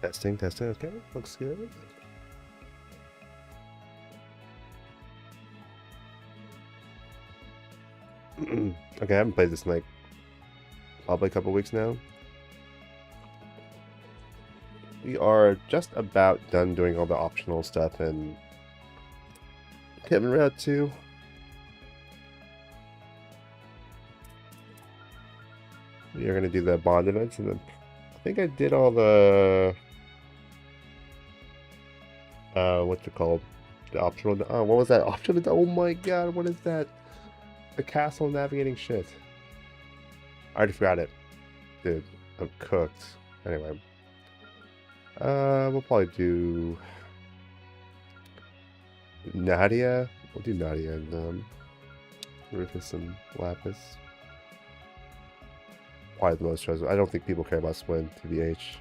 Testing, testing. Okay, looks good. Okay, I haven't played this in like probably a couple weeks now. We are just about done doing all the optional stuff in Kevin Route 2. We are going to do the bond events, and then I think I did all the what's it called? The optional. Oh, what was that optional? Oh my god, what is that? The castle navigating shit. I already forgot it. Dude, I'm cooked. Anyway. We'll probably do Nadia. We'll do Nadia and Rufus and Lapis. Probably the most chosen. I don't think people care about Swin, TBH.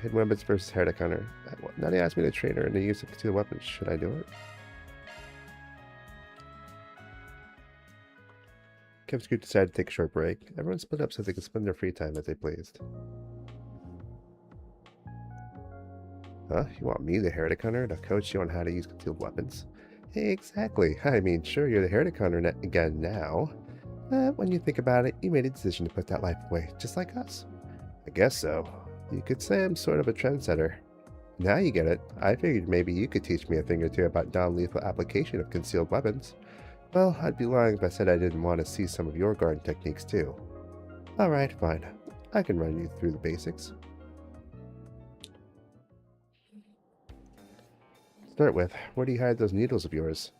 Hidden weapons versus Heretic Hunter. Nadia asked me to train her and to use it to the weapons. Should I do it? Kev's group decided to take a short break. Everyone split up so they could spend their free time as they pleased. Huh? You want me, the Heretic Hunter, to coach you on how to use concealed weapons? Exactly. I mean, sure, you're the Heretic Hunter again now. But when you think about it, you made a decision to put that life away, just like us. I guess so. You could say I'm sort of a trendsetter. Now you get it. I figured maybe you could teach me a thing or two about non-lethal application of concealed weapons. Well, I'd be lying if I said I didn't want to see some of your guard techniques too. Alright, fine. I can run you through the basics. Start with, where do you hide those needles of yours?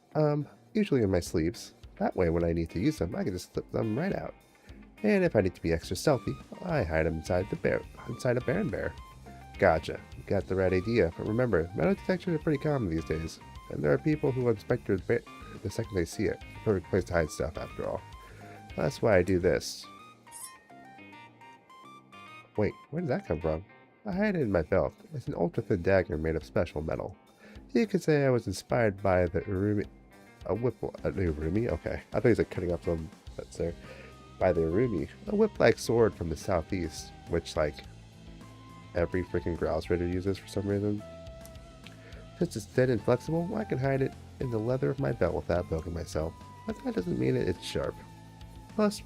Usually in my sleeves. That way when I need to use them, I can just slip them right out. And if I need to be extra stealthy, I hide them inside a Baron Bear. Gotcha. You got the right idea, but remember, metal detectors are pretty common these days, and there are people who inspect the second they see it. Perfect place to hide stuff, after all. That's why I do this. Wait, where did that come from? I hide it in my belt. It's an ultra-thin dagger made of special metal. You could say I was inspired by the Urumi... Urumi? Okay. I thought he was like cutting off some bits there. By the Urumi, a whip-like sword from the southeast, which, like, every freaking Grouse Raider uses for some reason. Since it's thin and flexible, I can hide it in the leather of my belt without poking myself. But that doesn't mean it's sharp. Plus,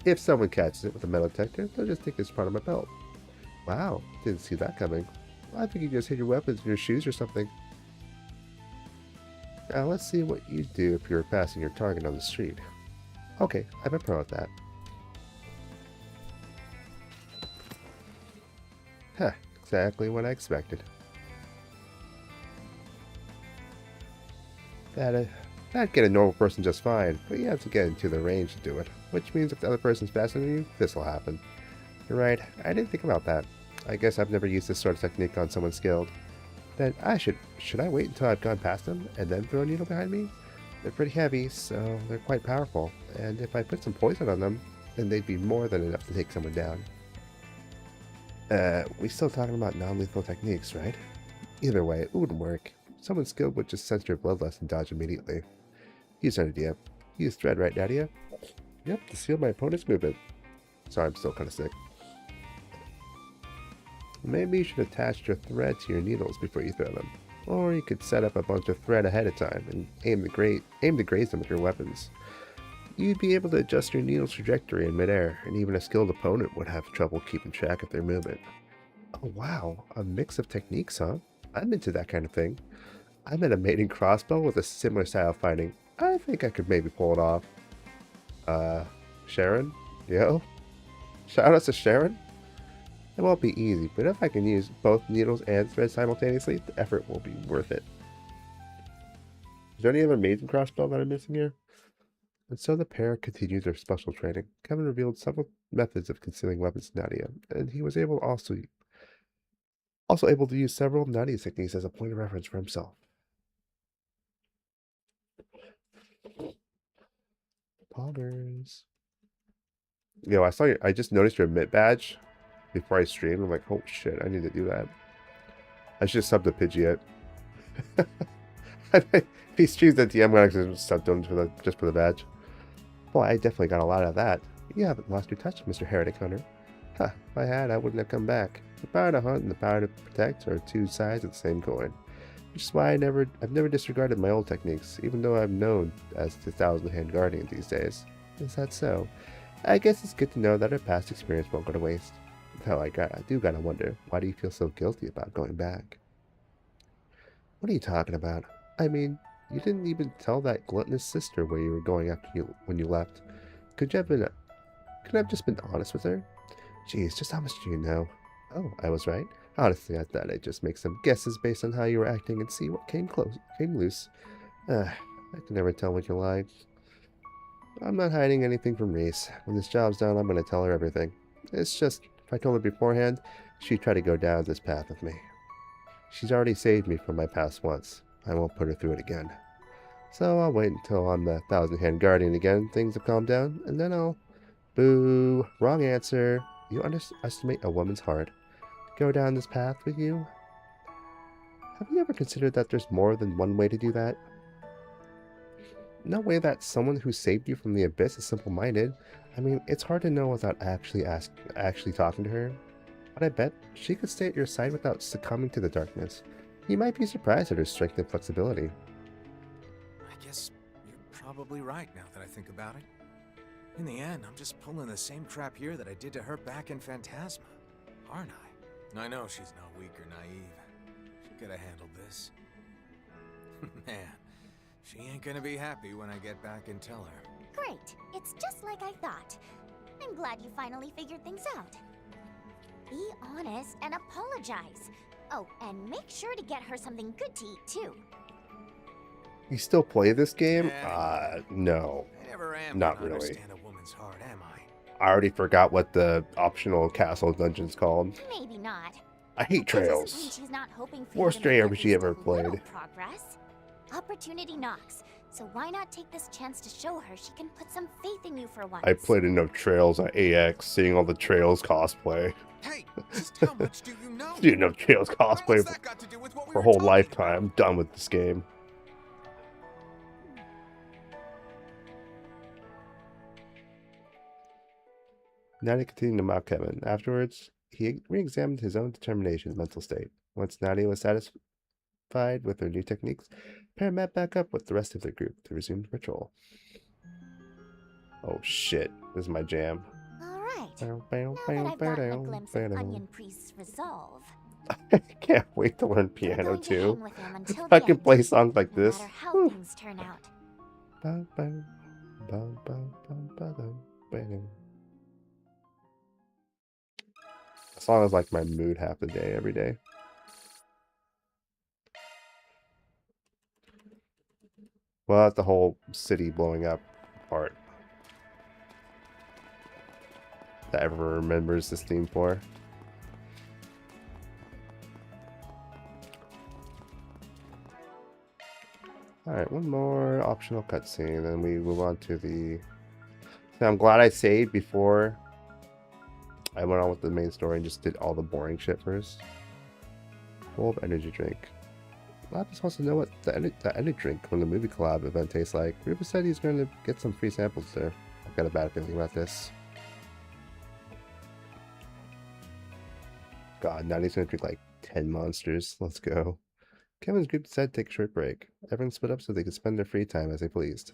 if someone catches it with a metal detector, they'll just think it's part of my belt. Wow, didn't see that coming. I think you just hid your weapons in your shoes or something. Now let's see what you'd do if you were passing your target on the street. Okay, I'm a pro at that. Huh, exactly what I expected. That'd get a normal person just fine, but you have to get into the range to do it, which means if the other person's faster than you, this'll happen. You're right, I didn't think about that. I guess I've never used this sort of technique on someone skilled. Then should I wait until I've gone past them and then throw a needle behind me? They're pretty heavy, so they're quite powerful, and if I put some poison on them, then they'd be more than enough to take someone down. We still talking about non-lethal techniques, right? Either way, it wouldn't work. Someone skilled would just sense your bloodlust and dodge immediately. Use an idea. Use thread, right, Nadia? Yep, to seal my opponent's movement. Sorry, I'm still kind of sick. Maybe you should attach your thread to your needles before you throw them. Or you could set up a bunch of thread ahead of time and aim to graze them with your weapons. You'd be able to adjust your needle's trajectory in midair, and even a skilled opponent would have trouble keeping track of their movement. Oh wow, a mix of techniques, huh? I'm into that kind of thing. I'm in a mating crossbow with a similar style of fighting. I think I could maybe pull it off. Sharon? Yo? Shout out to Sharon? It won't be easy, but if I can use both needles and thread simultaneously, the effort will be worth it. Is there any other maiden crossbow that I'm missing here? And so the pair continued their special training. Kevin revealed several methods of concealing weapons to Nadia, and he was also able to use several Nadia techniques as a point of reference for himself. Poggers. Yo, I just noticed your mid badge before I streamed. I'm like, oh shit, I need to do that. I should sub to Pidgeot. If he streams at DM, I'm gonna actually sub to him just for the badge. Boy, I definitely got a lot of that. You haven't lost your touch, Mr. Heretic Hunter. Ha, if I had, I wouldn't have come back. The power to hunt and the power to protect are two sides of the same coin. Which is why I've never disregarded my old techniques, even though I'm known as the Thousand-Hand Guardian these days. Is that so? I guess it's good to know that our past experience won't go to waste. Though I do gotta wonder, why do you feel so guilty about going back? What are you talking about? I mean, you didn't even tell that gluttonous sister where you were going when you left. Could you have been, could I have just been honest with her? Geez, just how much do you know? Oh, I was right. Honestly, I thought I'd just make some guesses based on how you were acting and see what came loose. I can never tell when you're lying. I'm not hiding anything from Reese. When this job's done, I'm going to tell her everything. It's just, if I told her beforehand, she'd try to go down this path with me. She's already saved me from my past once. I won't put her through it again. So I'll wait until I'm the Thousand-Hand Guardian again, things have calmed down, and then I'll... Boo! Wrong answer. You underestimate a woman's heart. Go down this path with you? Have you ever considered that there's more than one way to do that? No way that someone who saved you from the abyss is simple-minded. I mean, it's hard to know without actually talking to her. But I bet she could stay at your side without succumbing to the darkness. You might be surprised at her strength and flexibility. I guess you're probably right now that I think about it. In the end, I'm just pulling the same crap here that I did to her back in Phantasma, aren't I? I know she's not weak or naive. She could have handled this. Man, she ain't gonna be happy when I get back and tell her. Great. It's just like I thought. I'm glad you finally figured things out. Be honest and apologize. Oh, and make sure to get her something good to eat, too. You still play this game? Yeah. No. I never am Not gonna really. understand a woman's heart, am I? I already forgot what the optional castle dungeon's called. Maybe not. I hate That doesn't mean trails. she's not hoping for Worst you to make at JRPG least ever a little played. progress. Opportunity knocks, so why not take this chance to show her she can put some faith in you for once? I played enough trails on AX, seeing all the trails cosplay. Hey, just how much do you know? Dude, enough trails And cosplay what's that got to do with what we for a were whole talking lifetime. I'm about? done with this game. Natty continued to mock Kevin. Afterwards, he re-examined his own determination and mental state. Once Natty was satisfied with their new techniques, the pair met back up with the rest of their group to resume the patrol. Oh shit, this is my jam. Alright, now that I've gotten a glimpse of Onion Priest's resolve, I can't wait to learn I'm piano going to too. hang with him until If the I can end, play songs like no this. matter how Whew. things turn out. Ba, ba, ba, ba, ba, ba, da, ba, da. The song is like my mood half the day, every day. Well, that's the whole city blowing up part that everyone remembers this theme for. Alright, one more optional cutscene, then we move on to the... So I'm glad I saved before I went on with the main story and just did all the boring shit first. Full of energy drink. Lapis wants to know what the energy drink from the movie collab event tastes like. Ruben said he's going to get some free samples there. I've got a bad feeling about this. God, now he's going to drink like 10 monsters. Let's go. Kevin's group decided to take a short break. Everyone split up so they could spend their free time as they pleased.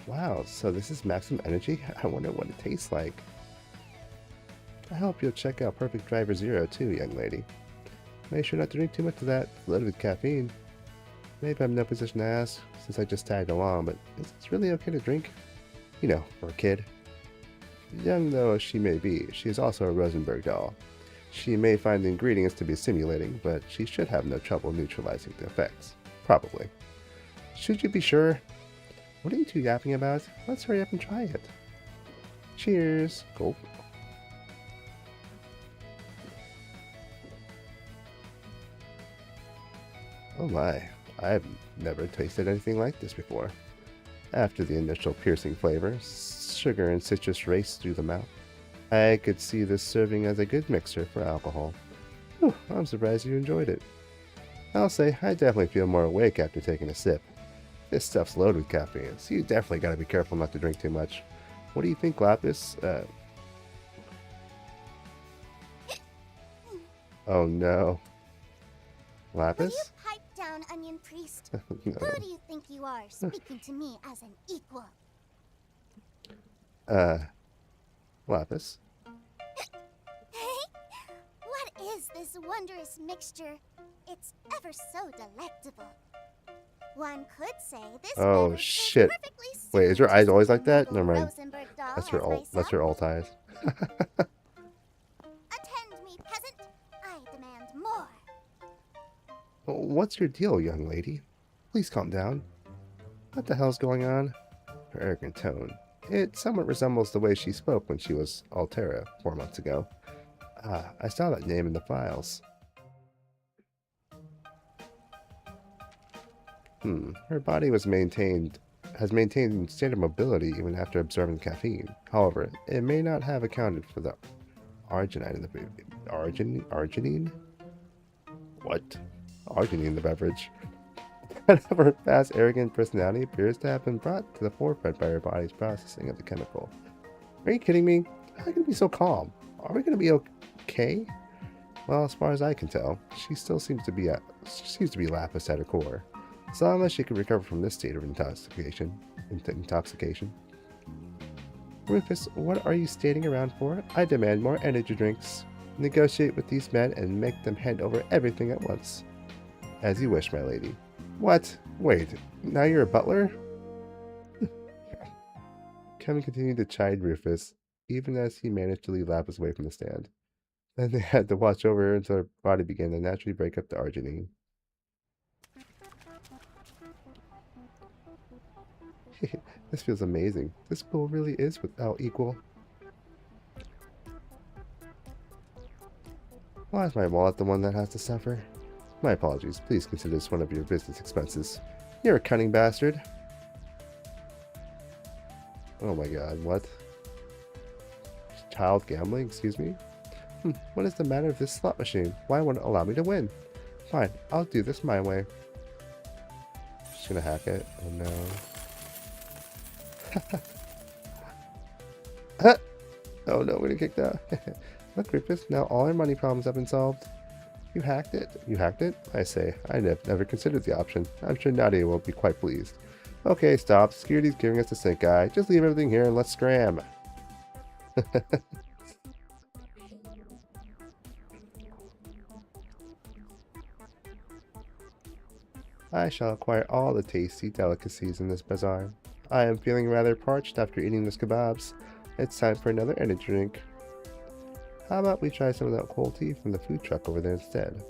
Wow, so this is maximum energy? I wonder what it tastes like. I hope you'll check out Perfect Driver Zero too, young lady. Make sure not to drink too much of that, it's loaded with caffeine. Maybe I'm in no position to ask, since I just tagged along, but is it really okay to drink? You know, for a kid. Young though she may be, she is also a Rosenberg doll. She may find the ingredients to be stimulating, but she should have no trouble neutralizing the effects. Probably. Should you be sure? What are you two yapping about? Let's hurry up and try it. Cheers. Gulp. Oh my, I've never tasted anything like this before. After the initial piercing flavor, sugar and citrus raced through the mouth. I could see this serving as a good mixer for alcohol. Whew, I'm surprised you enjoyed it. I'll say, I definitely feel more awake after taking a sip. This stuff's loaded with caffeine, so you definitely gotta be careful not to drink too much. What do you think, Lapis? Oh no. Will you Lapis? pipe down, Onion Priest? No. Who do you think you are, speaking to me as an equal? Lapis. What is this wondrous mixture? It's ever so delectable. One could say this Oh beverage is shit. perfectly Wait, is her suited to eyes always such a like that? noble Never mind. Rosenberg doll That's her as alt. That's her myself. alt eyes. Attend me, peasant. I demand more. What's your deal, young lady? Please calm down. What the hell's going on? Her arrogant tone. It somewhat resembles the way she spoke when she was Altera 4 months ago. Ah, I saw that name in the files. Her body has maintained standard mobility even after absorbing caffeine. However, it may not have accounted for the arginine in the arginine? What? Arginine in the beverage. Her fast, arrogant personality appears to have been brought to the forefront by her body's processing of the chemical. Are you kidding me? How can you be so calm? Are we going to be okay? Well, as far as I can tell, she still seems to be Lapis at her core. As long as she can recover from this state of intoxication. Rufus, what are you standing around for? I demand more energy drinks. Negotiate with these men and make them hand over everything at once. As you wish, my lady. What? Wait, now you're a butler? Kevin continued to chide Rufus, even as he managed to lead Lapis away from the stand. Then they had to watch over her until her body began to naturally break up the arginine. This feels amazing. This pool really is without equal. Why is my wallet the one that has to suffer? My apologies. Please consider this one of your business expenses. You're a cunning bastard. Oh my god, what? Child gambling? Excuse me? What is the matter with this slot machine? Why won't it allow me to win? Fine, I'll do this my way. Just gonna hack it. Oh no. Oh no, we're gonna kick that. Look, Rufus, now all our money problems have been solved. You hacked it? You hacked it? I say, I never considered the option. I'm sure Nadia will be quite pleased. Okay, stop. Security's giving us the stink eye. Just leave everything here and let's scram. I shall acquire all the tasty delicacies in this bazaar. I am feeling rather parched after eating those kebabs. It's time for another energy drink. How about we try some of that cold tea from the food truck over there instead?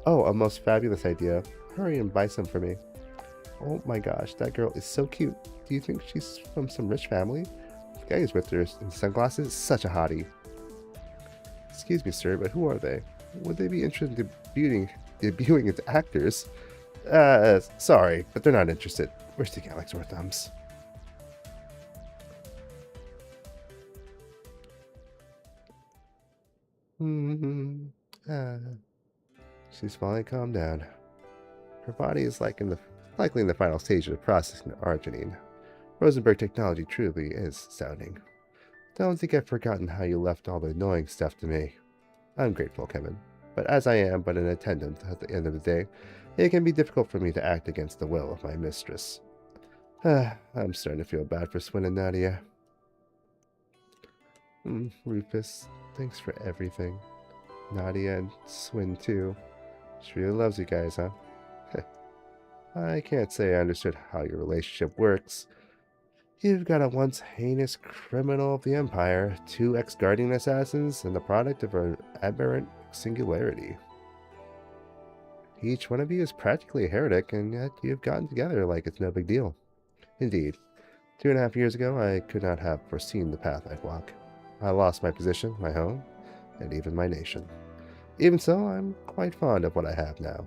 Oh, a most fabulous idea. Hurry and buy some for me. Oh my gosh, that girl is so cute. Do you think she's from some rich family? The guy who's with her in sunglasses is such a hottie. Excuse me, sir, but who are they? Would they be interested in debuting as actors? Sorry, but they're not interested. Where's the Alex or thumbs? She's finally calmed down. Her body is likely in the final stage of processing the arginine. Rosenberg technology truly is astounding. Don't think I've forgotten how you left all the annoying stuff to me. I'm grateful, Kevin. But as I am but an attendant at the end of the day, it can be difficult for me to act against the will of my mistress. I'm starting to feel bad for Swin and Nadia. Rufus, thanks for everything. Nadia and Swin too. She really loves you guys, huh? I can't say I understood how your relationship works. You've got a once heinous criminal of the Empire, 2 ex-guardian assassins, and the product of an aberrant singularity. Each one of you is practically a heretic, and yet you've gotten together like it's no big deal. Indeed, 2.5 years ago, I could not have foreseen the path I'd walk. I lost my position, my home, and even my nation. Even so, I'm quite fond of what I have now.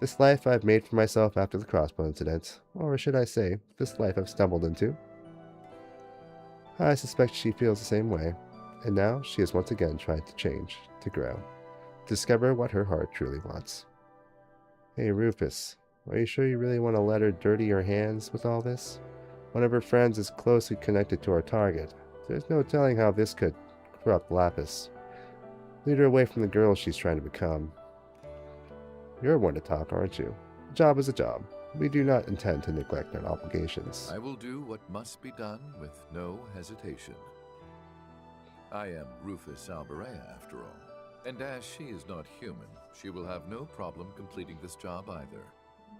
This life I've made for myself after the crossbow incident, or should I say, this life I've stumbled into. I suspect she feels the same way, and now she has once again tried to change, to grow, to discover what her heart truly wants. Hey Rufus, are you sure you really want to let her dirty your hands with all this? One of her friends is closely connected to our target. There's no telling how this could corrupt Lapis. Lead her away from the girl she's trying to become. You're one to talk, aren't you? A job is a job. We do not intend to neglect our obligations. I will do what must be done with no hesitation. I am Rufus Alberea, after all. And as she is not human, she will have no problem completing this job either.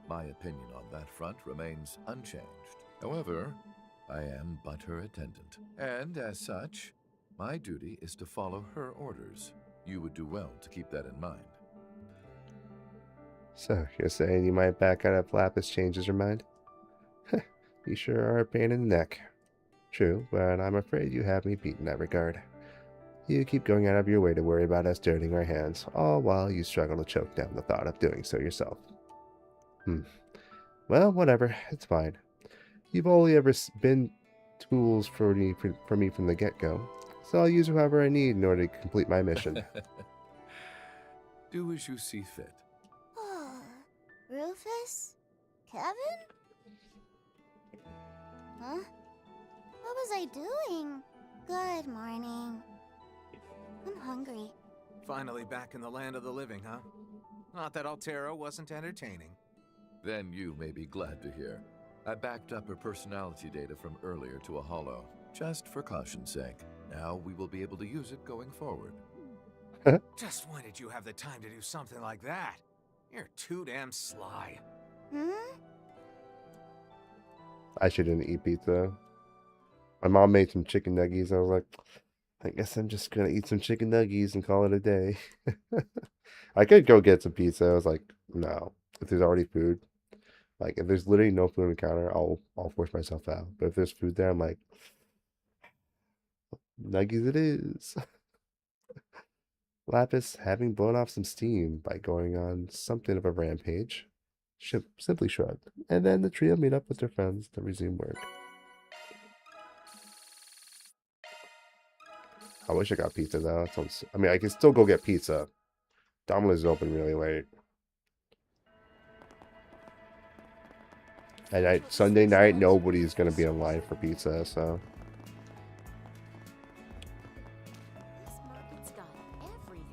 My opinion on that front remains unchanged. However, I am but her attendant, and as such, my duty is to follow her orders. You would do well to keep that in mind. So, you're saying you might back out if Lapis changes her mind? You sure are a pain in the neck. True, but I'm afraid you have me beat in that regard. You keep going out of your way to worry about us dirtying our hands, all while you struggle to choke down the thought of doing so yourself. Well, whatever, it's fine. You've only ever been tools for me from the get-go, so I'll use whoever I need in order to complete my mission. Do as you see fit. Rufus? Kevin? Huh? What was I doing? Good morning. I'm hungry. Finally back in the land of the living, huh? Not that Altera wasn't entertaining. Then you may be glad to hear. I backed up her personality data from earlier to a holo, just for caution's sake. Now we will be able to use it going forward. Just when did you have the time to do something like that? You're too damn sly. I shouldn't eat pizza. My mom made some chicken nuggies. I was like, I guess I'm just gonna eat some chicken nuggies and call it a day. I could go get some pizza. I was like, no. If there's already food, like if there's literally no food on the counter, I'll force myself out. But if there's food there, I'm like, nuggies it is. Lapis, having blown off some steam by going on something of a rampage, simply shrugged, and then the trio meet up with their friends to resume work. I wish I got pizza though. I mean, I can still go get pizza. Domino's is open really late. And Sunday night, nobody's gonna be in line for pizza, so. This market's got everything.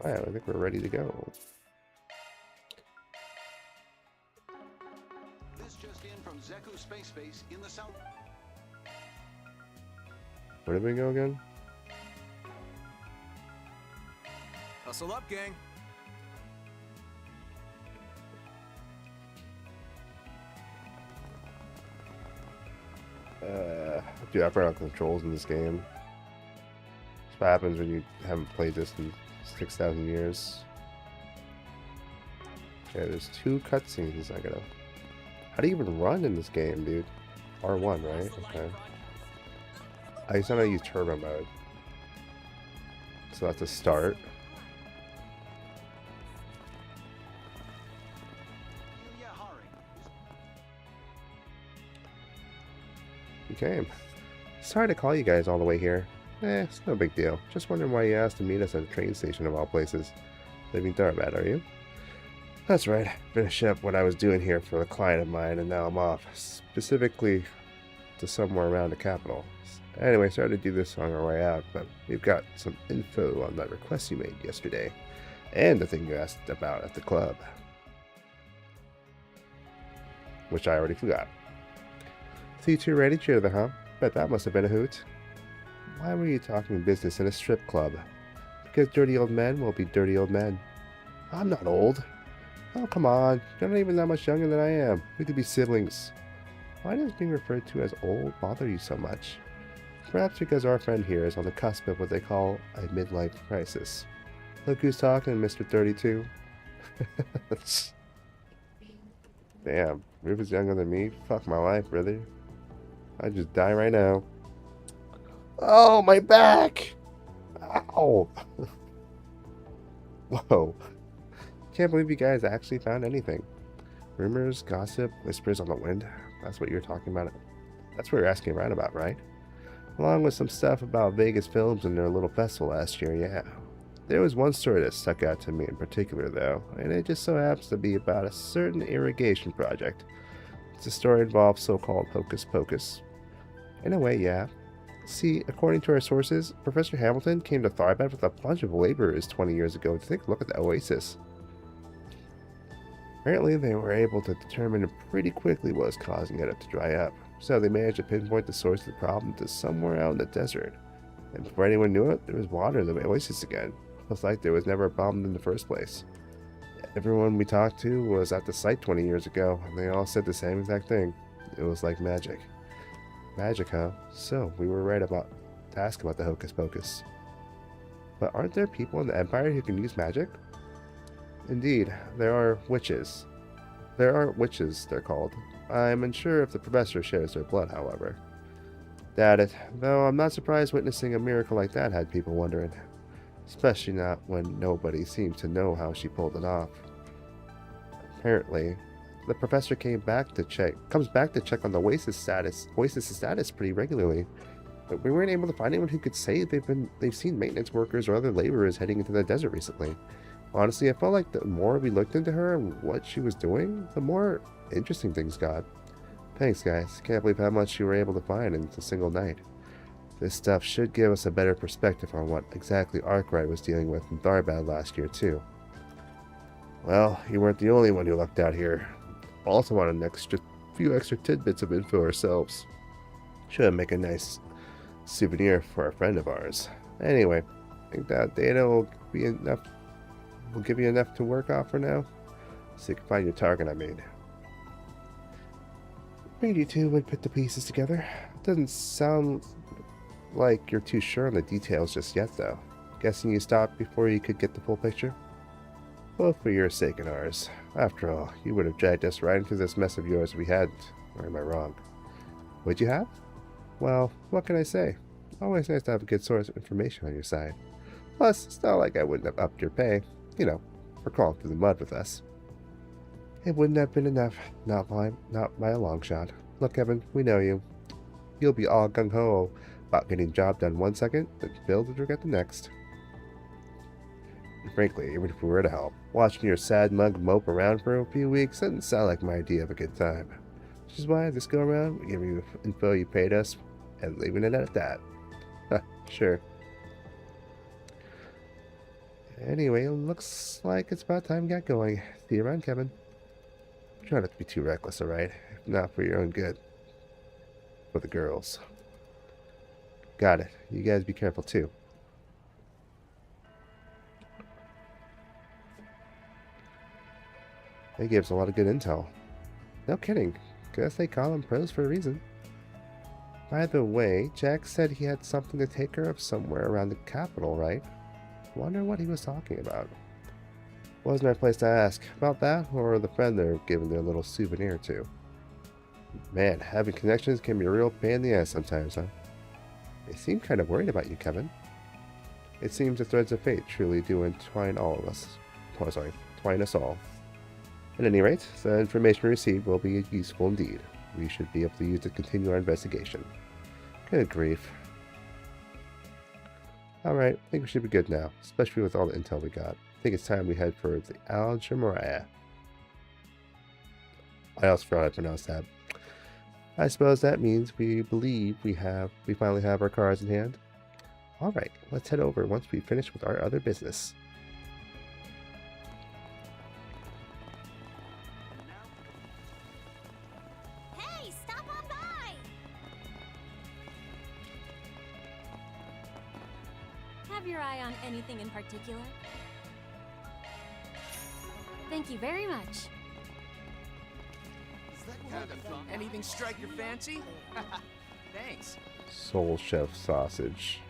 Alright, I think we're ready to go. This just in from Zeku Space Base in the south. Where did we go again? Hustle up, gang. Dude, I forgot the controls in this game. That's what happens when you haven't played this in 6,000 years. Okay, there's 2 cutscenes I gotta... How do you even run in this game, dude? R1, right? Okay. I just know how to use turbo mode. So that's a start. You came. Sorry to call you guys all the way here. It's no big deal. Just wondering why you asked to meet us at a train station of all places. Leaving Thurbat, are you? That's right. Finished up what I was doing here for a client of mine, and now I'm off. Specifically to somewhere around the capital. Anyway, started to do this on our way out, but we've got some info on that request you made yesterday. And the thing you asked about at the club. Which I already forgot. So you two ready together, huh? Bet that must have been a hoot. Why were you talking business in a strip club? Because dirty old men will be dirty old men. I'm not old. Oh, come on. You're not even that much younger than I am. We could be siblings. Why does being referred to as old bother you so much? Perhaps because our friend here is on the cusp of what they call a midlife crisis. Look who's talking, Mr. 32. Damn, Rufus younger than me? Fuck my life, brother. I'd just die right now. Oh, my back! Ow! Whoa. Can't believe you guys actually found anything. Rumors, gossip, whispers on the wind. That's what you're talking about. That's what you're asking around about, right? Along with some stuff about Vegas Films and their little festival last year, yeah. There was one story that stuck out to me in particular, though, and it just so happens to be about a certain irrigation project. The story involves so-called hocus pocus. In a way, yeah. See, according to our sources, Professor Hamilton came to Tharbad with a bunch of laborers 20 years ago to take a look at the oasis. Apparently, they were able to determine pretty quickly what was causing it to dry up, so they managed to pinpoint the source of the problem to somewhere out in the desert. And before anyone knew it, there was water in the oasis again. Looks like there was never a problem in the first place. Everyone we talked to was at the site 20 years ago, and they all said the same exact thing. It was like magic. Magic, huh? So, we were right about to ask about the hocus pocus. But aren't there people in the Empire who can use magic? Indeed, there are witches. There are witches, they're called. I'm unsure if the professor shares their blood, however. Doubt it, though I'm not surprised witnessing a miracle like that had people wondering. Especially not when nobody seems to know how she pulled it off. Apparently, the professor comes back to check on the Oasis status pretty regularly. But we weren't able to find anyone who could say they've seen maintenance workers or other laborers heading into the desert recently. Honestly, I felt like the more we looked into her and what she was doing, the more interesting things got. Thanks, guys. Can't believe how much you were able to find in a single night. This stuff should give us a better perspective on what exactly Arkwright was dealing with in Tharbad last year, too. Well, you weren't the only one who lucked out here. Also wanted an few extra tidbits of info ourselves. Should make a nice souvenir for a friend of ours. Anyway, I think that data will be enough. Will give you enough to work off for now, so you can find your target. I made. Figured you two would put the pieces together. Doesn't sound like you're too sure on the details just yet, though. Guessing you stopped before you could get the full picture? Both for your sake and ours. After all, you would have dragged us right into this mess of yours if we hadn't. Or am I wrong? Would you have? Well, what can I say? Always nice to have a good source of information on your side. Plus, it's not like I wouldn't have upped your pay, you know, for crawling through the mud with us. It wouldn't have been enough, not by a long shot. Look, Evan, we know you. You'll be all gung-ho about getting the job done one second, then filled with regret the next. And frankly, even if we were to help, watching your sad mug mope around for a few weeks doesn't sound like my idea of a good time. Which is why this go-around, we give you the info you paid us, and leaving it at that. Sure. Anyway, looks like it's about time we got going. See you around, Kevin. Try not to be too reckless, alright? If not for your own good. For the girls. Got it. You guys be careful, too. They gave us a lot of good intel. No kidding. Guess they call them pros for a reason. By the way, Jack said he had something to take care of somewhere around the capital, right? Wonder what he was talking about. Wasn't our place to ask about that, or the friend they're giving their little souvenir to? Man, having connections can be a real pain in the ass sometimes, huh? They seem kind of worried about you, Kevin. It seems the threads of fate truly do entwine all of us. Oh, sorry, twine us all. At any rate, the information we received will be useful indeed. We should be able to use it to continue our investigation. Good grief. Alright, I think we should be good now, especially with all the intel we got. I think it's time we head for the Algeria. I also forgot how to pronounce that. I suppose that means we believe we finally have our cars in hand. Alright, let's head over once we finish with our other business. Hey, stop on by! Have your eye on anything in particular? Thank you very much. Anything strike your fancy? Thanks. Soul Chef sausage.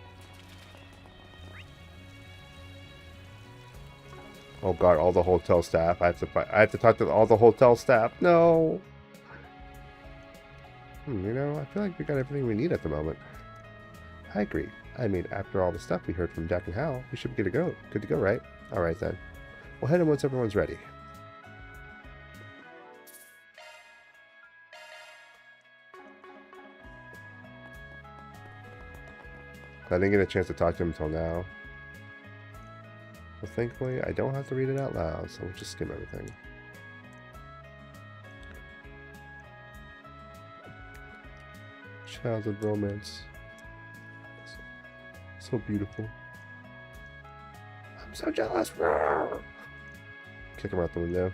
Oh god, all the hotel staff. I have to talk to all the hotel staff. No. You know, I feel like we got everything we need at the moment. I agree. I mean, after all the stuff we heard from Jack and Hal, we should be good to go. Good to go, right? All right then. We'll head in once everyone's ready. I didn't get a chance to talk to him until now. thankfully, I don't have to read it out loud, so we'll just skim everything. Childhood romance. So beautiful. I'm so jealous. Kick him out the window.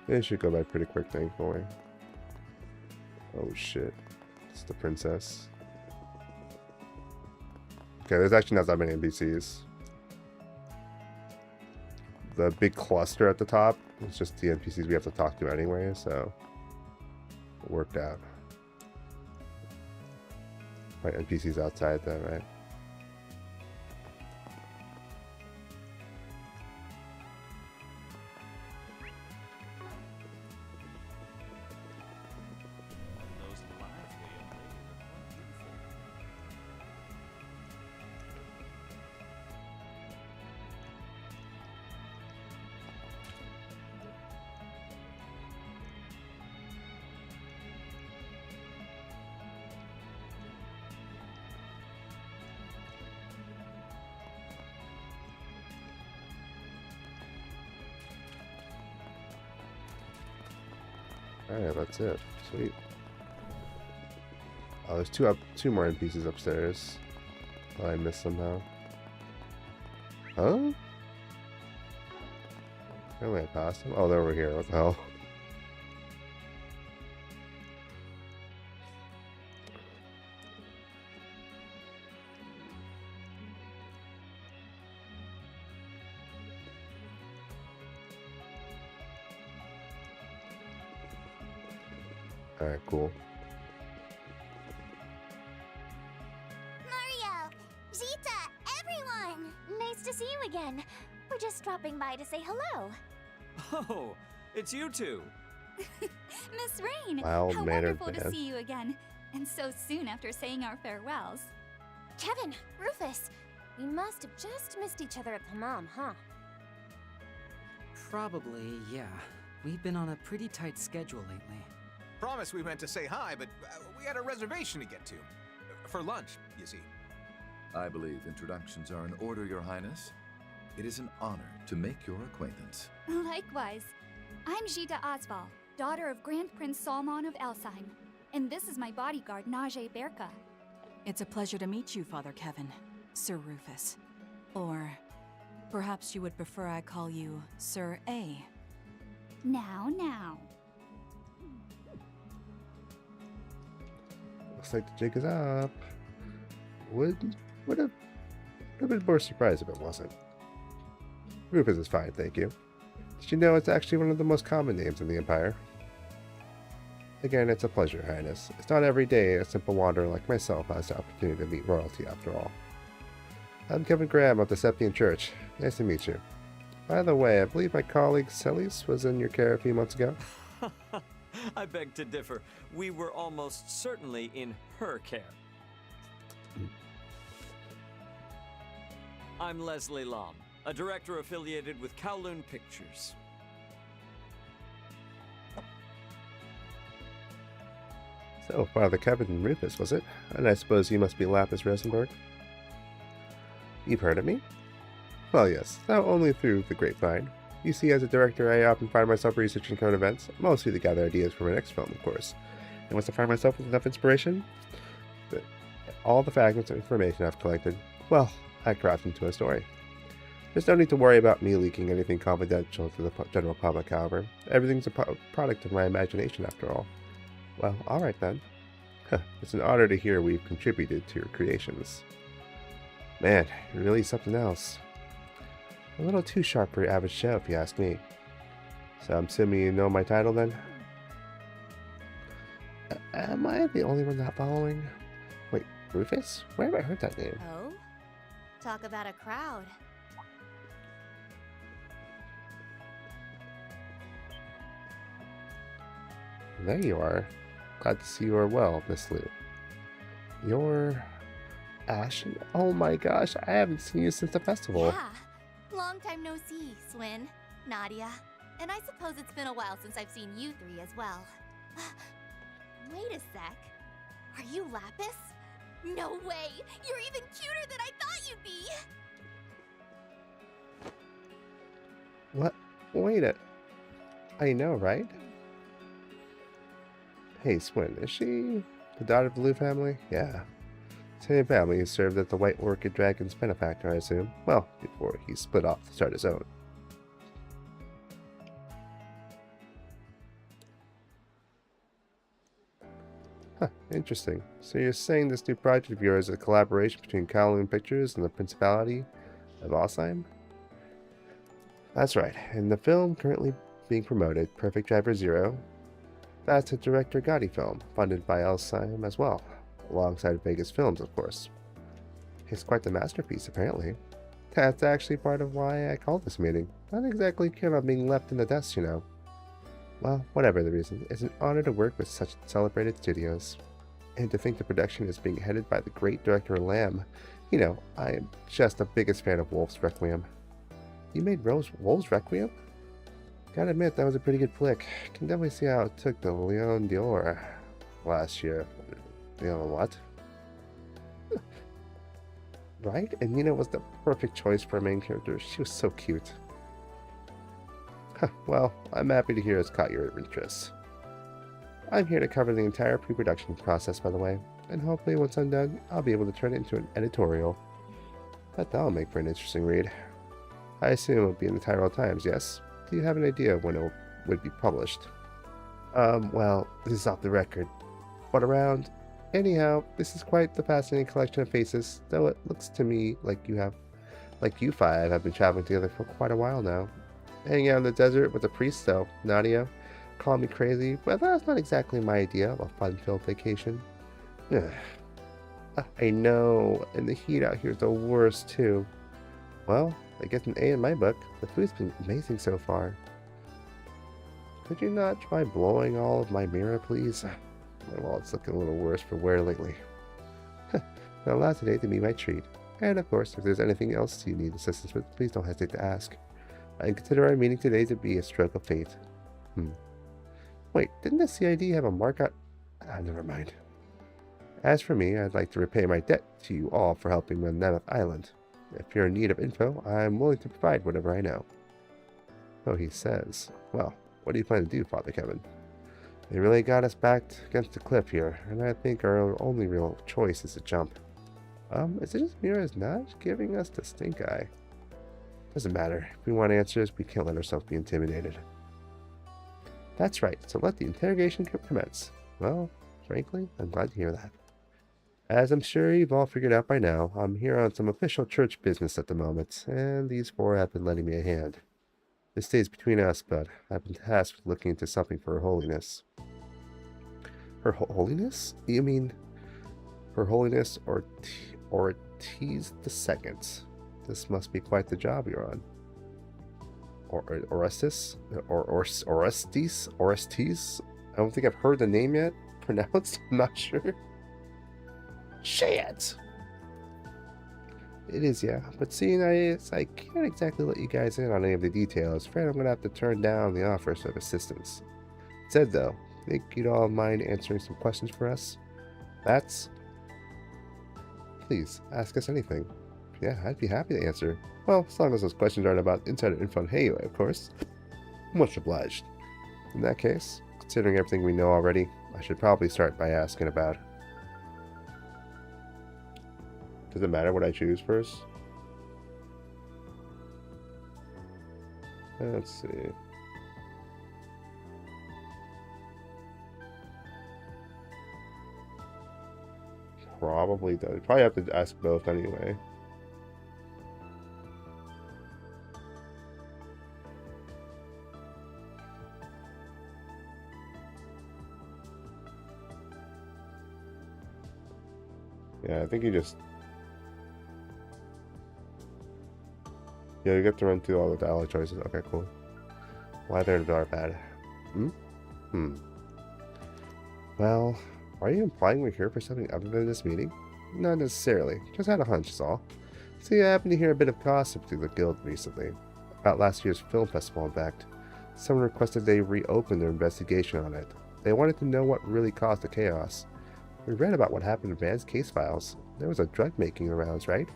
It should go by pretty quick, thankfully. Oh shit. It's the princess. Okay, there's actually not that many NPCs. The big cluster at the top is just the NPCs we have to talk to anyway, so it worked out. Right, NPCs outside though, right? Alright, that's it. Sweet. Oh, there's two more NPCs upstairs. Oh, I missed somehow. Huh? Apparently I passed them. Oh, they're over here. What the hell? Alright, cool. Mario! Zita! Everyone! Nice to see you again. We're just dropping by to say hello. Oh, it's you two. Miss Rain, how Mild-mannered wonderful to man. see you again. And so soon after saying our farewells. Kevin, Rufus, we must have just missed each other at the Hammam, huh? Probably, yeah. We've been on a pretty tight schedule lately. Promise we meant to say hi, but we had a reservation to get to. For lunch, you see. I believe introductions are in order, Your Highness. It is an honor to make your acquaintance. Likewise. I'm Gita Osval, daughter of Grand Prince Salman of Elsheim. And this is my bodyguard, Najee Berka. It's a pleasure to meet you, Father Kevin, Sir Rufus. Or perhaps you would prefer I call you Sir A. Now. Looks like the jig is up. Would have been more surprised if it wasn't. Rufus is fine, thank you. Did you know it's actually one of the most common names in the Empire? Again, it's a pleasure, Highness. It's not every day a simple wanderer like myself has the opportunity to meet royalty, after all. I'm Kevin Graham of the Septian Church. Nice to meet you. By the way, I believe my colleague Celis was in your care a few months ago. I beg to differ. We were almost certainly in her care. I'm Leslie Lom, a director affiliated with Kowloon Pictures. So, Father Kevin and Rufus, was it? And I suppose you must be Lapis Rosenberg? You've heard of me? Well, yes, though only through the grapevine. You see, as a director, I often find myself researching current events, mostly to gather ideas for my next film, of course. And once I find myself with enough inspiration, all the fragments of information I've collected, well, I craft into a story. There's no need to worry about me leaking anything confidential to the general public, however. Everything's a product of my imagination, after all. Well, alright then. It's an honor to hear we've contributed to your creations. Man, you're really something else. A little too sharp for your average show, if you ask me. So I'm assuming you know my title, then? Am I the only one not following? Wait, Rufus? Where have I heard that name? Oh? Talk about a crowd. There you are. Glad to see you are well, Miss Lou. You're... Ashen? Oh my gosh, I haven't seen you since the festival. Yeah. Long time no see, Swin, Nadia. And I suppose it's been a while since I've seen you three as well. Wait a sec. Are you Lapis? No way! You're even cuter than I thought you'd be! What? Wait a... I know, right? Hey, Swin, is she the daughter of the Lu family? Yeah. Same family who served as the White Orchid Dragon's benefactor, I assume. Well, before he split off to start his own. Huh, interesting. So you're saying this new project of yours is a collaboration between Kowloon Pictures and the Principality of Alsheim? That's right. In the film currently being promoted, Perfect Driver Zero, that's a Director Gotti film, funded by Alsheim as well, alongside Vegas Films, of course. It's quite the masterpiece, apparently. That's actually part of why I called this meeting. Not exactly keen on being left in the dust, you know. Well, whatever the reason, it's an honor to work with such celebrated studios. And to think the production is being headed by the great director Lamb. You know, I am just the biggest fan of Wolf's Requiem. You made Wolf's Requiem? Gotta admit, that was a pretty good flick. Can definitely see how it took the Lion d'Or last year. Leon what? Right? And Nina was the perfect choice for a main character. She was so cute. Well, I'm happy to hear it's caught your interest. I'm here to cover the entire pre-production process, by the way, and hopefully once I'm done, I'll be able to turn it into an editorial. That'll make for an interesting read. I assume it'll be in the Tyrell Times, yes? Do you have an idea of when it would be published? Well, this is off the record. But around... Anyhow, this is quite the fascinating collection of faces, though it looks to me like you five have been traveling together for quite a while now. Hanging out in the desert with a priest, though, Nadia. Call me crazy, but that's not exactly my idea of a fun-filled vacation. I know, and the heat out here is the worst, too. Well, I get an A in my book. The food's been amazing so far. Could you not try blowing all of my mirror, please? My wallet's looking a little worse for wear lately. Now allow today to be my treat. And of course, if there's anything else you need assistance with, please don't hesitate to ask. I consider our meeting today to be a stroke of fate. Wait, didn't the CID have a markup? Never mind. As for me, I'd like to repay my debt to you all for helping run Mammoth Island. If you're in need of info, I'm willing to provide whatever I know. So he says. Well, what do you plan to do, Father Kevin? They really got us backed against the cliff here, and I think our only real choice is to jump. Is it just Mira's nudge giving us the stink eye? Doesn't matter. If we want answers, we can't let ourselves be intimidated. That's right, so let the interrogation commence. Well, frankly, I'm glad to hear that. As I'm sure you've all figured out by now, I'm here on some official church business at the moment, and these four have been lending me a hand. This stays between us, but I've been tasked with looking into something for Her Holiness. Her Holiness? You mean Her Holiness Ortiz II? This must be quite the job you're on. Orestes? Orestes? I don't think I've heard the name yet pronounced. I'm not sure. Shit! It is, yeah. But seeing I can't exactly let you guys in on any of the details, afraid I'm going to have to turn down the offers of assistance. Said though, think you'd all mind answering some questions for us? Please, ask us anything. Yeah, I'd be happy to answer. Well, as long as those questions aren't about insider info on Halo, of course. Much obliged. In that case, considering everything we know already, I should probably start by asking about... Does it matter what I choose first? Let's see. Probably does. Probably have to ask both anyway. Yeah, I think you just... Yeah, you get to run through all the dialogue choices. Okay, cool. Why they're bad? Well, are you implying we're here for something other than this meeting? Not necessarily. Just had a hunch, is all. See, I happened to hear a bit of gossip through the guild recently. About last year's film festival, in fact. Someone requested they reopen their investigation on it. They wanted to know what really caused the chaos. We read about what happened in Van's case files. There was a drug making around, right?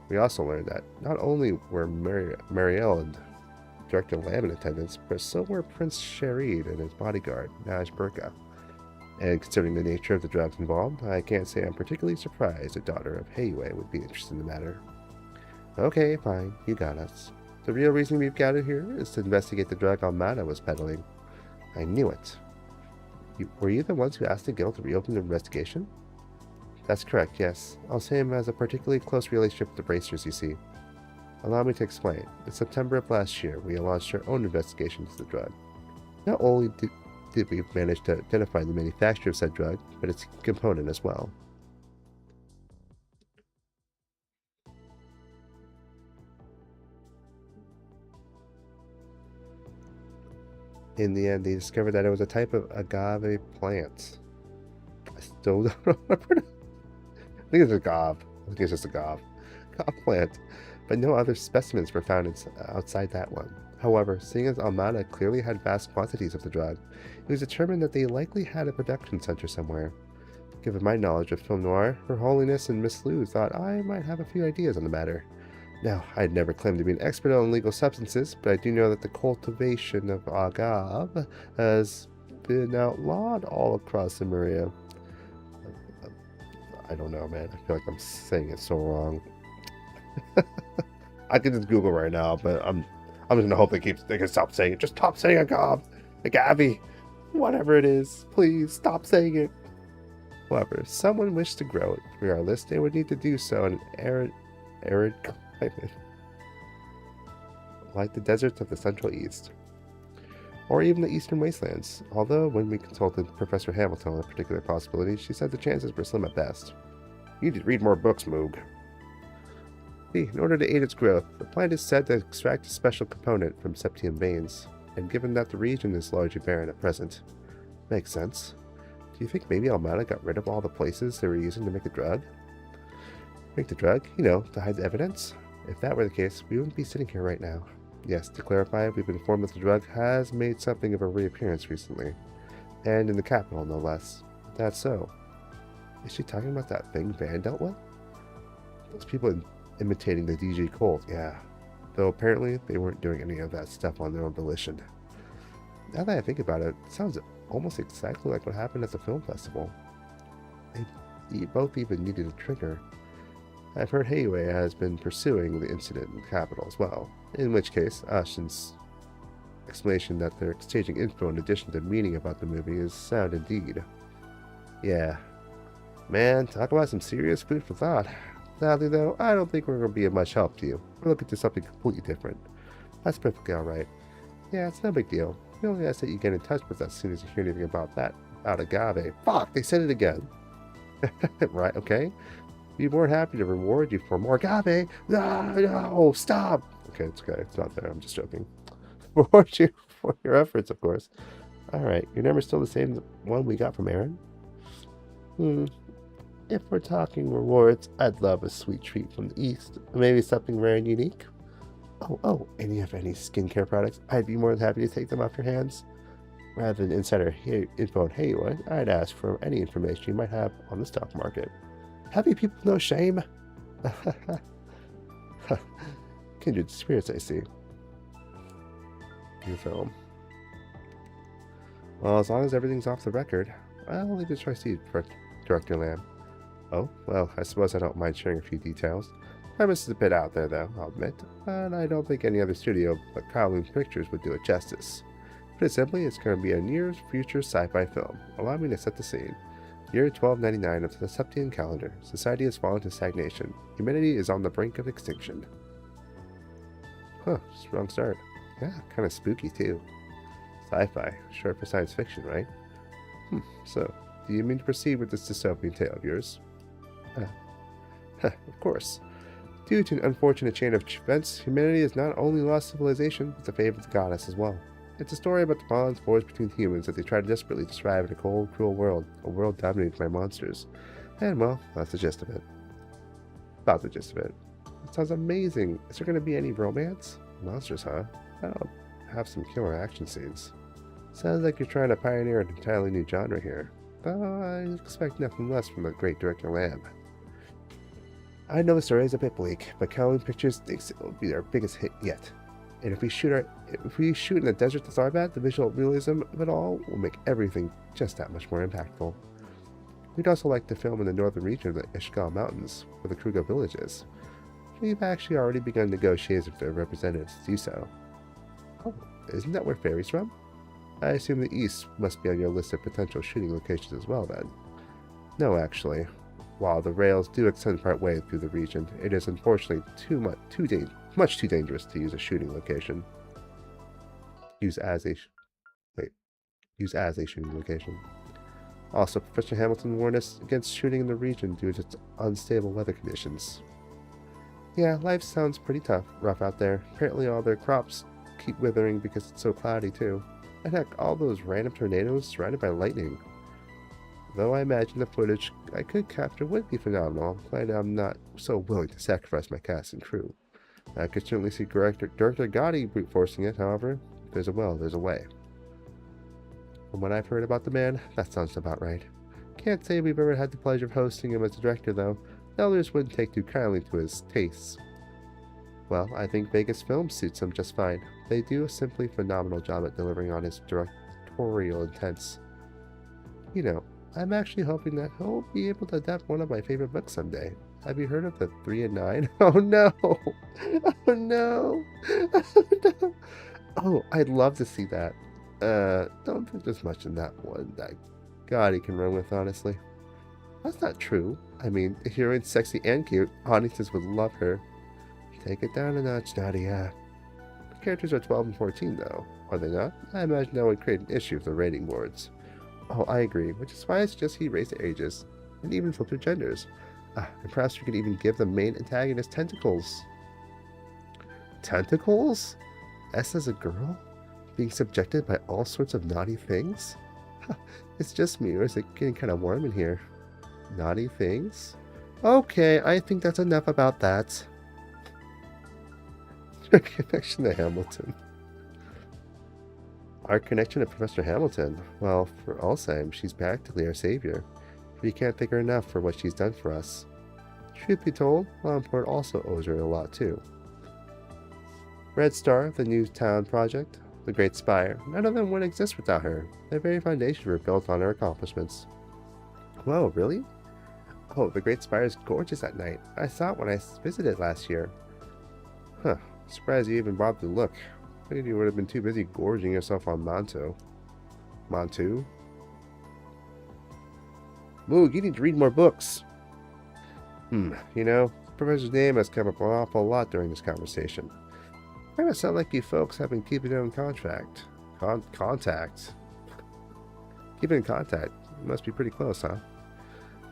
We also learned that not only were Marielle and Director Lamb in attendance, but so were Prince Sharid and his bodyguard, Naj Burka. And considering the nature of the drugs involved, I can't say I'm particularly surprised a daughter of Heiwei would be interested in the matter. Okay, fine, you got us. The real reason we've gathered here is to investigate the drug Almada was peddling. I knew it. Were you the ones who asked the guild to reopen the investigation? That's correct, yes. Alsheim has a particularly close relationship with the Bracers, you see. Allow me to explain. In September of last year, we launched our own investigation into the drug. Not only did we manage to identify the manufacturer of said drug, but its component as well. In the end, they discovered that it was a type of agave plant. I still don't know what to pronounce. I think it's agave. I think it's just agave. Agave plant. But no other specimens were found outside that one. However, seeing as Almada clearly had vast quantities of the drug, it was determined that they likely had a production center somewhere. Given my knowledge of film noir, Her Holiness and Miss Liu thought I might have a few ideas on the matter. Now, I'd never claimed to be an expert on illegal substances, but I do know that the cultivation of agave has been outlawed all across Emeria. I don't know, man. I feel like I'm saying it so wrong. I could just Google right now, but I'm just gonna hope they can stop saying it. Just stop saying agave, whatever it is. Please stop saying it. However, if someone wished to grow it, regardless, they would need to do so in an arid climate, like the deserts of the Central East, or even the Eastern Wastelands. Although, when we consulted Professor Hamilton on a particular possibility, she said the chances were slim at best. You need to read more books, Moog. In order to aid its growth, the plant is said to extract a special component from septium veins, and given that the region is largely barren at present, makes sense. Do you think maybe Almada got rid of all the places they were using to make the drug? Make the drug? You know, to hide the evidence? If that were the case, we wouldn't be sitting here right now. Yes, to clarify, we've been informed that the drug has made something of a reappearance recently, and in the capital, no less. That's so. Is she talking about that thing Van dealt with? Those people imitating the DJ cult, yeah. Though apparently they weren't doing any of that stuff on their own volition. Now that I think about it, it sounds almost exactly like what happened at the film festival. They both even needed a trigger. I've heard Heiwei has been pursuing the incident in the capital as well, in which case Ashen's explanation that they're exchanging info in addition to meaning about the movie is sound indeed. Yeah. Man, talk about some serious food for thought. Sadly though, I don't think we're going to be of much help to you. We're looking to something completely different. That's perfectly alright. Yeah, it's no big deal. We only ask that you get in touch with us as soon as you hear anything about agave. Fuck, they said it again. Right, okay? Be more happy to reward you for more agave. No, stop. Okay, it's okay. It's not there. I'm just joking. Reward you for your efforts, of course. Alright, your number's still the same one we got from Aaron? If we're talking rewards, I'd love a sweet treat from the East. Maybe something rare and unique. Oh, and you have any skincare products? I'd be more than happy to take them off your hands. Rather than insider info on Heiwei, I'd ask for any information you might have on the stock market. Have you people no shame? Kindred spirits, I see. New film. Well, as long as everything's off the record, I'll leave the choice to you, Director Lamb. Oh, well, I suppose I don't mind sharing a few details. The premise is a bit out there, though, I'll admit, and I don't think any other studio but Kowloon Pictures would do it justice. Put it simply, it's going to be a near-future sci-fi film. Allow me to set the scene. Year 1299 of the Septian calendar. Society has fallen to stagnation. Humanity is on the brink of extinction. Huh, strong start. Yeah, kind of spooky, too. Sci-fi, short for science fiction, right? So, do you mean to proceed with this dystopian tale of yours? Of course. Due to an unfortunate chain of events, humanity has not only lost civilization, but the favor of the goddess as well. It's a story about the bonds forged between humans that they try to desperately describe in a cold, cruel world, a world dominated by monsters. And, well, that's the gist of it. About the gist of it. It sounds amazing. Is there going to be any romance? Monsters, huh? That'll have some killer action scenes. Sounds like you're trying to pioneer an entirely new genre here. Though I expect nothing less from the great director Lamb. I know the story is a bit bleak, but Cowling Pictures thinks it will be their biggest hit yet. And if we shoot in the desert to start at, the visual realism of it all will make everything just that much more impactful. We'd also like to film in the northern region of the Ishgal Mountains, where the Krugo village is. We've actually already begun negotiations with their representatives to do so. Oh, isn't that where Fairy's from? I assume the east must be on your list of potential shooting locations as well, then. No, actually. While the rails do extend part way through the region, it is unfortunately much too dangerous to use a shooting location. Use as a shooting location. Also, Professor Hamilton warned us against shooting in the region due to its unstable weather conditions. Yeah, life sounds pretty rough out there. Apparently all their crops keep withering because it's so cloudy too. And heck, all those random tornadoes surrounded by lightning. Though I imagine the footage I could capture would be phenomenal, I'm glad I'm not so willing to sacrifice my cast and crew. I could certainly see Director Gotti brute forcing it, however. If there's a will, there's a way. From what I've heard about the man, that sounds about right. Can't say we've ever had the pleasure of hosting him as a director, though. The elders wouldn't take too kindly to his tastes. Well, I think Vegas Film suits him just fine. They do a simply phenomenal job at delivering on his directorial intents. You know, I'm actually hoping that he'll be able to adapt one of my favorite books someday. Have you heard of the 3 and 9? Oh no! Oh no! Oh no! Oh, I'd love to see that. Don't think there's much in that one that Gotti can run with, honestly. That's not true. I mean, the heroine's sexy and cute. Audiences would love her. Take it down a notch, Nadia. The characters are 12 and 14, though, are they not? I imagine that would create an issue with the rating boards. Oh, I agree, which is why I suggest he raise the ages, and even flip their genders. And perhaps we could even give the main antagonist tentacles. Tentacles? S as a girl? Being subjected by all sorts of naughty things? It's just me, or is it getting kind of warm in here? Naughty things? Okay, I think that's enough about that. Your connection to Hamilton. Our connection to Professor Hamilton? Well, for Alzheimer's, she's practically our savior. We can't thank her enough for what she's done for us. Truth be told, Lomport also owes her a lot too. Red Star, the new town project, the Great Spire, none of them would exist without her. Their very foundations were built on her accomplishments. Whoa, really? Oh, the Great Spire is gorgeous at night. I saw it when I visited last year. Huh, surprised you even bothered to look. Maybe you would have been too busy gorging yourself on Montu. Moog, you need to read more books. You know, the professor's name has come up an awful lot during this conversation. Kind of sound like you folks have been keeping in contact. Keeping in contact. You must be pretty close, huh?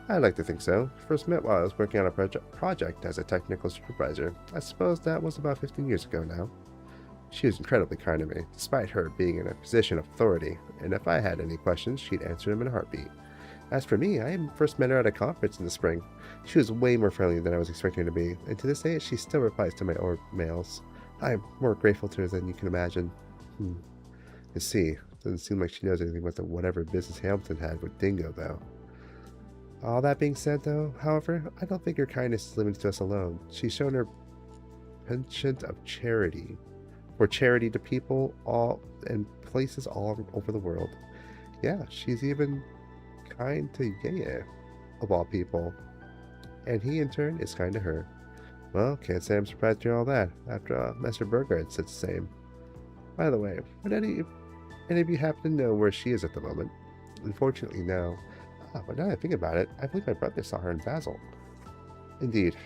I'd like to think so. First met while I was working on a project as a technical supervisor. I suppose that was about 15 years ago now. She was incredibly kind to me, despite her being in a position of authority, and if I had any questions, she'd answer them in a heartbeat. As for me, I first met her at a conference in the spring. She was way more friendly than I was expecting her to be, and to this day, she still replies to my mails. I'm more grateful to her than you can imagine. You see, doesn't seem like she knows anything about the whatever business Hamilton had with Dingo, though. All that being said, though, however, I don't think her kindness is limited to us alone. She's shown her penchant of charity, for charity to people all and places all over the world. Yeah, she's even kind to Yeye, of all people, and he in turn is kind to her. Well, can't say I'm surprised to hear all that, after Master Burgard said the same. By the way, would any of you happen to know where she is at the moment? Unfortunately, no. But now that I think about it, I believe my brother saw her in Basel. Indeed.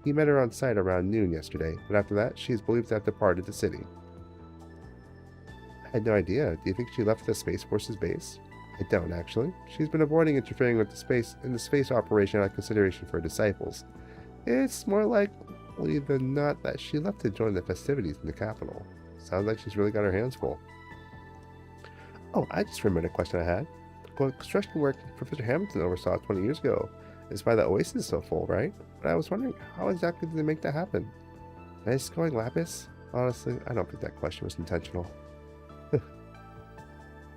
He met her on site around noon yesterday, but after that, she is believed to have departed the city. I had no idea. Do you think she left the Space Force's base? I don't, actually. She's been avoiding interfering with the space operation out of consideration for her disciples. It's more likely than not that she left to join the festivities in the capital. Sounds like she's really got her hands full. Oh, I just remembered a question I had. The construction work Professor Hamilton oversaw 20 years ago is why the Oasis is so full, right? But I was wondering, how exactly did they make that happen? Nice going, Lapis? Honestly, I don't think that question was intentional.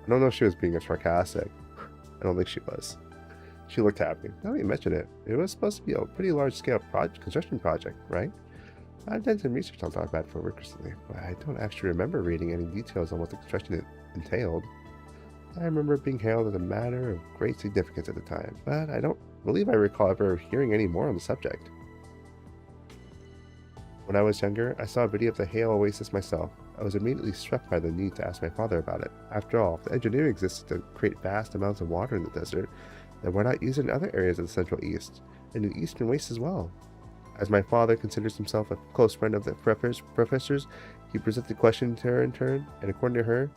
I don't know if she was being sarcastic. I don't think she was. She looked happy. Now that you mention it, it was supposed to be a pretty large-scale construction project, right? I've done some research on Dog Bad for work recently, but I don't actually remember reading any details on what the construction entailed. I remember it being hailed as a matter of great significance at the time, but I don't believe I recall ever hearing any more on the subject. When I was younger, I saw a video of the Hale Oasis myself. I was immediately struck by the need to ask my father about it. After all, if the engineering existed to create vast amounts of water in the desert, then why not use it in other areas of the Central East, and in the Eastern Waste as well? As my father considers himself a close friend of the professors, he presented the question to her in turn, and according to her,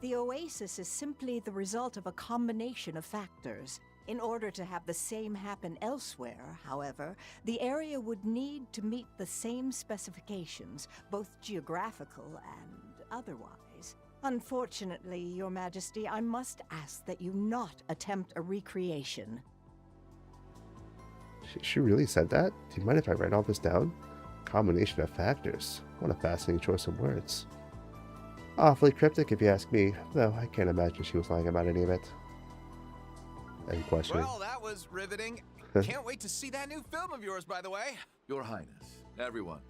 the oasis is simply the result of a combination of factors. In order to have the same happen elsewhere, however, the area would need to meet the same specifications, both geographical and otherwise. Unfortunately, Your Majesty, I must ask that you not attempt a recreation. She really said that? Do you mind if I write all this down? Combination of factors. What a fascinating choice of words. Awfully cryptic if you ask me, though I can't imagine she was lying about any of it. End question. Well, that was riveting. Can't wait to see that new film of yours, by the way. Your Highness, everyone,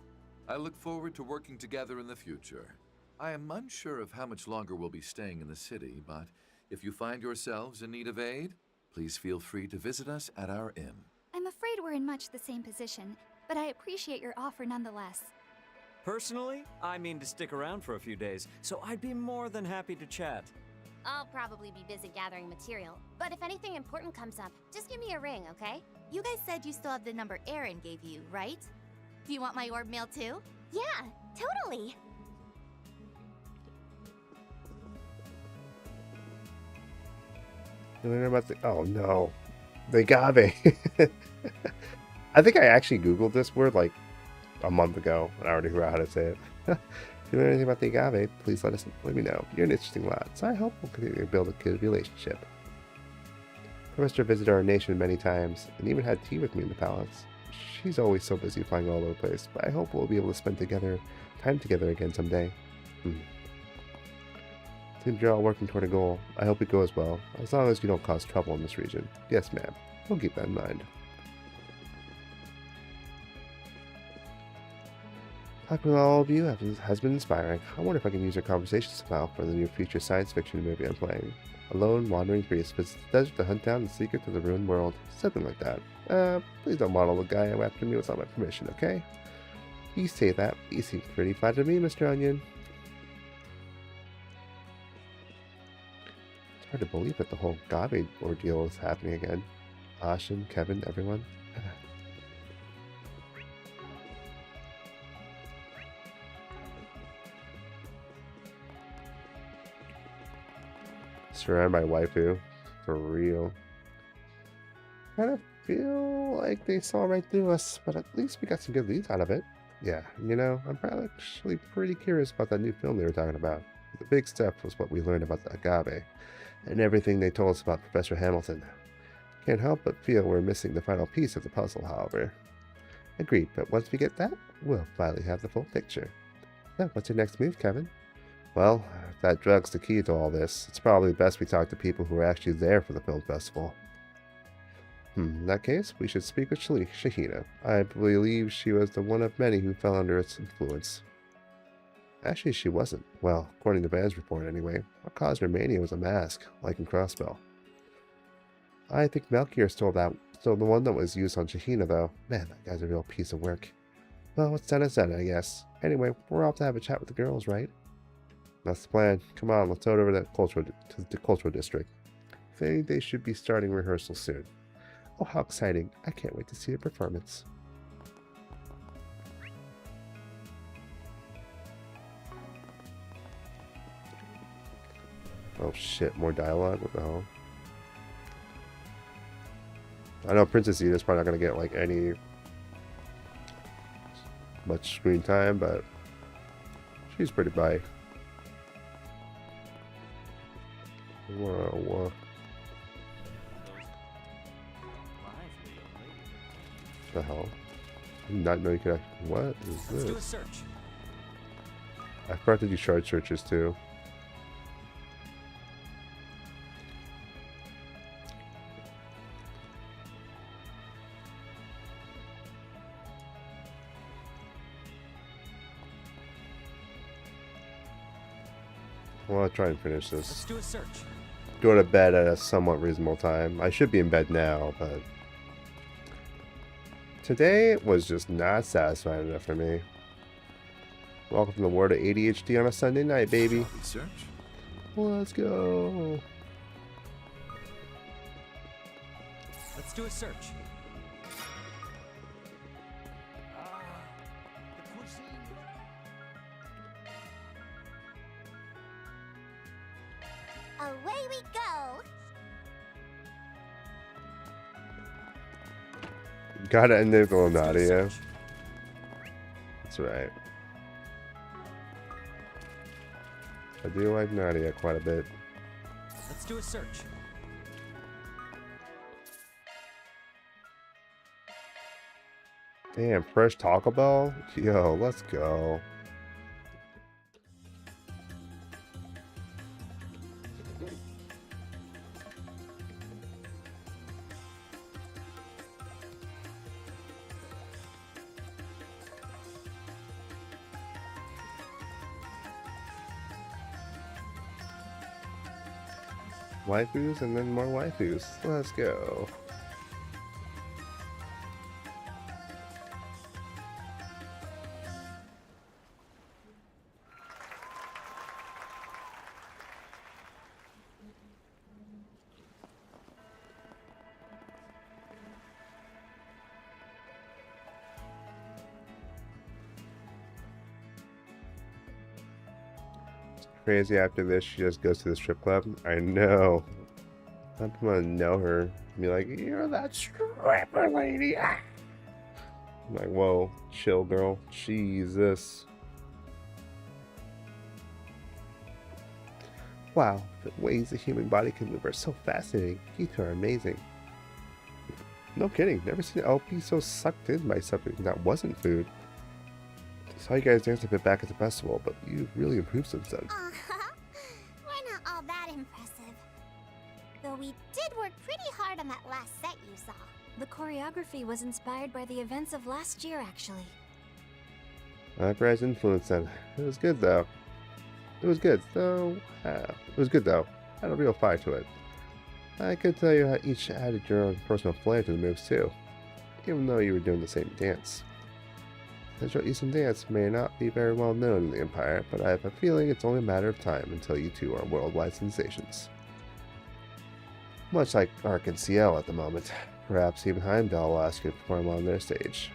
I look forward to working together in the future. I am unsure of how much longer we'll be staying in the city, but if you find yourselves in need of aid, please feel free to visit us at our inn. I'm afraid we're in much the same position, but I appreciate your offer nonetheless. Personally, I mean to stick around for a few days, so I'd be more than happy to chat. I'll probably be busy gathering material, but if anything important comes up, just give me a ring, okay? You guys said you still have the number Aaron gave you, right? Do you want my orb mail too? Yeah, totally! You learn about the... Oh no. The agave. I think I actually Googled this word like a month ago, and I already forgot how to say it. If you learn anything about the agave, please let me know. You're an interesting lad, so I hope we'll continue to build a good relationship. Professor visited our nation many times, and even had tea with me in the palace. She's always so busy flying all over the place, but I hope we'll be able to spend time together again someday. Seems you're all working toward a goal. I hope it goes well, as long as you don't cause trouble in this region. Yes, ma'am. We'll keep that in mind. Talking with all of you has been inspiring. I wonder if I can use our conversation somehow for the new future science fiction movie I'm playing. A lone wandering priest visits the desert to hunt down the secret to the ruined world. Something like that. Please don't model the guy after me without my permission, okay? You say that, but you seem pretty flattered to me, Mr. Onion. It's hard to believe that the whole agave ordeal is happening again. Ashen, Kevin, everyone. Surrounded by waifu. For real. Kind of feel like they saw right through us, but at least we got some good leads out of it. Yeah, you know, I'm actually pretty curious about that new film they were talking about. The big step was what we learned about the agave, and everything they told us about Professor Hamilton. Can't help but feel we're missing the final piece of the puzzle, however. Agreed, but once we get that, we'll finally have the full picture. Now, what's your next move, Kevin? Well, if that drug's the key to all this, it's probably best we talk to people who are actually there for the film festival. In that case, we should speak with Shahina. I believe she was the one of many who fell under its influence. Actually, she wasn't. Well, according to Van's report anyway. What caused her mania was a mask, like in Crossbell. I think Melchior stole the one that was used on Shahina, though. Man, that guy's a real piece of work. Well, what's done is done, I guess. Anyway, we're off to have a chat with the girls, right? That's the plan. Come on, let's head over to the cultural district. I think they should be starting rehearsal soon. Oh, how exciting. I can't wait to see the performance. Oh shit, more dialogue? What the hell? I know Princess Zeta's probably not going to get like any much screen time, but she's pretty bright. Whoa. The hell? I did not know you could actually... What is this? Let's do a search. I forgot to do shard searches too. Well, I'll try and finish Let's this. do a search. Go to bed at a somewhat reasonable time. I should be in bed now, but today was just not satisfying enough for me. Welcome to the world of ADHD on a Sunday night, baby. Shall we search? Let's go. Let's do a search. The cuisine. Away we go! Gotta end it with Let's do a Nadia. search. That's right. I do like Nadia quite a bit. Let's do a search. Damn, fresh Taco Bell? Yo, let's go. Waifus and then more waifus. Let's go. Crazy after this, she just goes to the strip club. I know. I'm gonna know her and be like, "You're that stripper lady." Ah. I'm like, whoa, chill, girl. Jesus. Wow, the ways the human body can move are so fascinating. You two are amazing. No kidding, never seen an LP so sucked in by something that wasn't food. Saw you guys dance a bit back at the festival, but you really improved since then. We're not all that impressive. Though we did work pretty hard on that last set you saw. The choreography was inspired by the events of last year, actually. Opera's influence then. It was good though. It was good, though. It was good though. Had a real fire to it. I could tell you how each added your own personal flair to the moves too, even though you were doing the same dance. Central Eastern dance may not be very well known in the Empire, but I have a feeling it's only a matter of time until you two are worldwide sensations. Much like Ark and CL at the moment. Perhaps even Heimdall will ask you to perform on their stage.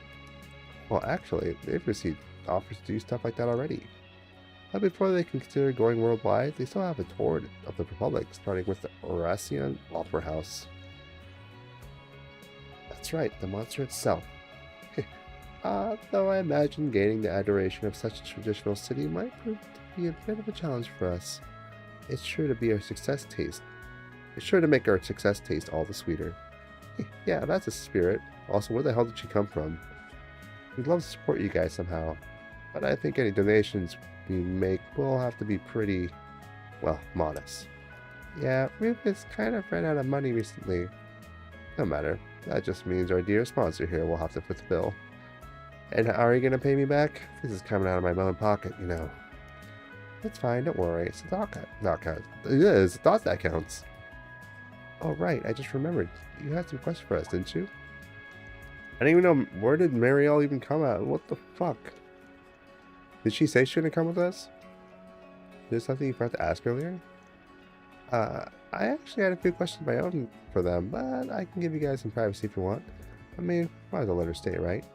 Well, actually, they've received offers to do stuff like that already. But before they can consider going worldwide, they still have a tour of the Republic, starting with the Oracion Opera House. That's right, the monster itself. Though I imagine gaining the adoration of such a traditional city might prove to be a bit of a challenge for us. It's sure to be our success taste. It's sure to make our success taste all the sweeter. Yeah, that's a spirit. Also, where the hell did she come from? We'd love to support you guys somehow, but I think any donations we make will have to be pretty, well, modest. Yeah, Rufus kind of ran out of money recently. No matter, that just means our dear sponsor here will have to foot the bill. And how are you going to pay me back? This is coming out of my own pocket, you know. It's fine, don't worry. It's a thought count. It is, it's a thought that counts. Oh, right, I just remembered. You had some questions for us, didn't you? I didn't even know, where did Marielle even come out? What the fuck? Did she say she was going to come with us? Is there something you forgot to ask earlier? I actually had a few questions of my own for them, but I can give you guys some privacy if you want. I mean, might as well let her stay, right?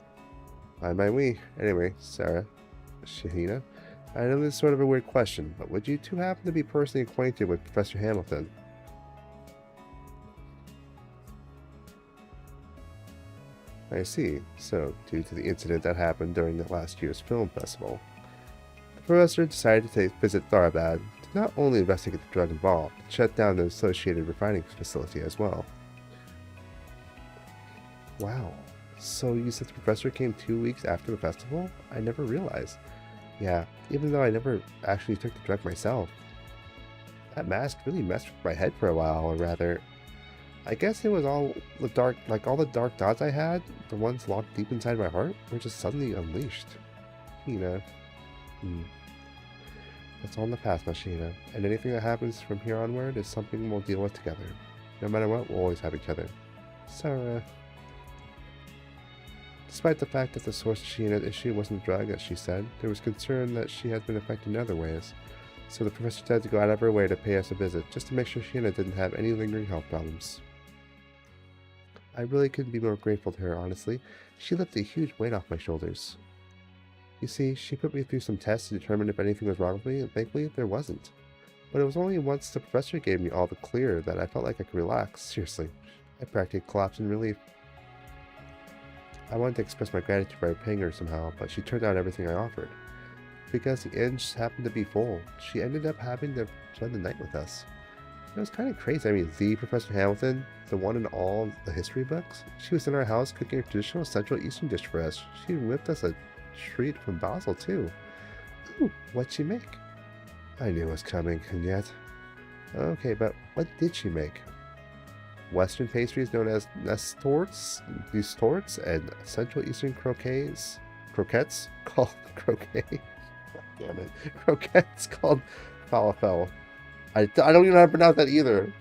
Mind by we. Anyway, Sarah, Shahina, I know this is sort of a weird question, but would you two happen to be personally acquainted with Professor Hamilton? I see. So, due to the incident that happened during the last year's film festival, the professor decided to visit Tharabad to not only investigate the drug involved, but shut down the associated refining facility as well. Wow. So you said the professor came 2 weeks after the festival? I never realized. Yeah, even though I never actually took the drug myself. That mask really messed with my head for a while, or rather, I guess it was all the dark, like all the dark thoughts I had, the ones locked deep inside my heart, were just suddenly unleashed. You know. That's all in the past, Machina, and anything that happens from here onward is something we'll deal with together. No matter what, we'll always have each other. Sarah. Despite the fact that the source of Sheena's issue wasn't the drug, as she said, there was concern that she had been affected in other ways. So the professor decided to go out of her way to pay us a visit, just to make sure Sheena didn't have any lingering health problems. I really couldn't be more grateful to her, honestly. She lifted a huge weight off my shoulders. You see, she put me through some tests to determine if anything was wrong with me, and thankfully there wasn't. But it was only once the professor gave me all the clear that I felt like I could relax. Seriously, I practically collapsed in relief. I wanted to express my gratitude by repaying her somehow, but she turned down everything I offered. Because the inn just happened to be full, she ended up having to spend the night with us. It was kind of crazy. I mean, the Professor Hamilton, the one in all the history books, she was in our house cooking a traditional Central Eastern dish for us. She whipped us a treat from Basel, too. Ooh, what'd she make? I knew it was coming, and yet... Okay, but what did she make? Western pastries known as nestorts, and Central Eastern croquettes called croquet. Damn it. Croquettes called falafel. I don't even know how to pronounce that either.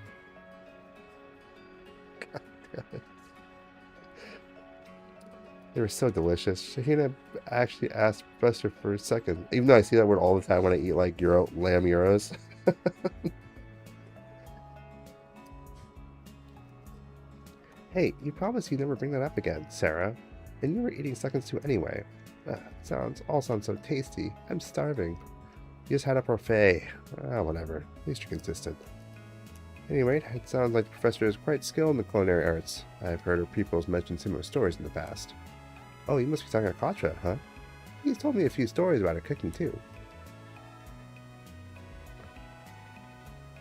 God damn it. They were so delicious. Shahina actually asked Professor for a second, even though I see that word all the time when I eat like lamb gyros. Hey, you promised you'd never bring that up again, Sarah. And you were eating seconds too anyway. All sounds so tasty. I'm starving. You just had a parfait. Whatever. At least you're consistent. Anyway, it sounds like the professor is quite skilled in the culinary arts. I've heard her pupils mention similar stories in the past. Oh, you must be talking about Katra, huh? He's told me a few stories about her cooking, too.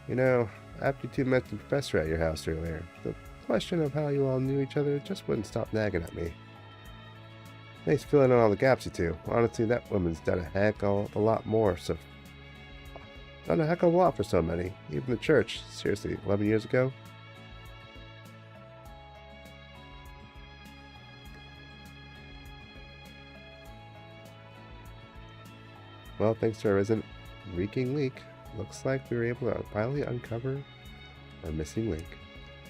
You know, after you two met the professor at your house earlier, the question of how you all knew each other just wouldn't stop nagging at me. Nice filling in all the gaps, you two. Honestly, that woman's done a heck of a lot more, so... Done a heck of a lot for so many. Even the church. Seriously, 11 years ago? Well, thanks to our resident reeking leak, looks like we were able to finally uncover our missing link.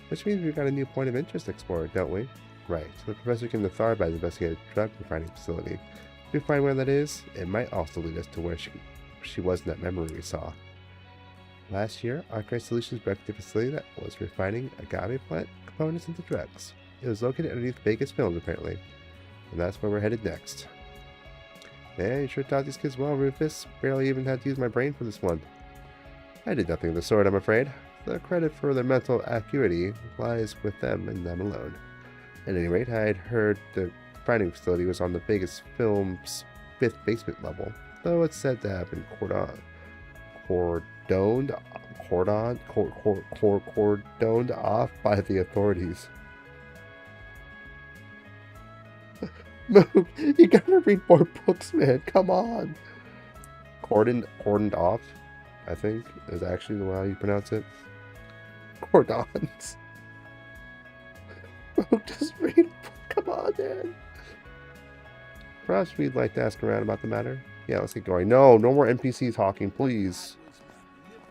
Which means we've got a new point of interest explored, don't we? Right, so the professor came to Tharbad's investigated drug refining facility. If we find where that is, it might also lead us to where she was in that memory we saw. Last year, Archive Solutions broke the facility that was refining agave plant components into drugs. It was located underneath Vegas Films, apparently. And that's where we're headed next. Man, you sure taught these kids well, Rufus. Barely even had to use my brain for this one. I did nothing of the sort, I'm afraid. The credit for their mental acuity lies with them and them alone. At any rate, I had heard the refining facility was on the Vegas Films' 5th basement level, though it's said to have been cordoned off by the authorities. Moog, you gotta read more books, man. Come on. Cordoned off, I think, is actually how you pronounce it. Cordons. Moog, just read a book. Come on, man. Perhaps we'd like to ask around about the matter. Yeah, let's get going. No more NPCs talking, please.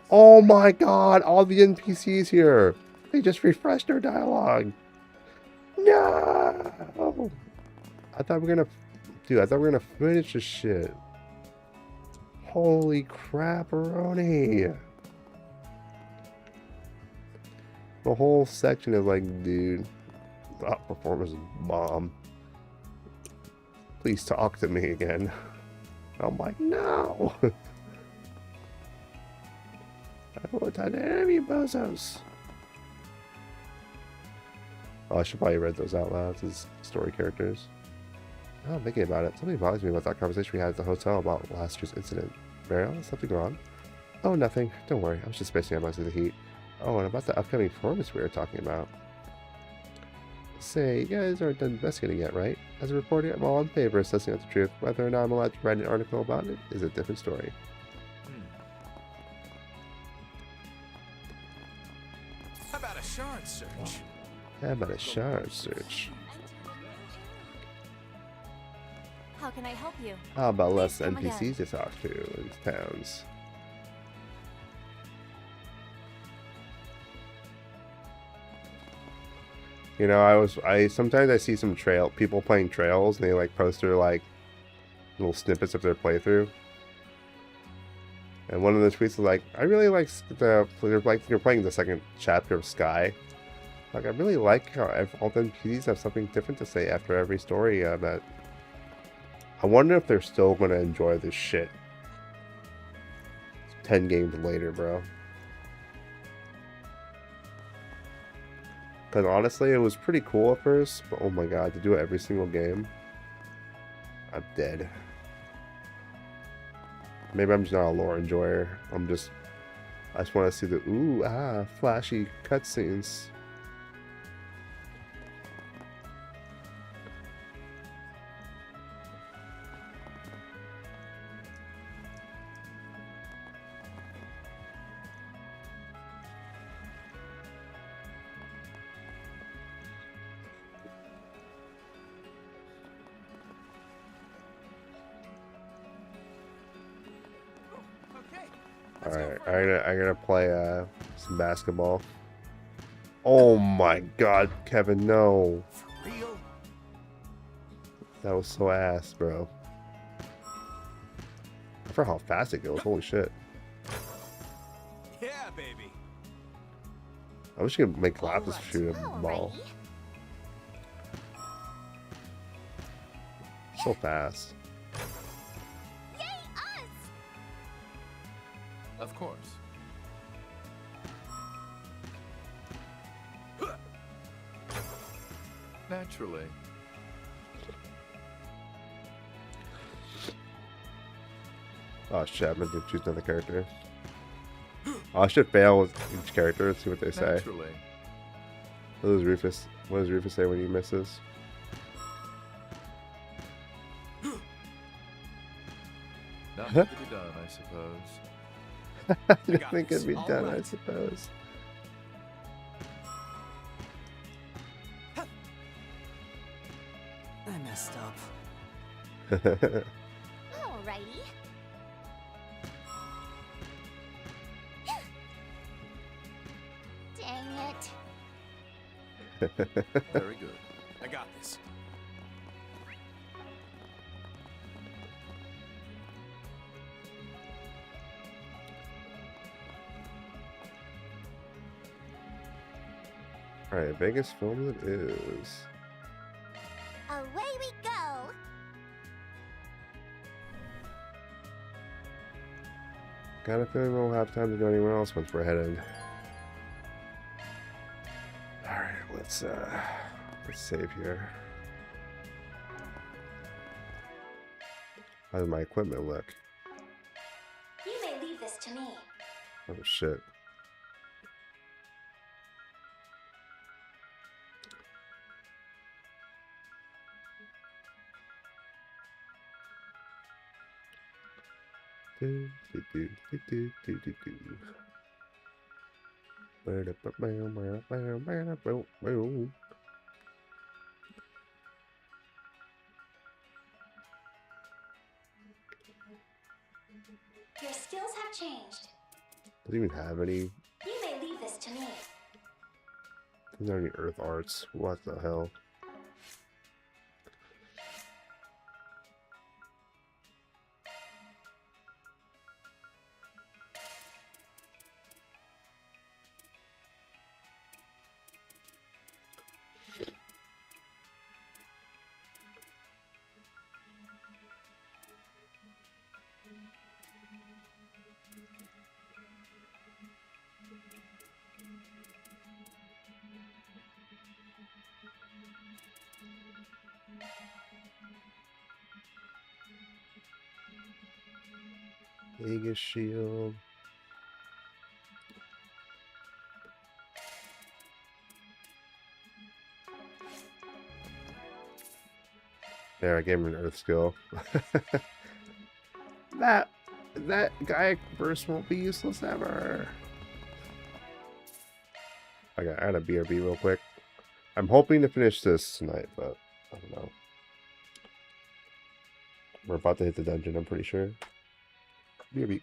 Oh my god, all the NPCs here. They just refreshed their dialogue. No. I thought we were gonna finish this shit. Holy crap-a-roni. The whole section is like, dude, that performance is bomb. Please talk to me again. I'm like, no. I don't want to talk to any of you bozos. Oh, I should probably read those out loud as story characters. Now I'm thinking about it. Something bothers me about that conversation we had at the hotel about last year's incident. Mariel, is something wrong? Oh, nothing. Don't worry. I was just spacing out most of the heat. Oh, and about the upcoming performance we were talking about. Say, you guys aren't done investigating yet, right? As a reporter, I'm all in favor of sussing out the truth. Whether or not I'm allowed to write an article about it is a different story. How about a shard search? How about a shard search? How can I help you? How about less Please come NPCs again. to talk to in towns? You know, I sometimes I see some people playing trails and they like post their like little snippets of their playthrough. And one of the tweets is like, I really like you're playing the second chapter of Sky. Like, I really like how all the NPCs have something different to say after every story. That I wonder if they're still going to enjoy this shit 10 games later, bro. Because honestly, it was pretty cool at first, but oh my god, to do it every single game, I'm dead. Maybe I'm just not a lore enjoyer. I just want to see the flashy cutscenes. Alright, I'm gonna play some basketball. Oh my god, Kevin, no. For real? That was so ass, bro. I forgot how fast it goes, holy shit. Yeah, baby. I wish you could make Lapis shoot a ball. So fast. Of course. Naturally. Oh shit, I'm gonna choose another character. Oh, I should fail with each character and see what they say. Naturally. What does Rufus say when he misses? Nothing to be done, I suppose. Nothing can be done, I suppose. I messed up. Alrighty. Dang it. Very good. I got this. Alright, Vegas film it is. Away we go. Got a feeling we'll have time to go anywhere else once we're headed. Alright, let's save here. How does my equipment look? You may leave this to me. Oh shit. Your skills have changed. Doesn't even have any. You may leave this to me. Doesn't have any earth arts. What the hell? Vegas shield. There, I gave him an earth skill. that guy burst won't be useless ever. Okay, I gotta BRB real quick. I'm hoping to finish this tonight, but I don't know. We're about to hit the dungeon, I'm pretty sure. BRB.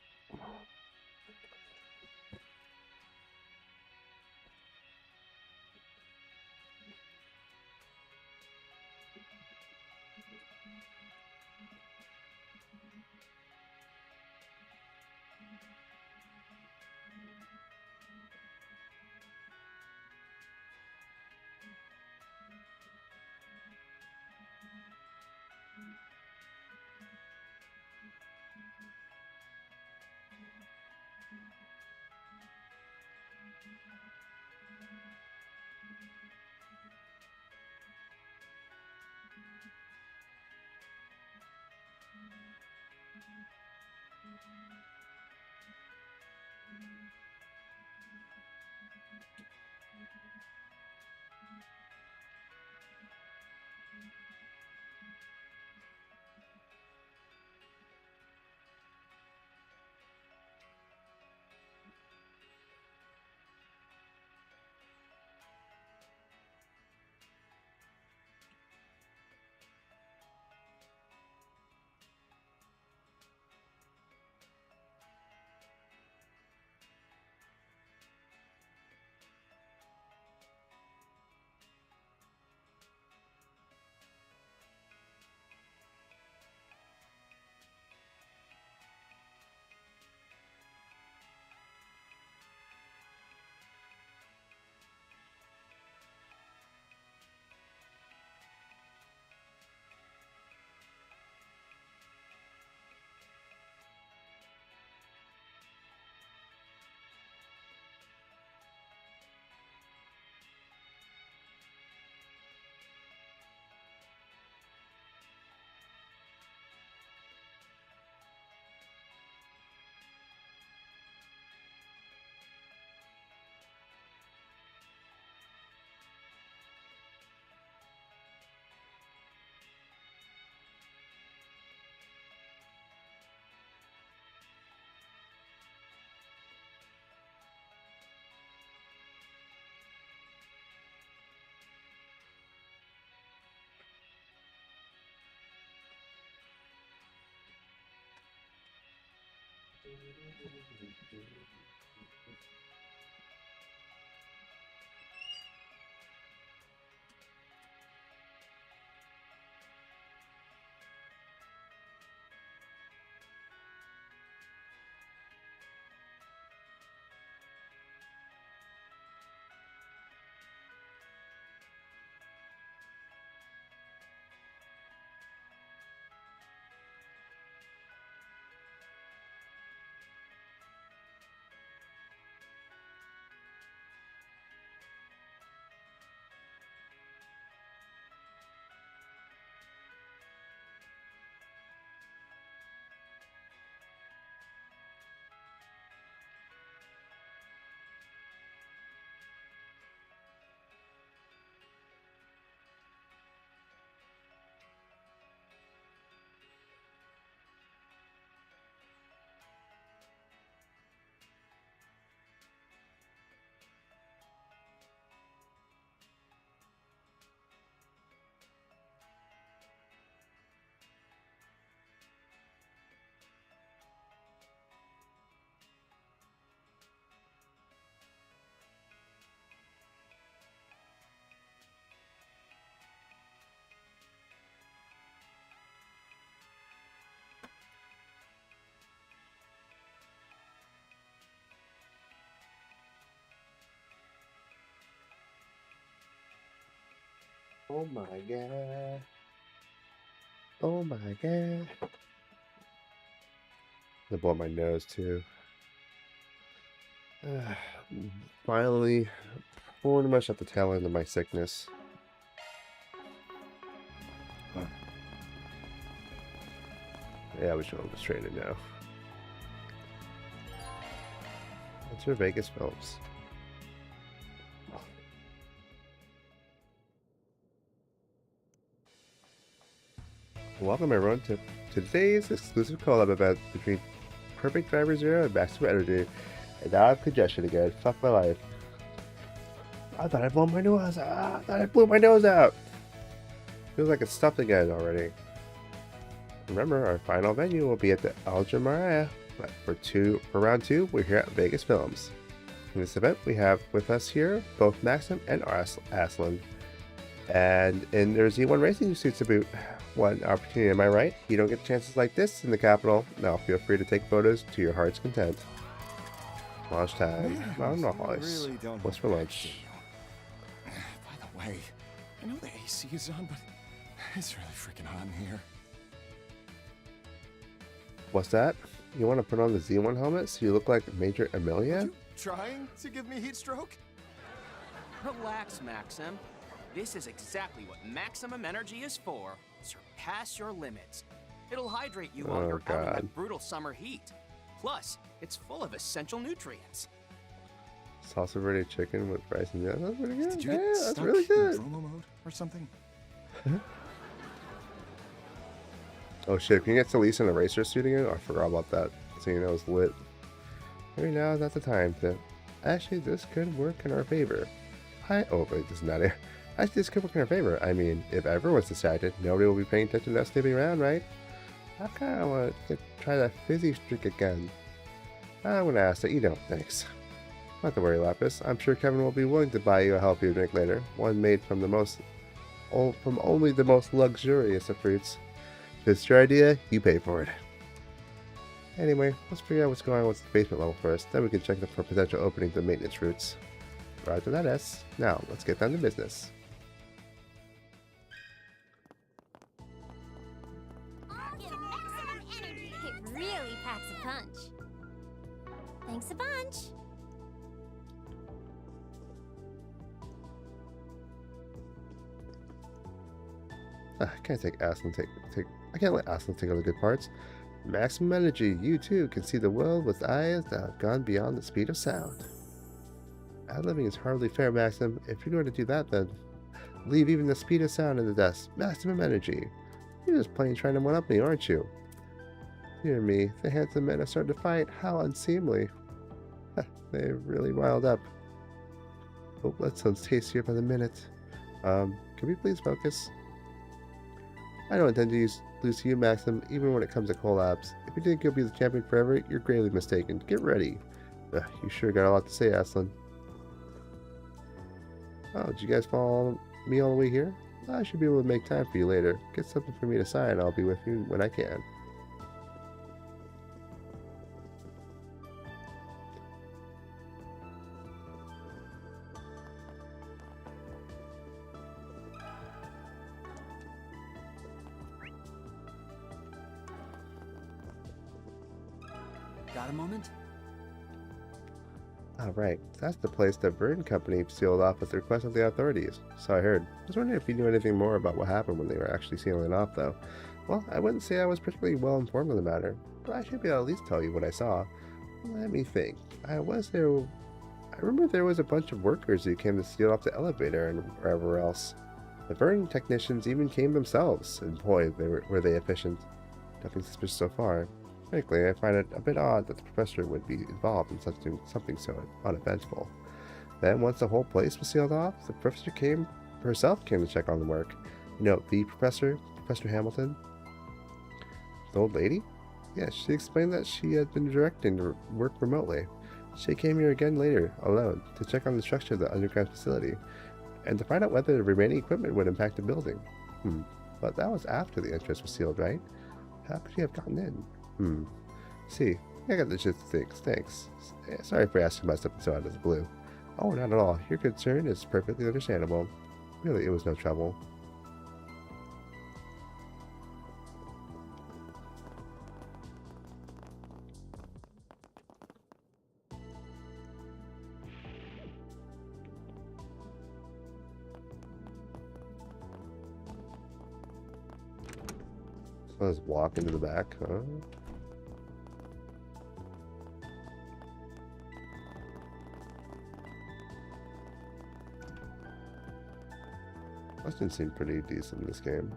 Oh my god. Oh my god. I blow my nose too. Finally, pretty much at the tail end of my sickness. Yeah, we should go straight in now. That's your Vegas films. Welcome everyone to today's exclusive collab event between Perfect Driver Zero and Maximum Energy. And now I have congestion again. Fuck my life. I thought I blew my nose out. I thought I blew my nose out. Feels like it's stuffed again already. Remember, our final venue will be at the Alger Maria. But for round two, we're here at Vegas Films. In this event, we have with us here both Maxim and Aslan. And in their Z1 racing suits to boot. What an opportunity, am I right? You don't get chances like this in the capital. Now feel free to take photos to your heart's content. Lunch time. I don't know, Hollis. What's for lunch? By the way, I know the AC is on, but it's really freaking hot in here. What's that? You want to put on the Z1 helmet so you look like Major Amelia? Are you trying to give me heat stroke? Relax, Maxim. This is exactly what Maximum Energy is for. Surpass your limits. It'll hydrate you while you're out in that brutal summer heat. Plus, it's full of essential nutrients. Salsa verde chicken with rice and that's pretty good. Did you Yeah, get that's stuck really in good. promo mode or something? Oh shit, can you get Talisa in a racer suit again? Oh, I forgot about that. Seeing that was lit. Maybe now is not the time to... Actually, this could work in our favor. Oh, wait, this is not it. Actually, this could work in our favor. I mean, if everyone's distracted, nobody will be paying attention to us sniffing around, right? I kinda want to try that fizzy streak again. I'm gonna ask that you don't, thanks. Not to worry, Lapis. I'm sure Kevin will be willing to buy you a healthier drink later. One made from only the most luxurious of fruits. If it's your idea, you pay for it. Anyway, let's figure out what's going on with the basement level first, then we can check for potential openings and maintenance routes. Roger that, S. Now, let's get down to business. It really packs a punch. Thanks a bunch. I can't take Aslan I can't let Aslan take all the good parts. Maximum energy, you too can see the world with eyes that have gone beyond the speed of sound. Ad-libbing is hardly fair, Maxim. If you're going to do that, then leave even the speed of sound in the dust. Maximum energy. You're just plain trying to one-up me, aren't you? Dear me, the handsome men have started to fight. How unseemly. They really riled up. Oh, that sounds tastier by the minute. Can we please focus? I don't intend to lose to you, Maxim, even when it comes to collabs. If you think you'll be the champion forever, you're gravely mistaken. Get ready. You sure got a lot to say, Aslan. Oh, did you guys follow me all the way here? I should be able to make time for you later. Get something for me to sign, I'll be with you when I can. Got a moment? Alright, that's the place the Verne Company sealed off at the request of the authorities. So I heard. I was wondering if you knew anything more about what happened when they were actually sealing it off, though. Well, I wouldn't say I was particularly well informed of the matter, but I should be able to at least tell you what I saw. Let me think. I remember there was a bunch of workers who came to seal off the elevator and wherever else. The Verne technicians even came themselves, and boy, were they efficient. Nothing suspicious so far. Frankly, I find it a bit odd that the professor would be involved in something so uneventful. Then, once the whole place was sealed off, the professor herself came to check on the work. You know, the professor, Professor Hamilton. The old lady? Yes, she explained that she had been directing the work remotely. She came here again later, alone, to check on the structure of the underground facility, and to find out whether the remaining equipment would impact the building. But that was after the entrance was sealed, right? How could she have gotten in? See, I got the gist of things. Thanks. Sorry for asking about something so out of the blue. Oh, not at all. Your concern is perfectly understandable. Really, it was no trouble. So let's walk into the back, huh? Questions seem pretty decent in this game.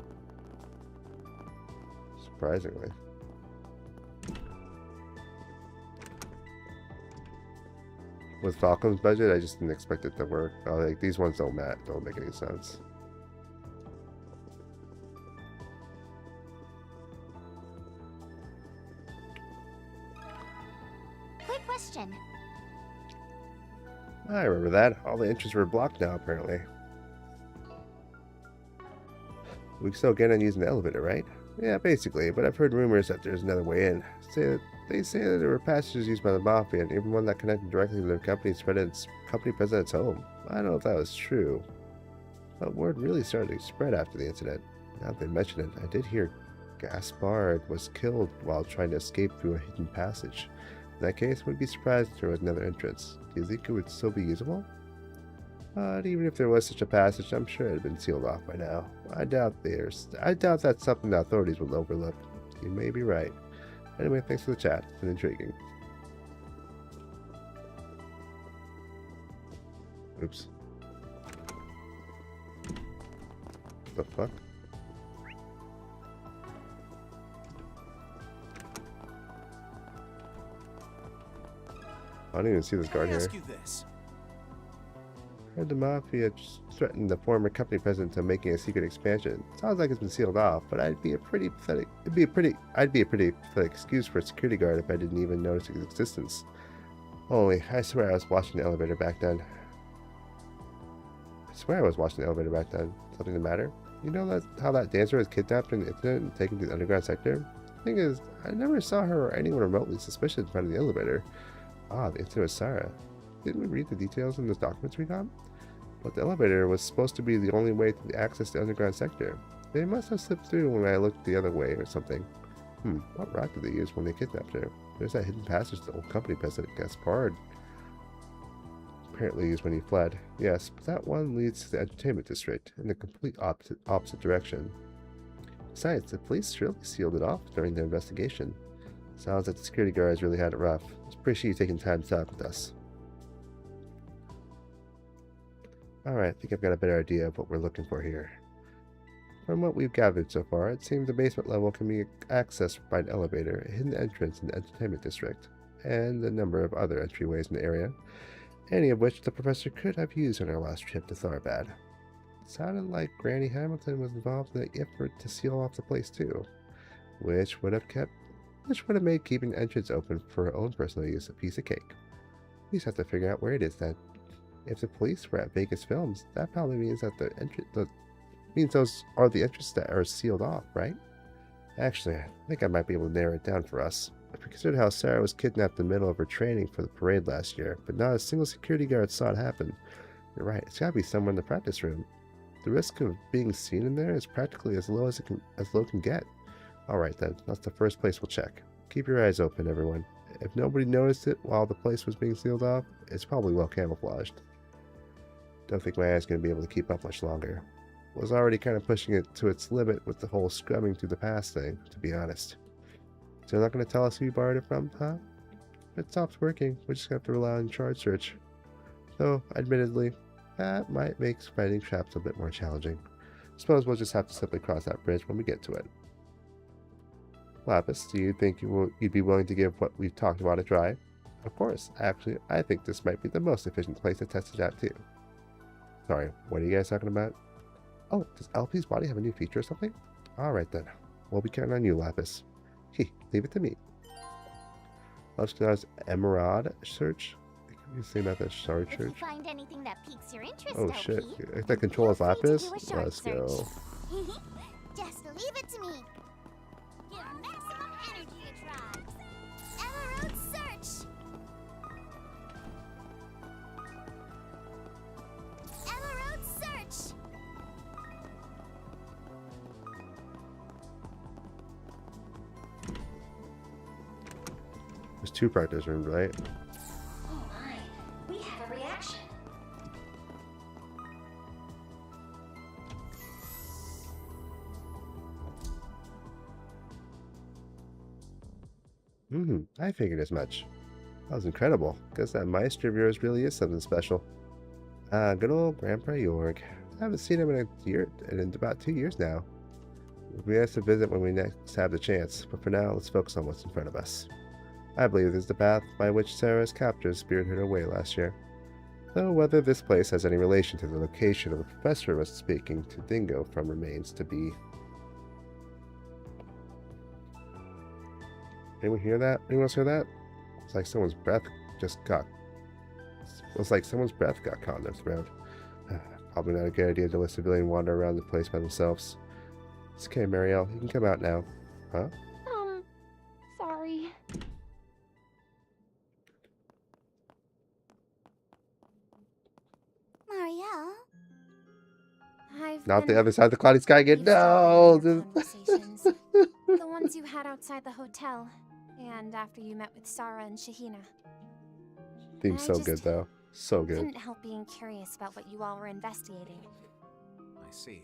Surprisingly. With Falcom's budget, I just didn't expect it to work. Like, these ones don't make any sense. Quick question. I remember that. All the entries were blocked now, apparently. We can still get on using the elevator, right? Yeah, basically, but I've heard rumors that there's another way in. They say that there were passages used by the Mafia, and even one that connected directly to the company president's home. I don't know if that was true, but word really started to spread after the incident. Now that they mention it, I did hear Gaspard was killed while trying to escape through a hidden passage. In that case, I would be surprised if there was another entrance. Do you think it would still be usable? But even if there was such a passage, I'm sure it had been sealed off by now. I doubt that's something the authorities will overlook. You may be right. Anyway, thanks for the chat. It's been intriguing. Oops. The fuck? I don't even see this guard here. Ask you this. Heard the Mafia threatened the former company president to making a secret expansion. Sounds like it's been sealed off, but I'd be a pretty pathetic excuse for a security guard if I didn't even notice its existence. Holy, I swear I was watching the elevator back then. Something the matter? You know how that dancer was kidnapped in the incident and taken to the underground sector? Thing is, I never saw her or anyone remotely suspicious in front of the elevator. Ah, the incident with Sarah. Didn't we read the details in those documents we got? But the elevator was supposed to be the only way to access the underground sector. They must have slipped through when I looked the other way or something. What route did they use when they kidnapped her? There's that hidden passage the old company president Gaspard apparently used when he fled. Yes, but that one leads to the entertainment district in the complete opposite direction. Besides, the police surely sealed it off during their investigation. Sounds like the security guards really had it rough. It's appreciate you taking time to talk with us. Alright, I think I've got a better idea of what we're looking for here. From what we've gathered so far, it seems the basement level can be accessed by an elevator, a hidden entrance in the entertainment district, and a number of other entryways in the area, any of which the professor could have used on our last trip to Tharbad. It sounded like Granny Hamilton was involved in the effort to seal off the place too, which would have made keeping the entrance open for her own personal use a piece of cake. We just have to figure out where it is then. If the police were at Vegas Films, that probably means that those are the entrances that are sealed off, right? Actually, I think I might be able to narrow it down for us. If we consider how Sarah was kidnapped in the middle of her training for the parade last year, but not a single security guard saw it happen, you're right, it's gotta be somewhere in the practice room. The risk of being seen in there is practically as low can get. Alright then, that's the first place we'll check. Keep your eyes open, everyone. If nobody noticed it while the place was being sealed off, it's probably well camouflaged. Don't think my eye's going to be able to keep up much longer. Was already kind of pushing it to its limit with the whole scrubbing through the past thing, to be honest. So they're not going to tell us who you borrowed it from, huh? If it stops working, we just have to rely on charge search. Though, admittedly, that might make finding traps a bit more challenging. Suppose we'll just have to simply cross that bridge when we get to it. Lapis, do you think you'd be willing to give what we've talked about a try? Of course. Actually, I think this might be the most efficient place to test it out too. Sorry, what are you guys talking about? Oh, does LP's body have a new feature or something? Alright then. We'll be counting on you, Lapis. Leave it to me. Lushkanar's Emerald search? You say about the Shard If Church? you find anything that piques your interest, Oh LP, shit. That controls feel free to Lapis? do a shard Let's go. search. Just leave it to me. Give maximum energy a try. Emerald search. Emerald search. There's two practice rooms, right? Oh my, we have a reaction. I figured as much. That was incredible. Guess that maestro of yours really is something special. Good old Grandpa Jorg. I haven't seen him in about 2 years now. We have to visit when we next have the chance, but for now, let's focus on what's in front of us. I believe this is the path by which Sarah's captors speared her away last year. Though whether this place has any relation to the location of the professor was speaking to Dingo from remains to be. Anyone hear that? Anyone else hear that? It's like someone's breath got caught in their throat. Probably not a good idea to let a civilian wander around the place by themselves. It's okay, Marielle. You can come out now. Huh? Sorry. Marielle? Not the other side of the cloudy sky again. No! Conversations. The ones you had outside the hotel. And after you met with Sarah and Shahina. Theme's so good, though. So good. Couldn't help being curious about what you all were investigating. I see.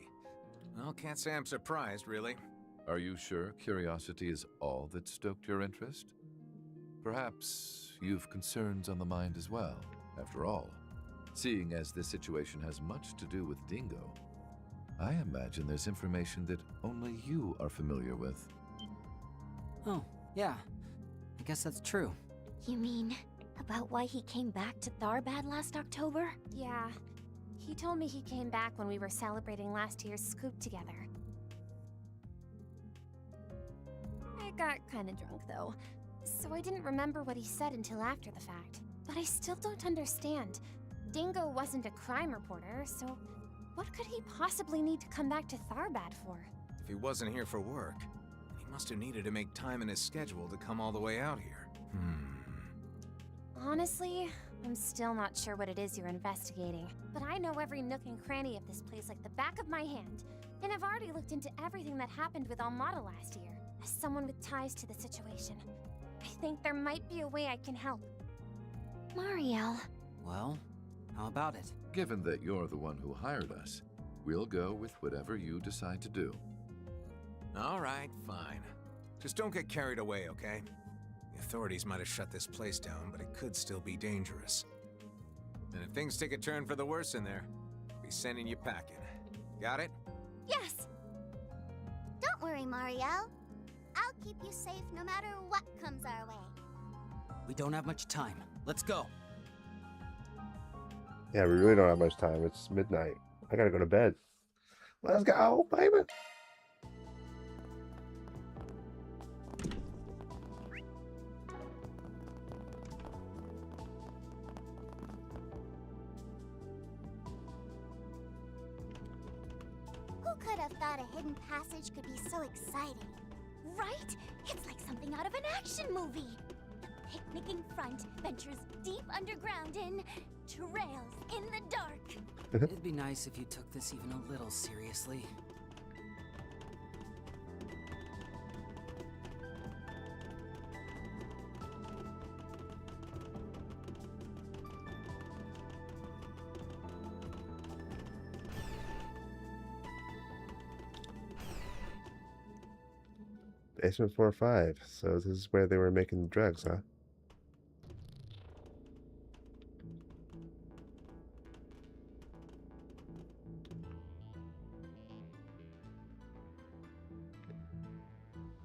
Well, can't say I'm surprised, really. Are you sure curiosity is all that stoked your interest? Perhaps you've concerns on the mind as well, after all. Seeing as this situation has much to do with Dingo, I imagine there's information that only you are familiar with. Oh, yeah. I guess that's true. You mean about why he came back to Tharbad last October? Yeah. He told me he came back when we were celebrating last year's scoop together. I got kinda drunk though, so I didn't remember what he said until after the fact. But I still don't understand. Dingo wasn't a crime reporter, so what could he possibly need to come back to Tharbad for? If he wasn't here for work, he must have needed to make time in his schedule to come all the way out here. Honestly, I'm still not sure what it is you're investigating, but I know every nook and cranny of this place like the back of my hand, and I've already looked into everything that happened with Almada last year. As someone with ties to the situation, I think there might be a way I can help. Mariel. Well, how about it? Given that you're the one who hired us, we'll go with whatever you decide to do. All right, fine. Just don't get carried away, okay? The authorities might have shut this place down, but it could still be dangerous. And if things take a turn for the worse in there, I'll be sending you packing. Got it? Yes! Don't worry, Mariel. I'll keep you safe no matter what comes our way. We don't have much time. Let's go. Yeah, we really don't have much time. It's midnight. I gotta go to bed. Let's go, baby! Who could have thought a hidden passage could be so exciting? Right? It's like something out of an action movie. The picnicking front ventures deep underground in trails in the dark. It'd be nice if you took this even a little seriously. Basement 4-5. So this is where they were making the drugs, huh?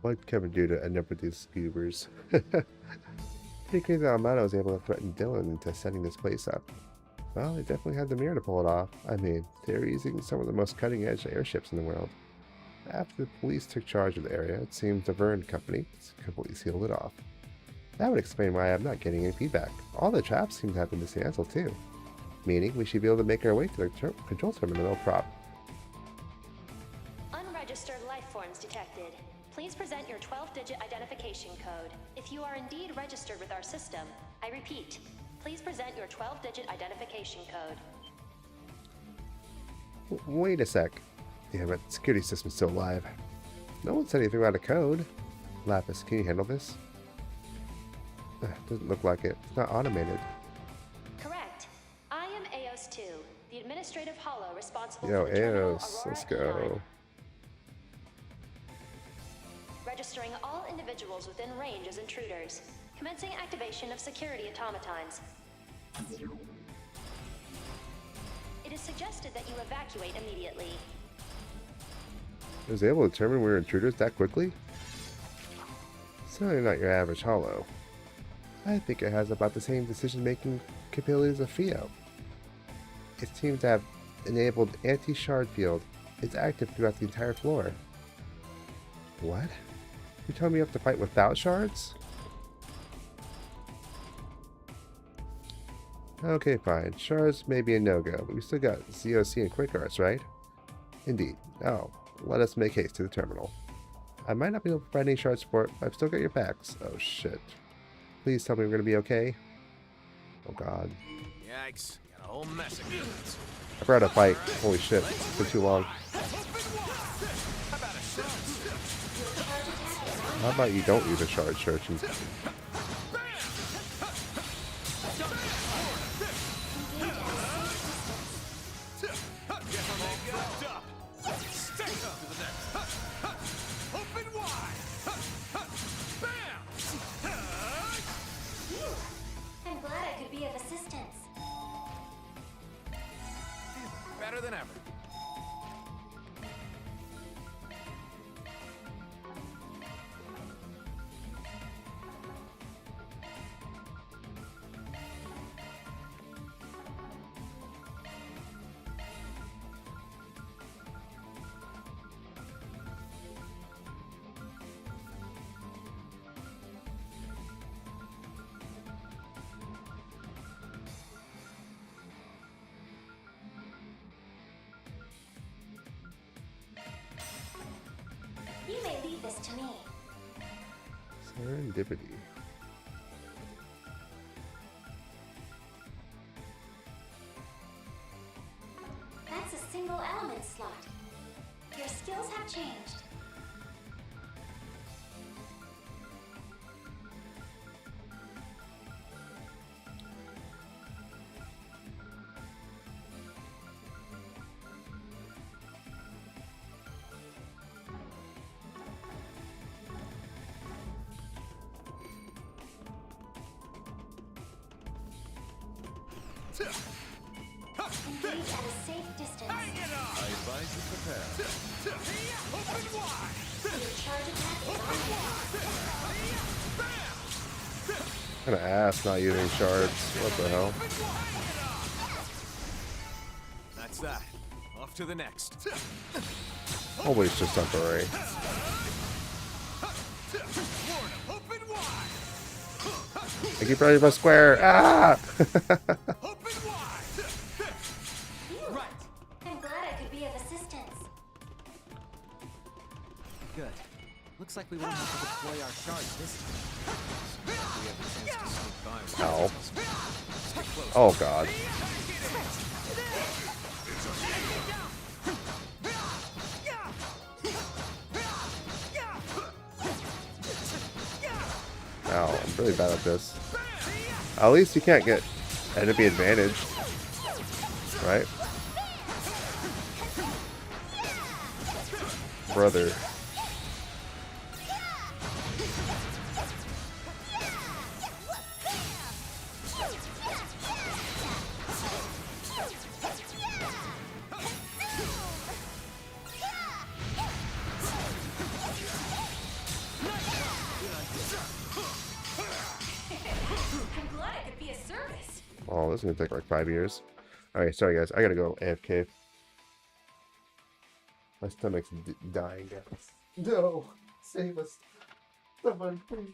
What did Kevin do to end up with these scoobers? Pretty crazy that Almada was able to threaten Dylan into setting this place up. Well, they definitely had the mirror to pull it off. I mean, they were using some of the most cutting-edge airships in the world. After the police took charge of the area, it seems the Verne Company completely sealed it off. That would explain why I'm not getting any feedback. All the traps seem to have been dismantled too. Meaning we should be able to make our way to the control terminal no problem. Unregistered life forms detected. Please present your 12-digit identification code. If you are indeed registered with our system, I repeat, please present your 12-digit identification code. Wait a sec. Damn it, security system's still alive. No one said anything about a code. Lapis, can you handle this? Doesn't look like it. It's not automated. Correct. I am Eos 2, the administrative hollow responsible Yo, for the terminal Eos, Aurora let's go. Registering all individuals within range as intruders. Commencing activation of security automatons. It is suggested that you evacuate immediately. It was able to determine we were intruders that quickly? Certainly not your average hollow. I think it has about the same decision-making capabilities as Theo. It seems to have enabled anti-shard field. It's active throughout the entire floor. What? You telling me you have to fight without shards? Okay, fine. Shards may be a no-go, but we still got ZOC and Quick Arts, right? Indeed. Oh, let us make haste to the terminal. I might not be able to provide any shard support, but I've still got your packs. Oh shit. Please tell me we're gonna be okay. Oh god. Yikes. Got a whole mess of goods. I forgot to fight. Holy shit. It's been too long. How about you don't use a shard search and... Open ever. You may leave this to me. Serendipity. That's a single element slot. Your skills have changed. Engage at a safe distance. I advise you prepare. Your charge attack is on. Kind of ass not using shards. What the hell? That's that. Off to the next. Hopefully it's just temporary. I keep running my square. Ah! Right. I'm glad I could be of assistance. Good. Looks like we won't have to deploy our shards this time. We have a chance to sneak by. Ow. Oh god. Ow, I'm really bad at this. At least you can't get enemy advantage. Right? Brother. I'm glad I could be of service. Oh, this is gonna take like 5 years. Alright, sorry guys, I gotta go AFK. My stomach's dying, guys. No! Save us. Someone, please.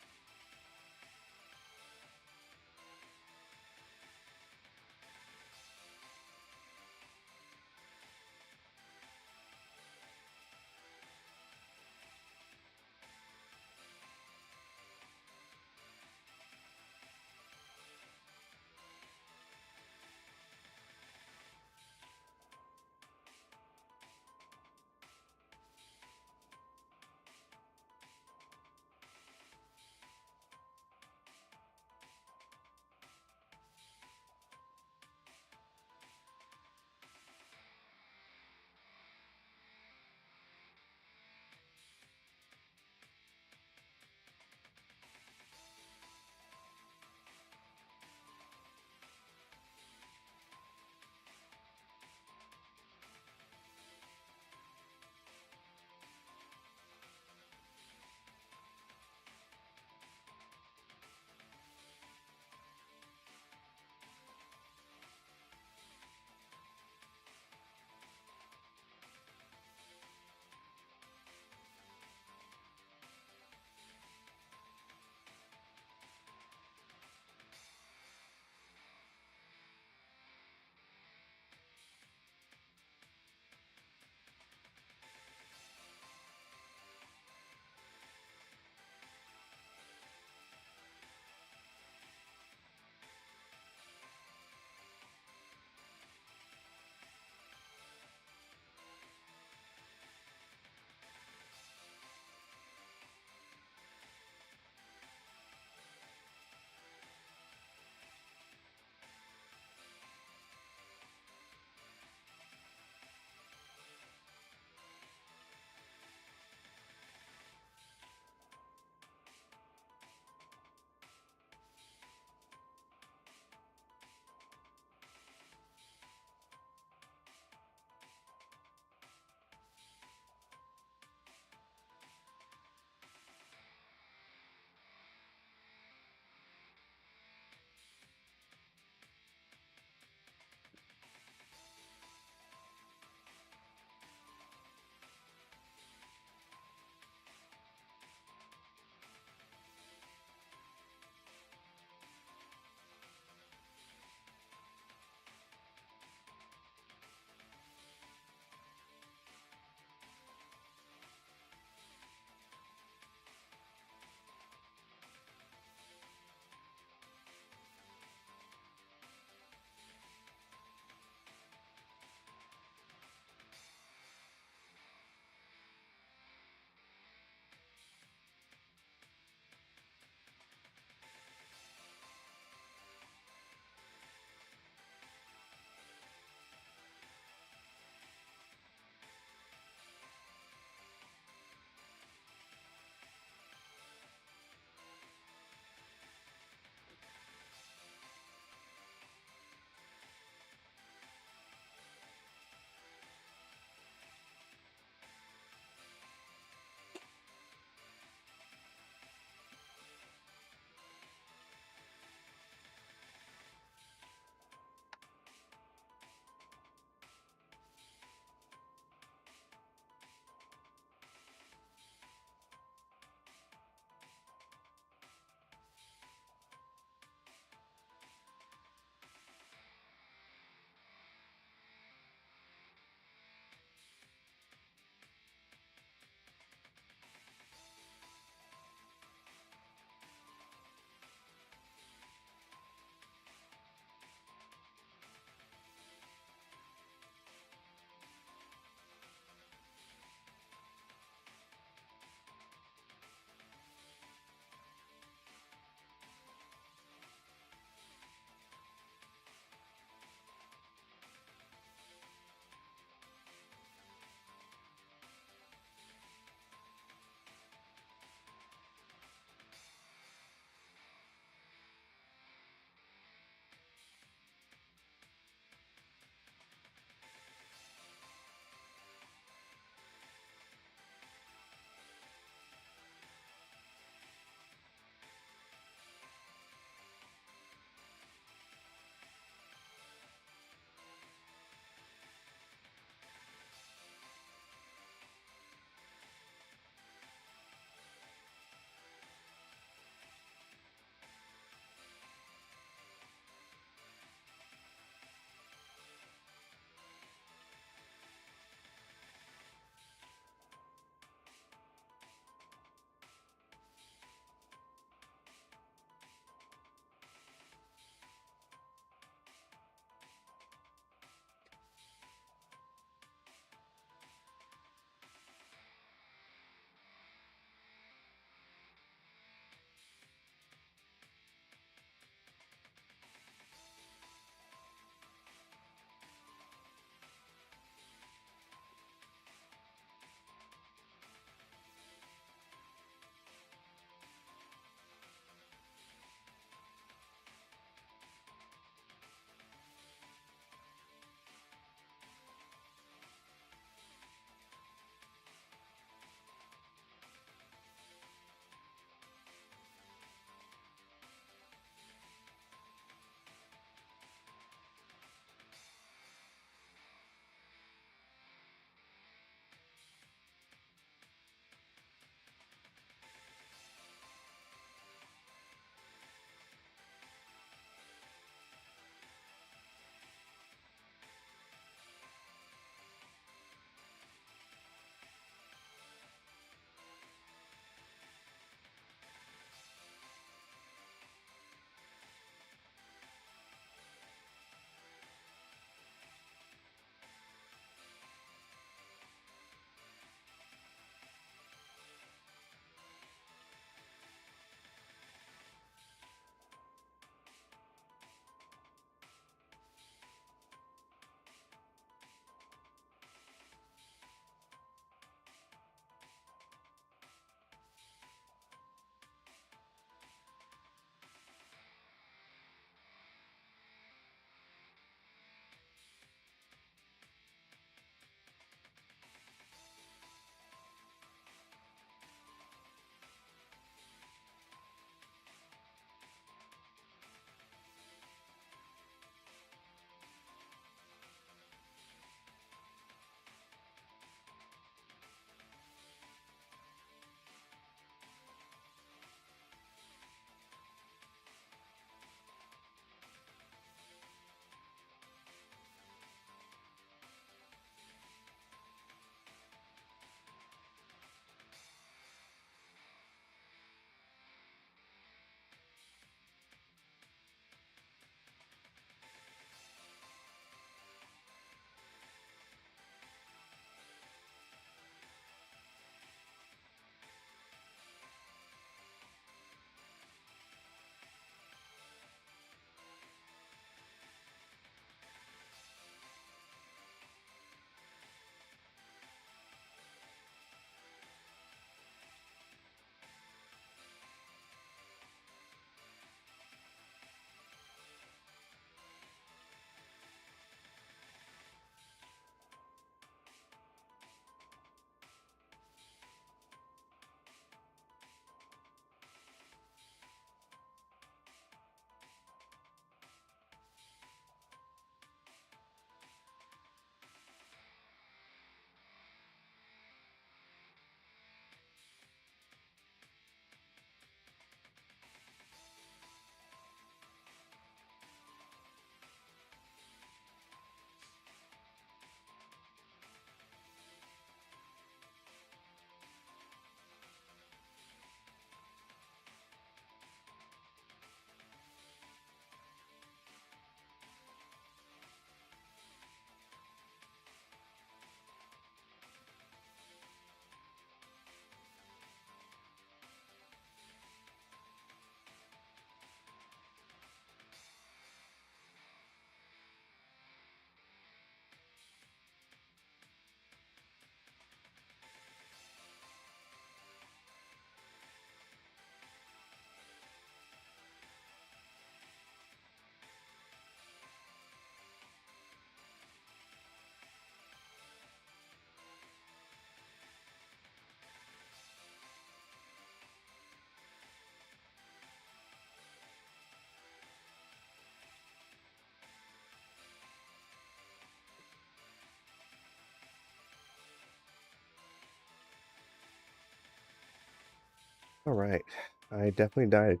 Alright. I definitely died.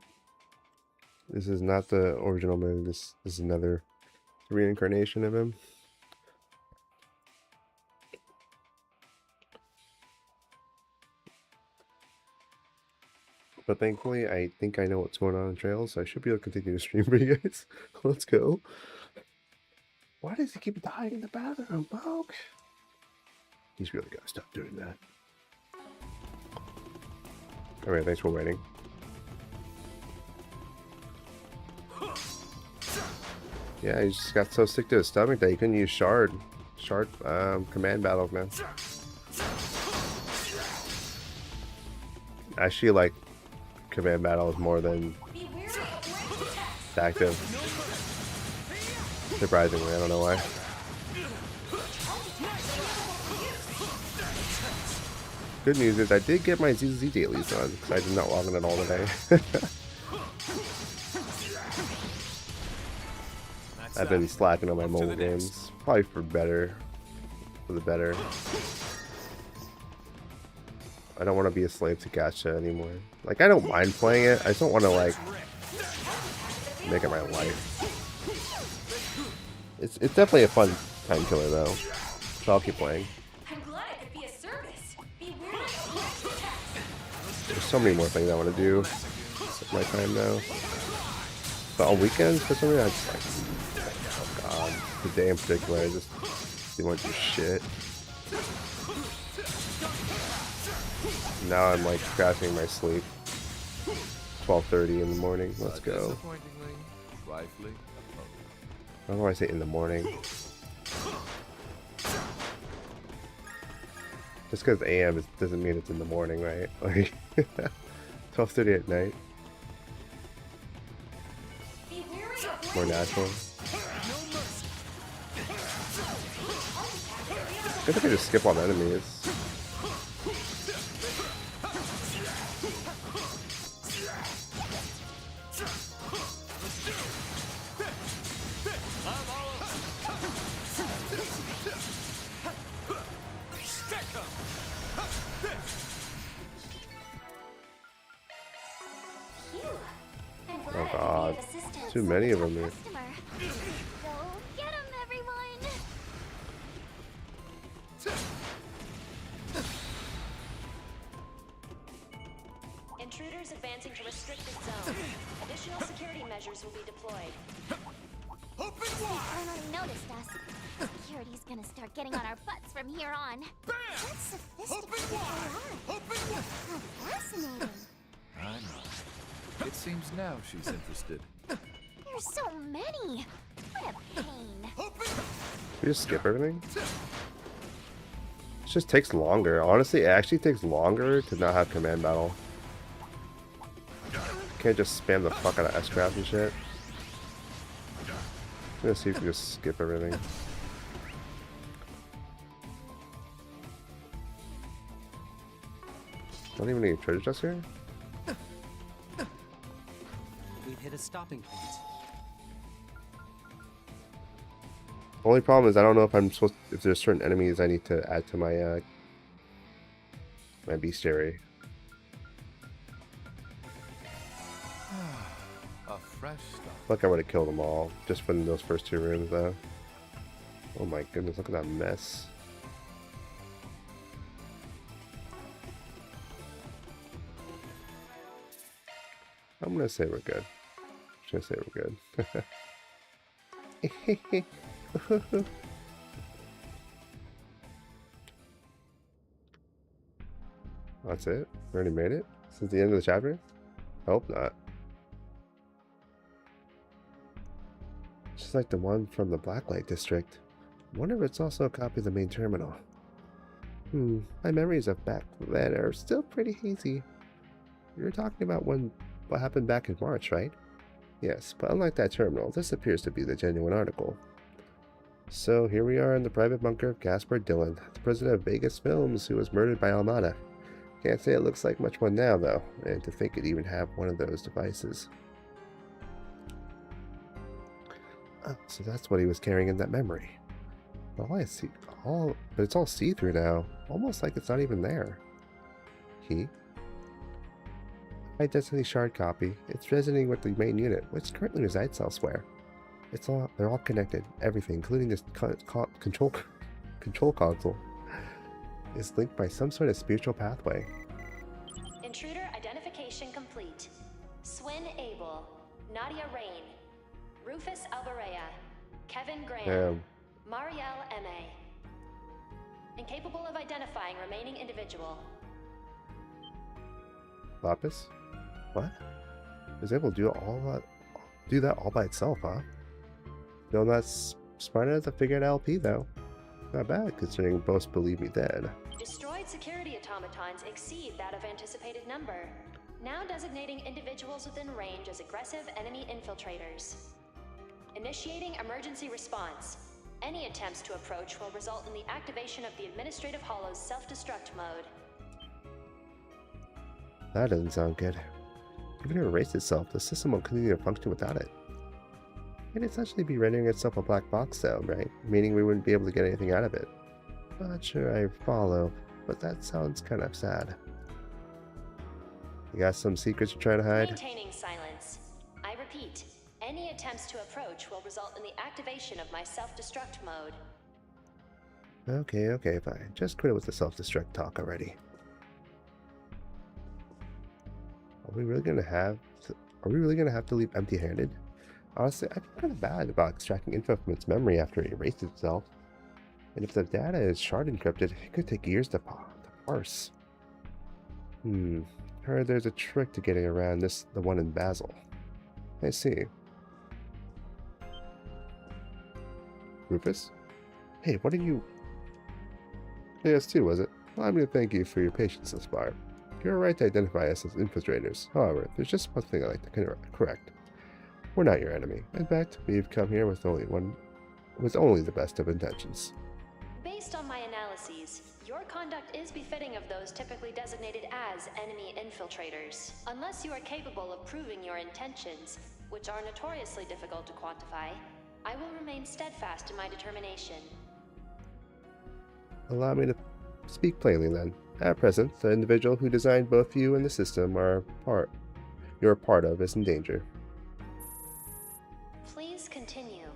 This is not the original Moog. This is another reincarnation of him. But thankfully, I think I know what's going on in Trails, so I should be able to continue to stream for you guys. Let's go. Why does he keep dying in the bathroom, Moog? He's really got to stop doing that. Alright, thanks for waiting. Yeah, he just got so sick to his stomach that he couldn't use Shard command battles, man. Actually, like command battles more than active. Surprisingly, I don't know why. Good news is I did get my ZZ dailies done because I did not log in at all today. I've been slacking on my mobile games, probably for the better. I don't want to be a slave to gacha anymore. Like, I don't mind playing it, I just don't want to, like, make it my life. It's definitely a fun time killer, though, so I'll keep playing. There's so many more things I want to do with my time now. But on weekends, for some reason, I just, like, oh god, today in particular, I just didn't want to do shit. Now I'm like crashing my sleep. 12:30 in the morning. Let's go. I don't know why I say in the morning. Just because AM doesn't mean it's in the morning, right? Like 12:30 at night. More natural. I think I just skip all the enemies. Oh god, too many of them here. Intruders advancing to restricted zone. Additional security measures will be deployed. They finally noticed us. Security's gonna start getting on our butts from here on. That's sophisticated AI. How fascinating. I know. It seems now she's interested. There's so many. What a pain. We just skip everything? It just takes longer. Honestly, it actually takes longer to not have command battle. You can't just spam the fuck out of S-Craft and shit. I'm gonna see if we can just skip everything. Don't even need a treasure chest here? We've hit a stopping point. Only problem is I don't know if I'm supposed to, if there's certain enemies I need to add to my my bestiary. A fresh start. Look, I would have killed them all just from those first two rooms though. Oh my goodness, look at that mess. I'm gonna say we're good. I'm gonna say we're good. That's it? We already made it? Since the end of the chapter? I hope not. Just like the one from the Blacklight District. I wonder if it's also a copy of the main terminal. My memories of back then are still pretty hazy. You're talking about what happened back in March, right? Yes, but unlike that terminal, this appears to be the genuine article. So here we are in the private bunker of Gaspar Dillon, the president of Vegas Films, who was murdered by Almada. Can't say it looks like much one now, though, and to think it'd even have one of those devices. Oh, so that's what he was carrying in that memory. But it's all see-through now, almost like it's not even there. He? High density shard copy. It's resonating with the main unit, which currently resides elsewhere. They're all connected. Everything, including this control console, is linked by some sort of spiritual pathway. Intruder identification complete. Swin Abel, Nadia Rain, Rufus Alberea, Kevin Graham, Marielle M.A. Incapable of identifying remaining individual. Lapis? What? Was able to do that all by itself, huh? Still not smart enough to figure out LP though. Not bad considering most believe me dead. Destroyed security automatons exceed that of anticipated number. Now designating individuals within range as aggressive enemy infiltrators. Initiating emergency response. Any attempts to approach will result in the activation of the Administrative Hollow's self-destruct mode. That doesn't sound good. Even if it erased itself, the system will continue to function without it. It'd essentially be rendering itself a black box though, right? Meaning we wouldn't be able to get anything out of it. Not sure I follow, but that sounds kind of sad. You got some secrets you're trying to hide? Maintaining silence. I repeat, any attempts to approach will result in the activation of my self-destruct mode. Okay, fine. Just quit it with the self-destruct talk already. Are we really gonna have to leave empty-handed? Honestly, I feel kind of bad about extracting info from its memory after it erased itself. And if the data is shard encrypted, it could take years to parse. Heard there's a trick to getting around the one in Basel. I see. Rufus? Hey, what are you... AS2, was it? Well, I'm going to thank you for your patience thus far. You're right to identify us as infiltrators. However, there's just one thing I'd like to correct. We're not your enemy. In fact, we've come here with only the best of intentions. Based on my analyses, your conduct is befitting of those typically designated as enemy infiltrators. Unless you are capable of proving your intentions, which are notoriously difficult to quantify, I will remain steadfast in my determination. Allow me to speak plainly then. At present, the individual who designed both you and the system you're a part of is in danger. Please continue.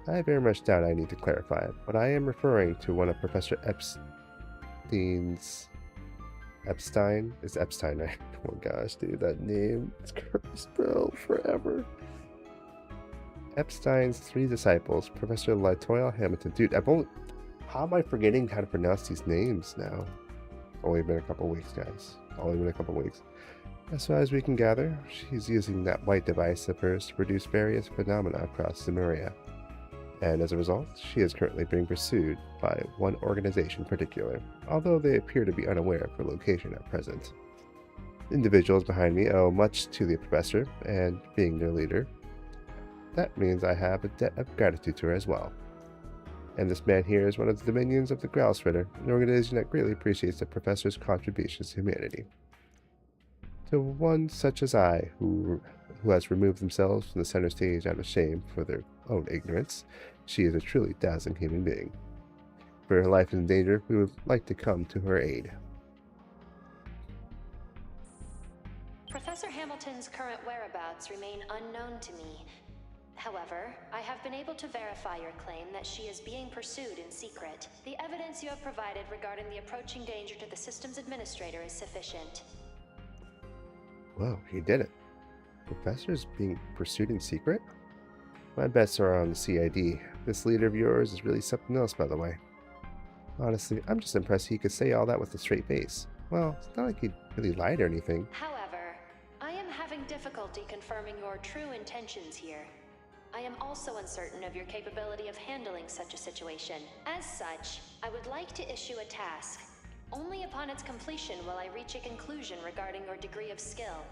I very much doubt I need to clarify it, but I am referring to one of Professor Epstein's... Epstein? It's Epstein, right? Oh my gosh, dude, that name is cursed, bro, forever. Epstein's 3 disciples, Professor Latoya Hamilton. Dude, how am I forgetting how to pronounce these names now? Only been a couple weeks, guys. Only been a couple weeks. As far as we can gather, she's using that white device of hers to produce various phenomena across Zemuria. And as a result, she is currently being pursued by one organization in particular, although they appear to be unaware of her location at present. Individuals behind me owe much to the professor, and being their leader, that means I have a debt of gratitude to her as well. And this man here is one of the dominions of the Grouse-Ritter, an organization that greatly appreciates the professor's contributions to humanity. To one such as I, who has removed themselves from the center stage out of shame for their own ignorance, she is a truly dazzling human being. For her life is in danger, we would like to come to her aid. Professor Hamilton's current whereabouts remain unknown to me. However, I have been able to verify your claim that she is being pursued in secret. The evidence you have provided regarding the approaching danger to the system's administrator is sufficient. Whoa, you did it. Professor's being pursued in secret? My bets are on the CID. This leader of yours is really something else, by the way. Honestly, I'm just impressed he could say all that with a straight face. Well, it's not like he really lied or anything. However, I am having difficulty confirming your true intentions here. I am also uncertain of your capability of handling such a situation. As such, I would like to issue a task. Only upon its completion will I reach a conclusion regarding your degree of skill.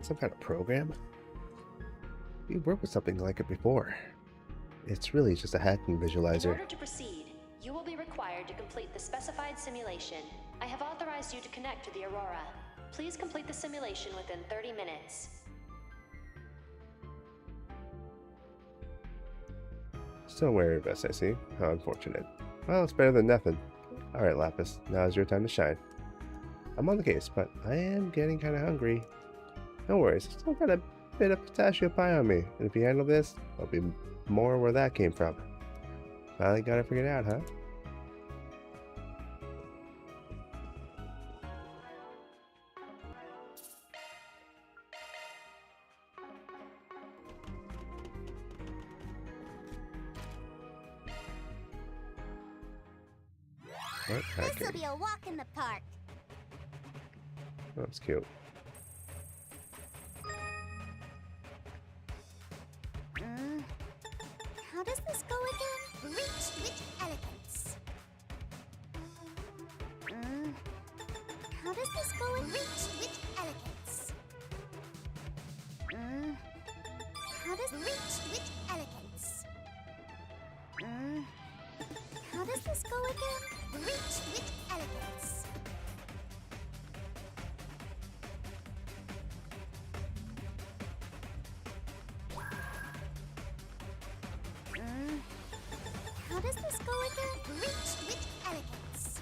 Some kind of program? We worked with something like it before. It's really just a hacking visualizer. In order to proceed, you will be required to complete the specified simulation. I have authorized you to connect to the Aurora. Please complete the simulation within 30 minutes. Still wary of us, I see. How unfortunate. Well, it's better than nothing. Alright, Lapis, now's your time to shine. I'm on the case, but I am getting kind of hungry. No worries, I still got a bit of pistachio pie on me, and if you handle this, there'll be more where that came from. Finally got it figured out, huh? This'll be a walk in the park. Oh, that's cute. How does this go again? Reach with elegance. How does this go again? Reach with elegance. How does reach with elegance? How does this go again? Reach with elegance. How does this go again? Reach with elegance.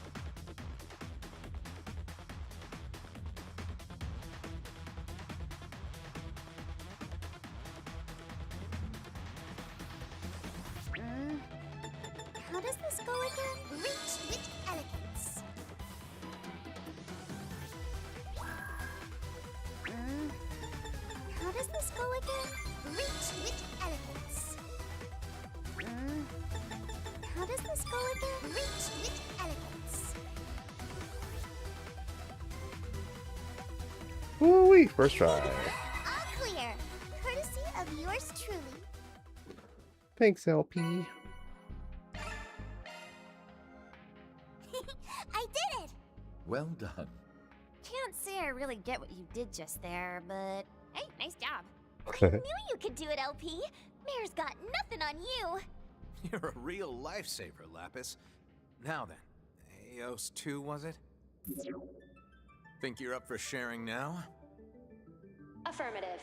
How does this go again? Reach with elegance. How does this go again? Reach with elegance. How does this go again? Reach with elegance. Woo-wee, first try. All clear. Courtesy of yours truly. Thanks, LP. I did it! Well done. Can't say I really get what you did just there, but hey, nice job. I knew you could do it, LP. Mayor's got nothing on you. You're a real lifesaver, Lapis. Now then, Eos 2, was it? Think you're up for sharing now? Affirmative.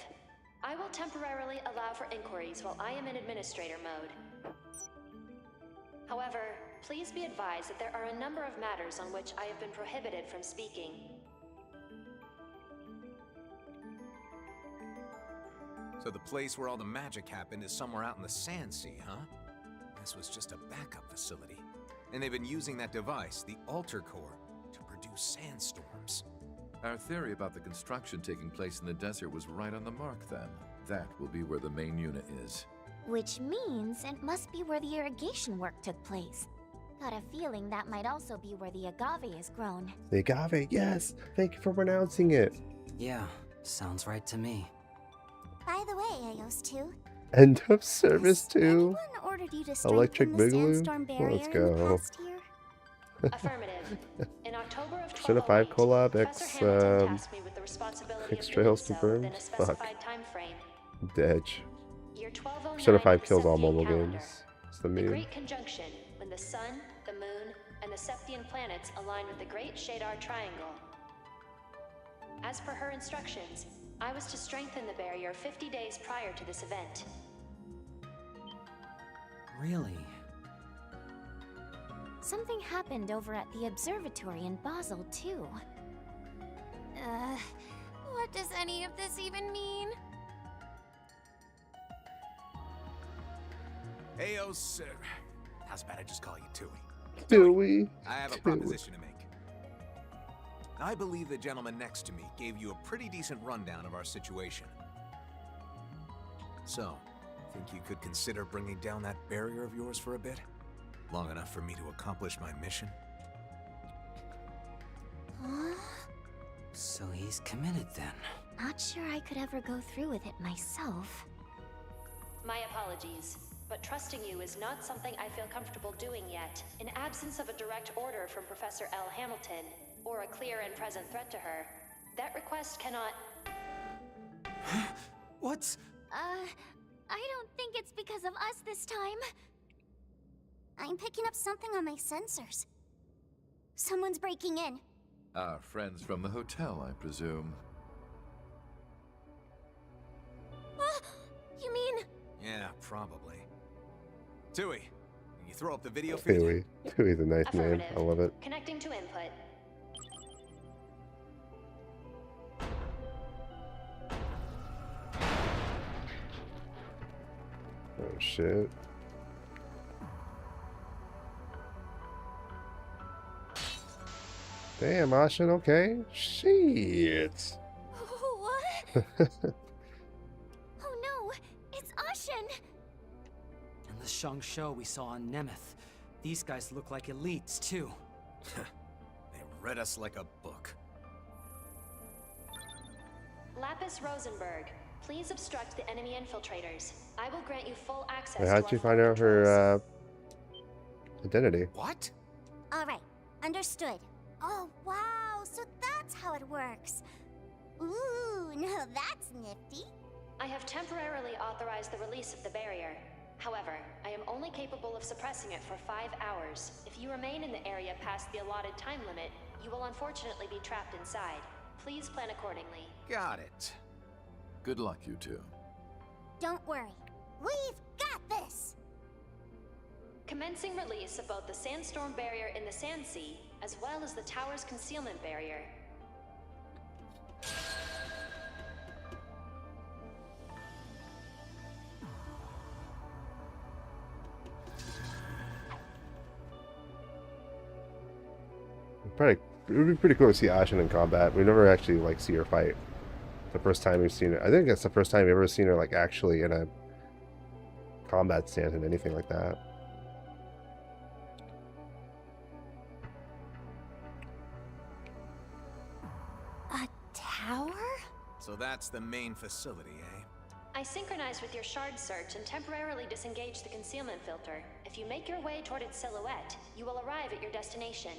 I will temporarily allow for inquiries while I am in administrator mode. However, please be advised that there are a number of matters on which I have been prohibited from speaking. So the place where all the magic happened is somewhere out in the Sand Sea, huh? This was just a backup facility. And they've been using that device, the Alter Core, to produce sandstorms. Our theory about the construction taking place in the desert was right on the mark then. That will be where the main unit is. Which means it must be where the irrigation work took place. Got a feeling that might also be where the agave is grown. The agave, yes! Thank you for pronouncing it. Yeah, sounds right to me. By the way, Eos 2. End of service too. Anyone ordered you to Electric strengthen the Boogaloo? sandstorm barrier Let's in the go. past year? Affirmative. In October of Shadow 5 collab Professor X Hamilton tasked me with the responsibility X of Trails doing so confirmed. within a Fuck. specified time frame. Dedge. Year 1209 Shadow 5 of the kills all Septian mobile calendar. games. It's the The meme. Great Conjunction, when the Sun, the Moon, and the Septian planets align with the Great Shadar Triangle. As per her instructions, I was to strengthen the barrier 50 days prior to this event. Really? Something happened over at the observatory in Basel, too. What does any of this even mean? Eos, how's about I just call you Tui? Tui. I have a Tui. proposition to make. I believe the gentleman next to me gave you a pretty decent rundown of our situation. So, think you could consider bringing down that barrier of yours for a bit? Long enough for me to accomplish my mission? So he's committed then. Not sure I could ever go through with it myself. My apologies, but trusting you is not something I feel comfortable doing yet. In absence of a direct order from Professor L. Hamilton, or a clear and present threat to her, that request cannot... What's... I don't think it's because of us this time. I'm picking up something on my sensors. Someone's breaking in. Our friends from the hotel, I presume. You mean... Yeah, probably. Tui, you throw up the video feed? Tui. Tui's a nice name. I love it. Connecting to input. Oh shit. Damn, Ashen, okay. Shit. What? Oh no, it's Ashen. And the Shang Shou we saw on Nemeth. These guys look like elites, too. They read us like a book. Lapis Rosenberg, please obstruct the enemy infiltrators. I will grant you full access Wait, to how'd you our find out her identity? What? All right, understood. Oh, wow, so that's how it works. Ooh, now that's nifty. I have temporarily authorized the release of the barrier. However, I am only capable of suppressing it for 5 hours. If you remain in the area past the allotted time limit, you will unfortunately be trapped inside. Please plan accordingly. Got it. Good luck, you two. Don't worry, we've got this. Commencing release of both the sandstorm barrier in the Sand Sea, as well as the tower's concealment barrier. Probably, it would be pretty cool to see Ashen in combat. We never actually like see her fight. The first time we've seen her, I think that's the first time we've ever seen her like actually in a combat stance and anything like that. A tower? So that's the main facility, eh? I synchronized with your shard search and temporarily disengaged the concealment filter. If you make your way toward its silhouette, you will arrive at your destination.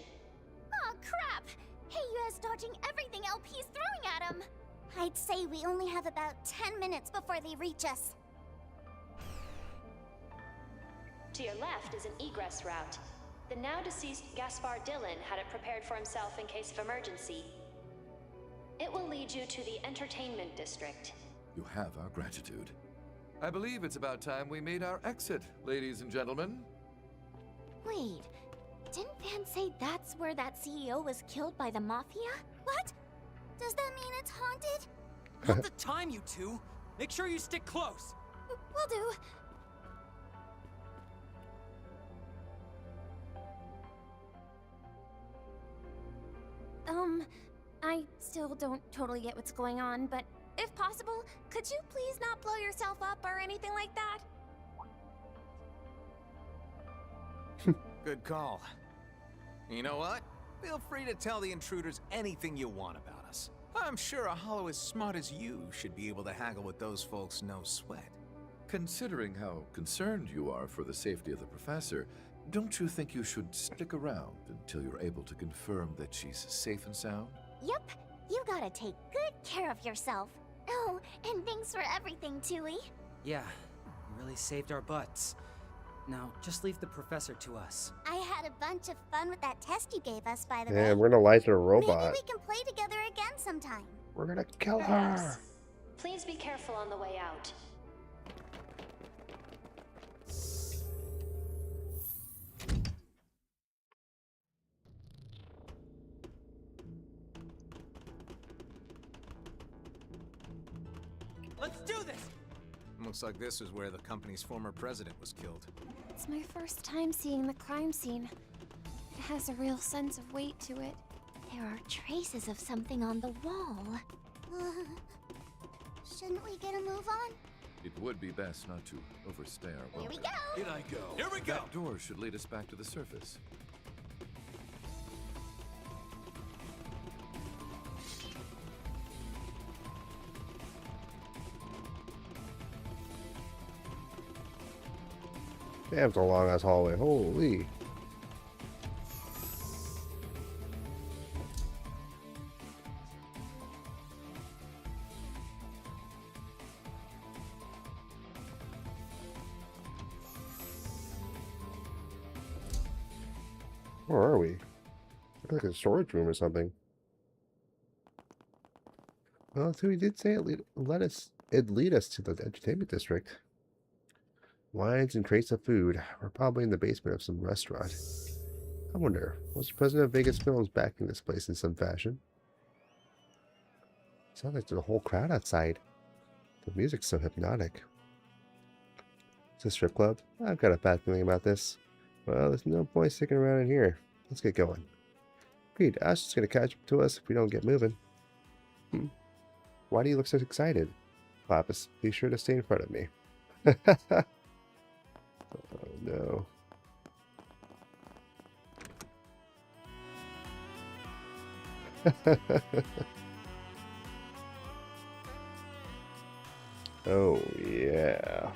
Oh, crap! Hey, dodging everything LP's throwing at him! I'd say we only have about 10 minutes before they reach us. To your left is an egress route. The now deceased Gaspar Dillon had it prepared for himself in case of emergency. It will lead you to the entertainment district. You have our gratitude. I believe it's about time we made our exit, ladies and gentlemen. Wait, didn't Van say that's where that CEO was killed by the Mafia? What? Does that mean it's haunted? Not the time, you two! Make sure you stick close! Will do. I still don't totally get what's going on, but if possible, could you please not blow yourself up or anything like that? Good call. You know what? Feel free to tell the intruders anything you want about us. I'm sure a hollow as smart as you should be able to haggle with those folks no sweat. Considering how concerned you are for the safety of the professor, don't you think you should stick around until you're able to confirm that she's safe and sound? Yep, you gotta take good care of yourself. Oh, and thanks for everything, Tui. Yeah, you really saved our butts. Now, just leave the professor to us. I had a bunch of fun with that test you gave us, by the way. Yeah, we're gonna light a Maybe robot. we can play together again sometime. We're gonna kill her. Perhaps. Please be careful on the way out. Let's do this! Looks like this is where the company's former president was killed. It's my first time seeing the crime scene. It has a real sense of weight to it. There are traces of something on the wall. Shouldn't we get a move on? It would be best not to overstay our Here welcome. we go! Here I go. Here we go! That door should lead us back to the surface. Damn, it's a long ass hallway. Holy. Where are we? Looks like a storage room or something. Well, so he did say it'd lead us to the entertainment district. Wines and crates of food are probably in the basement of some restaurant. I wonder, was the president of Vegas Films backing this place in some fashion? Sounds like there's a whole crowd outside. The music's so hypnotic. It's a strip club? I've got a bad feeling about this. Well, there's no point sticking around in here. Let's get going. Agreed, Ash is going to catch up to us if we don't get moving. Why do you look so excited? Lapis, be sure to stay in front of me. Oh no. Oh yeah.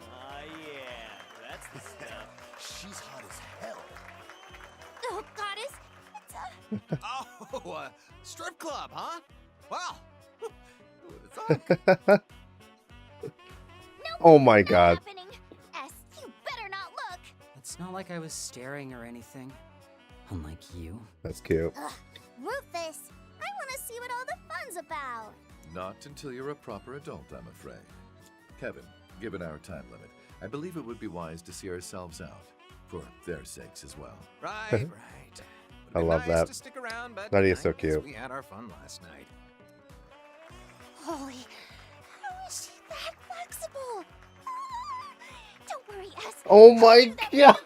Yeah, that's the stuff. She's hot as hell. Oh, goddess! It's Oh, strip club, huh? Wow. Who would've thought? Oh my god. happening. S, you better not look. It's not like I was staring or anything. Unlike you. That's cute. Ugh, Rufus, I want to see what all the fun's about. Not until you're a proper adult, I'm afraid. Kevin, given our time limit, I believe it would be wise to see ourselves out. For their sakes as well. Right, right. I love nice that. To stick around, but Nadia's I so guess cute. We had our fun last night. Holy, how is she that flexible? Don't worry, S. Oh my I'll do that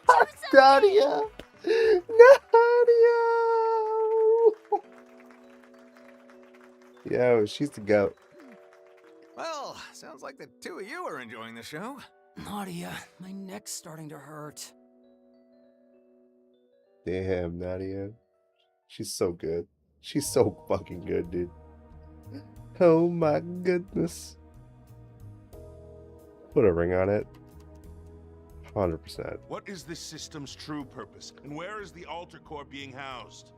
god, too someday. Nadia! Nadia! Yo, she's the goat. Well, sounds like the two of you are enjoying the show. Nadia, my neck's starting to hurt. Damn, Nadia. She's so good. She's so fucking good, dude. Oh my goodness. Put a ring on it. 100%. What is this system's true purpose, and where is the altar core being housed?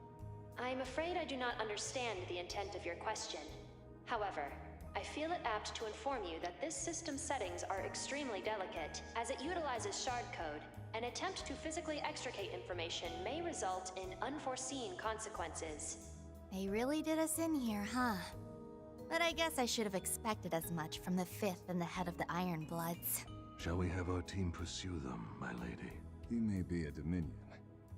I'm afraid I do not understand the intent of your question. However, I feel it apt to inform you that this system's settings are extremely delicate, as it utilizes shard code. An attempt to physically extricate information may result in unforeseen consequences. They really did us in here, huh? But I guess I should have expected as much from the fifth and the head of the Iron Bloods. Shall we have our team pursue them, my lady? He may be a Dominion,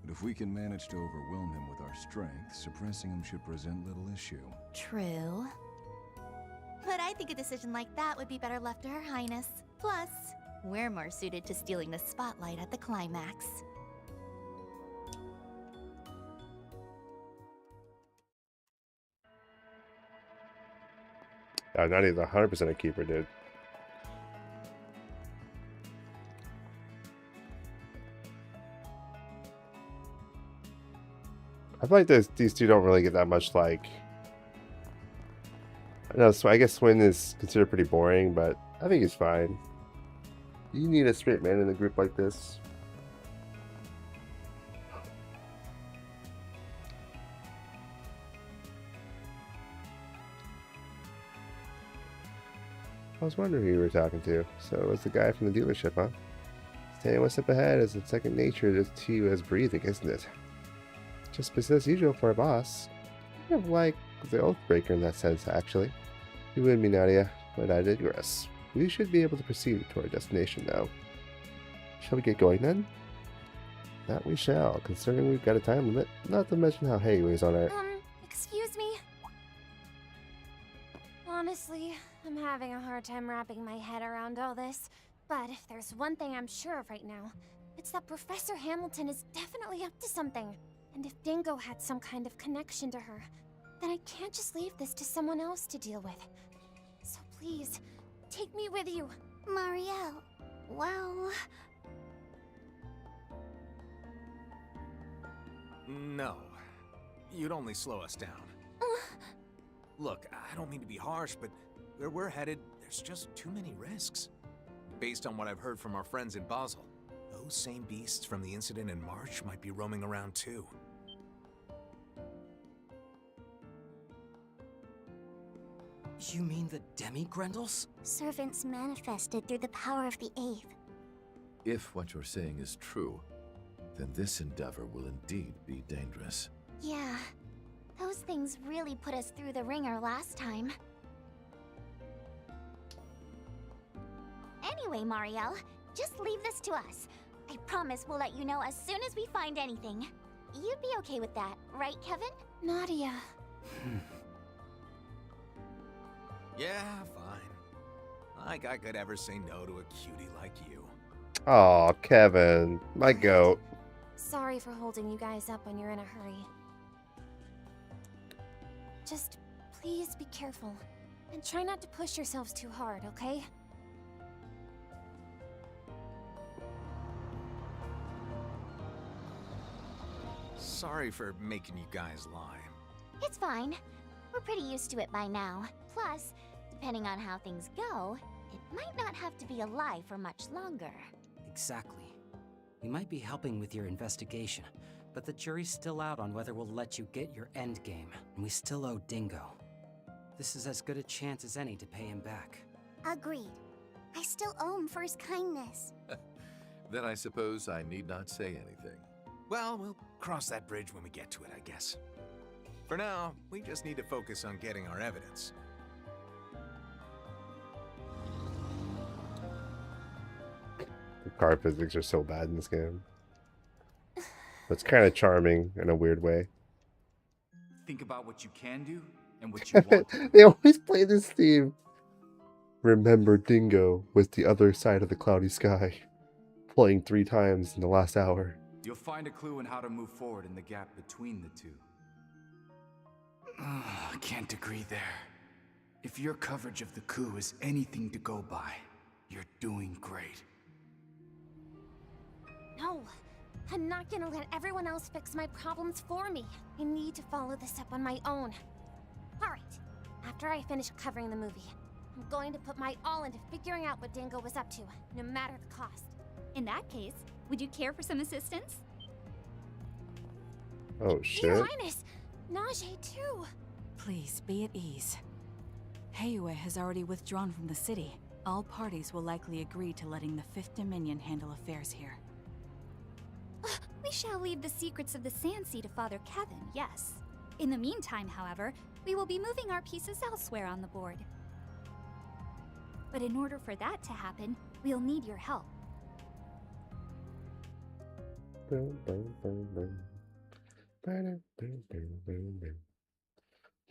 but if we can manage to overwhelm him with our strength, suppressing him should present little issue. True. But I think a decision like that would be better left to Her Highness. Plus, we're more suited to stealing the spotlight at the climax. Nadia's 100% a keeper, dude. I feel like these two don't really get that much, like... I know, so I guess Swin is considered pretty boring, but I think he's fine. You need a straight man in a group like this. I was wondering who you were talking to. So it was the guy from the dealership, huh? Staying one step ahead is a second nature to you as breathing, isn't it? Just business as usual for a boss. Kind of like the Oathbreaker in that sense, actually. You and me, Nadia, but I digress. We should be able to proceed to our destination now. Shall we get going then? That we shall, considering we've got a time limit, not to mention how hay weighs on our... Excuse me? Honestly, I'm having a hard time wrapping my head around all this. But if there's one thing I'm sure of right now, it's that Professor Hamilton is definitely up to something. And if Dingo had some kind of connection to her, then I can't just leave this to someone else to deal with. So please, take me with you. Marielle, well... No. You'd only slow us down. Look, I don't mean to be harsh, but where we're headed, there's just too many risks. Based on what I've heard from our friends in Basel, those same beasts from the incident in March might be roaming around too. You mean the Demi-Grendels? Servants manifested through the power of the Eighth. If what you're saying is true, then this endeavor will indeed be dangerous. Yeah, Those things really put us through the ringer last time. Anyway, Marielle, just leave this to us. I promise we'll let you know as soon as we find anything. You'd be okay with that, right, Kevin? Nadia. Yeah, fine. Like I could ever say no to a cutie like you. Aw, Kevin, my goat. Sorry for holding you guys up when you're in a hurry. Just please be careful. And try not to push yourselves too hard, okay? Sorry for making you guys lie. It's fine. We're pretty used to it by now. Plus, depending on how things go, it might not have to be a lie for much longer. Exactly. We might be helping with your investigation, but the jury's still out on whether we'll let you get your endgame, and we still owe Dingo. This is as good a chance as any to pay him back. Agreed. I still owe him for his kindness. Then I suppose I need not say anything. Well, we'll cross that bridge when we get to it, I guess. For now, we just need to focus on getting our evidence. The car physics are so bad in this game. But it's kind of charming in a weird way. Think about what you can do and what you want to do. They always play this theme. Remember Dingo was the other side of the cloudy sky. Playing 3 times in the last hour. You'll find a clue on how to move forward in the gap between the two. I can't agree there. If your coverage of the coup is anything to go by, you're doing great. No, I'm not gonna let everyone else fix my problems for me. I need to follow this up on my own. Alright, after I finish covering the movie, I'm going to put my all into figuring out what Dingo was up to, no matter the cost. In that case, would you care for some assistance? Oh shit. Your Highness! Najee too! Please, be at ease. Heiue has already withdrawn from the city. All parties will likely agree to letting the Fifth Dominion handle affairs here. We shall leave the secrets of the Sand Sea to Father Kevin, yes. In the meantime, however, we will be moving our pieces elsewhere on the board. But in order for that to happen, we'll need your help.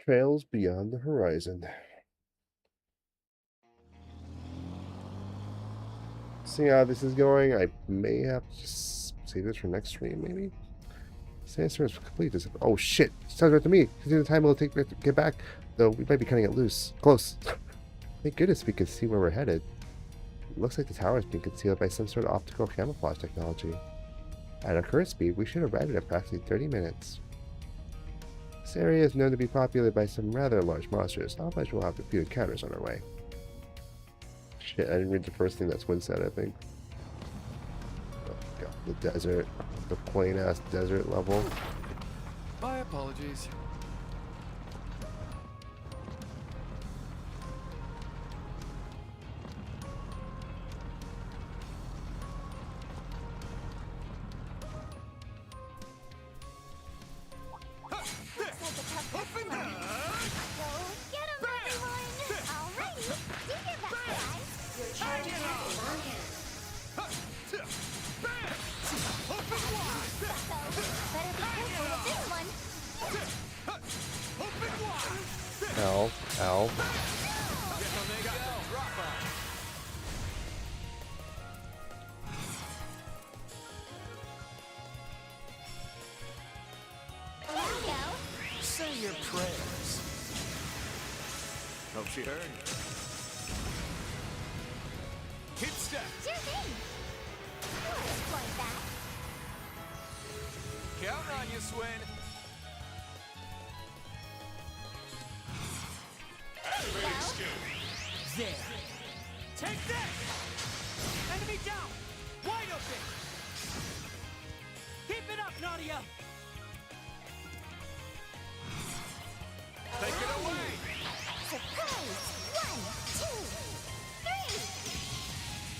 Trails beyond the horizon. See how this is going. I may have to just save this for next stream, maybe. Sandstorm is complete. Oh shit! Sounds right to me. Considering the time it'll take to get back, though, we might be cutting it loose. Close. Thank goodness we can see where we're headed. It looks like the tower is being concealed by some sort of optical camouflage technology. At our current speed, we should arrive in approximately 30 minutes. This area is known to be populated by some rather large monsters. I'll bet we'll have a few encounters on our way. Shit, I didn't read the first thing that Swin said, I think. Oh god, the desert. The plain-ass desert level. My apologies. Ow, ow. Say your prayers. Hope she heard. Hit step. Sure thing. I'll exploit that. Count on you, Swin. There. Take that! Enemy down! Wide open! Keep it up, Nadia! Take it away! Surprise! 1, 2, 3!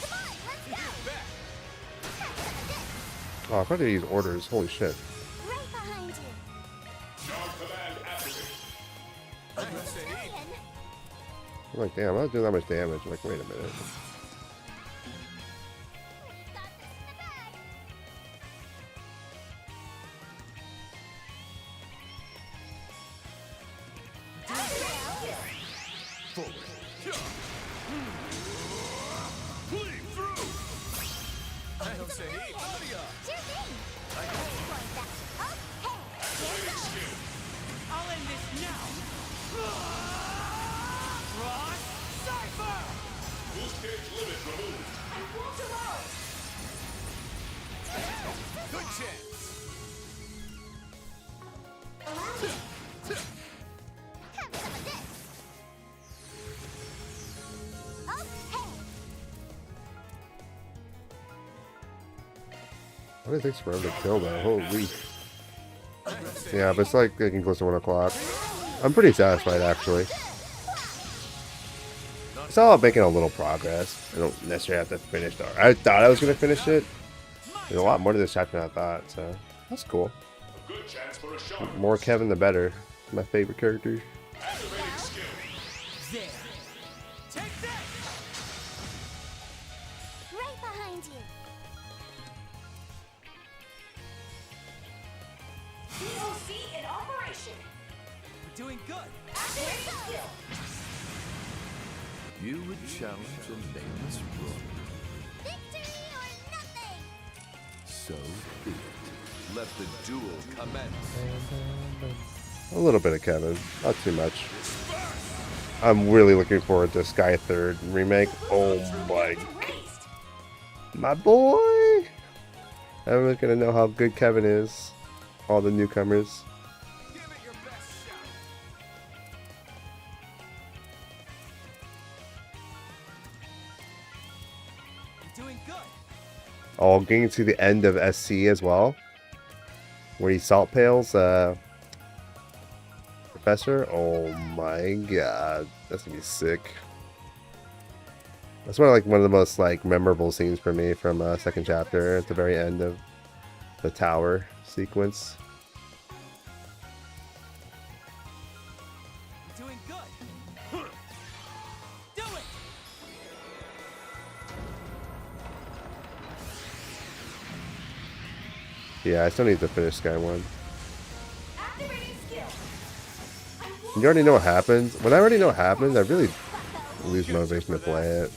Come on, let's go! Back. Have some of this. Oh, I thought they used orders. Holy shit. Right behind you. Your command, I'm like, damn, I'm not doing that much damage. I'm like, wait a minute. Why does it take forever to kill though? Holy. Yeah, but it's like getting close to 1 o'clock. I'm pretty satisfied actually. It's all about making a little progress. I don't necessarily have to finish the arc. I thought I was going to finish it. There's a lot more to this chapter than I thought, so that's cool. More Kevin the better. My favorite character. Right behind you. POC in operation. We're doing good. You would challenge a nameless rook. Victory or nothing. So be it. Let the duel commence. A little bit of Kevin, not too much. I'm really looking forward to Sky 3rd remake. Oh my boy! Everyone's gonna know how good Kevin is. All the newcomers. Oh, getting to the end of SC as well, where he salt pails Professor. Oh my god, that's gonna be sick. That's one of the most memorable scenes for me from second chapter at the very end of the tower sequence. Doing good. Do it. Yeah, I still need to finish Sky 1. You already know what happens. When I already know what happens, I really lose motivation to play it.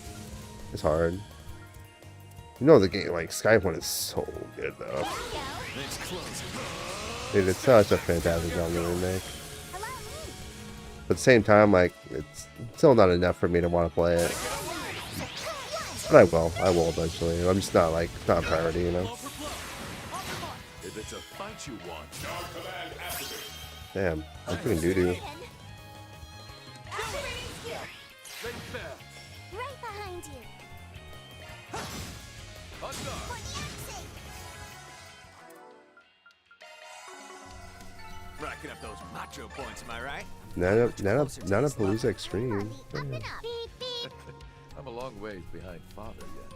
It's hard. You know the game, Sky 1 is so good though. Dude, it's such a fantastic genre remake. But at the same time, it's still not enough for me to want to play it. But I will eventually. I'm just not it's not a priority, you know. If it's a fight you want, Damn, I'm freaking doo-doo. Right behind you. Racking up those macho points, am I right? Nanapalooza Extreme. Damn. I'm a long ways behind father yet.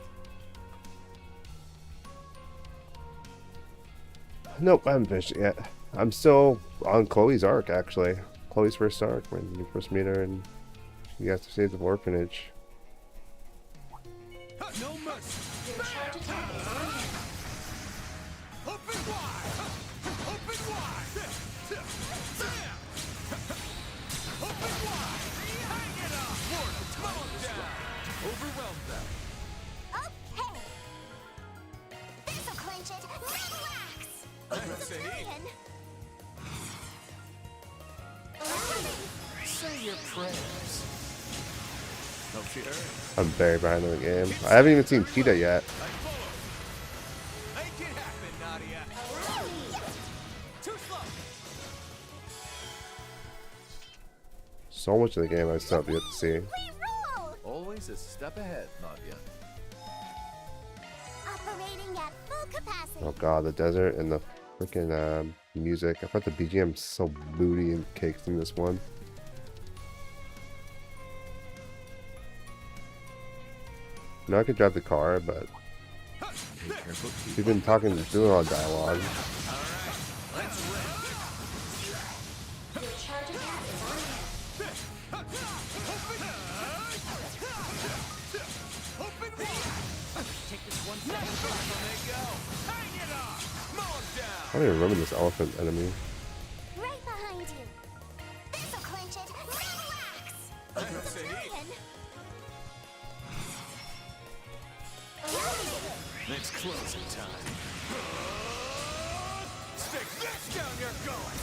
Nope, I haven't finished it yet. I'm still on Chloe's arc, actually. Chloe's first arc, when you first meet her and you have to save the orphanage. No mercy. Open wide. Open wide. Open wide. Hang it up. Mow down. Overwhelm them. Okay. This'll clinch it. Relax. Say your prayers. Hope she heard. I'm very behind in the game. I haven't even seen PETA yet. Make it happen, Nadia. Too slow. So much of the game I still have yet to see. Always a step ahead, Nadia. Operating at full capacity. Oh god, the desert and the freaking music. I thought the BGM's so booty and caked in this one. You know, I could drive the car, but we've been doing a lot of dialogue. I don't even remember this elephant enemy. Right behind you. This'll clinch it. Relax. It's closing time. Stick this down your gullet!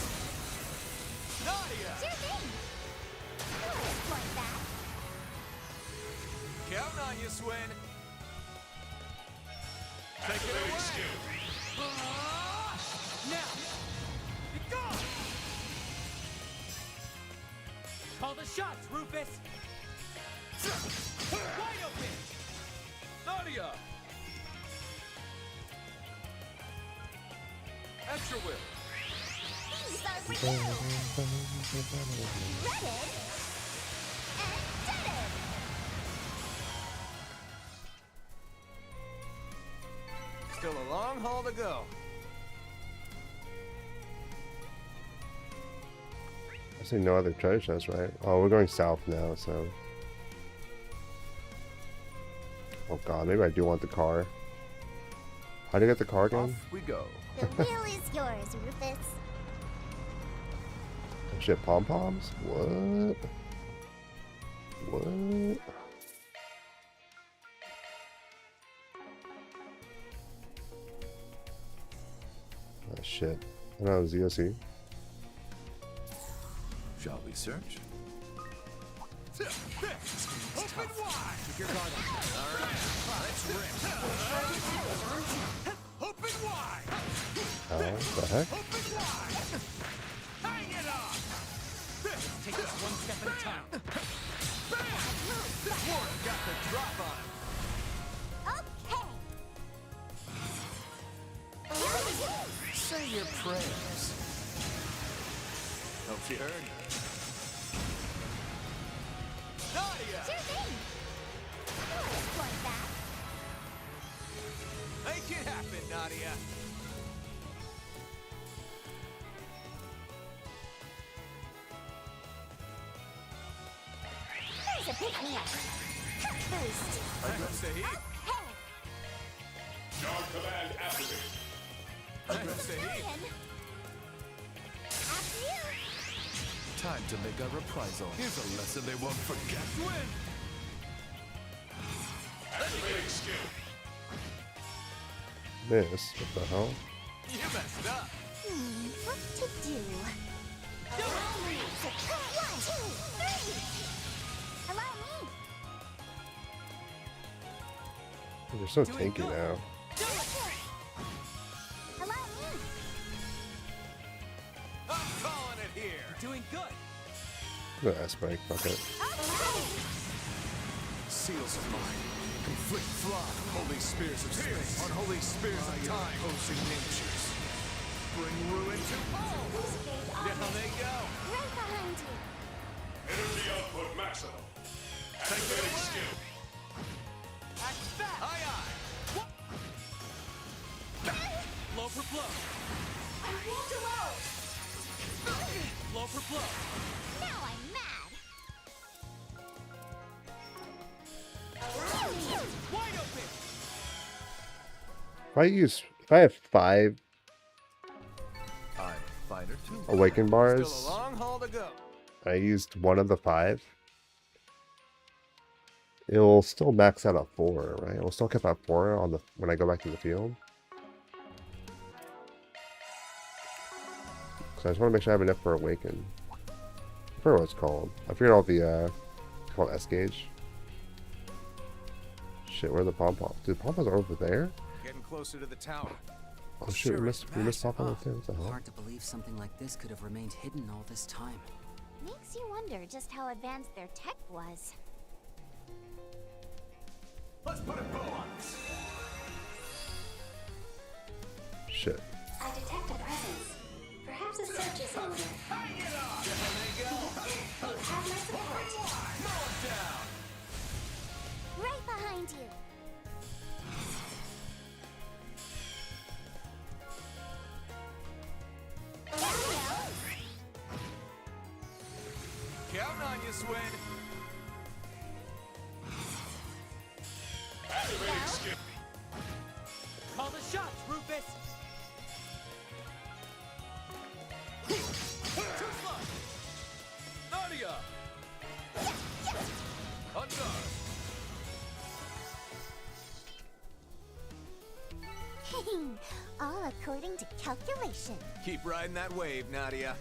Nadia! Sure thing. You'll exploit that. Count on you, Swin. Take it away. Now! Be gone! Call the shots, Rufus! Wide open! Nadia! At your will. These are for you. Redded and deaded. Still a long haul to go. I see no other treasure chests, right? Oh, we're going south now, so. Oh god, maybe I do want the car. How do you get the car again? Off we go. The wheel is yours, Rufus. Oh shit, pom-poms? What? What? Oh shit. I don't know, ZOC. Shall we search? Open wide! Keep your guard up. All right, let's rip. Open wide! Oh, what the heck? Open wide! Hang it off! Take this one step at a time. This one got the drop on Okay. Say your prayers. Hope she heard. Nadia! Sure thing. You'll exploit that. Make it happen, Nadia. There's a pick-me-up. Cut boost. I could say he. Okay. Your command activated. I could say he. After you. Time to make a reprisal. Here's a lesson they won't forget. Swin! Activating skill. Miss? What the hell? You messed up. What to do? Allow me to count 1, 2, 3. Allow me. They're so tanky now. Allow me. I'm calling it here. Doing good. Look at that spike, fuck it. Seals of mine. Conflict fly. Holy spears of space. Unholy spears of time. Opposing natures. Bring ruin to all. Down they go. Right behind you. Energy output maximum. Activating skill. Act fast. Aye, aye. Blow for blow. I'm real to low. Blow for blow. Now I'm mad. Allow me. Wide open. If I have 5 I'm finer too. awaken bars, Still a long haul to go. I used one of the 5. It'll still max out at 4, right? It'll still cap at 4 on the when I go back to the field. So I just want to make sure I have enough for awaken. I forget what it's called. I forget all the it's called S gauge. Shit, where are the pom-poms? Dude, pom-poms are over there? Getting closer to the tower. Oh shit, we missed pom-poms there. What the hell? Hard to believe something like this could have remained hidden all this time. Makes you wonder just how advanced their tech was. Let's put a bow on this. Shit. I detect a presence. Perhaps a search is in order. Hang it off. Down they go. You have my support. Mow 'em down. Right behind you. Counting on you, Swin. Activating skill. Call the shots, Rufus. according to calculation. Keep riding that wave, Nadia.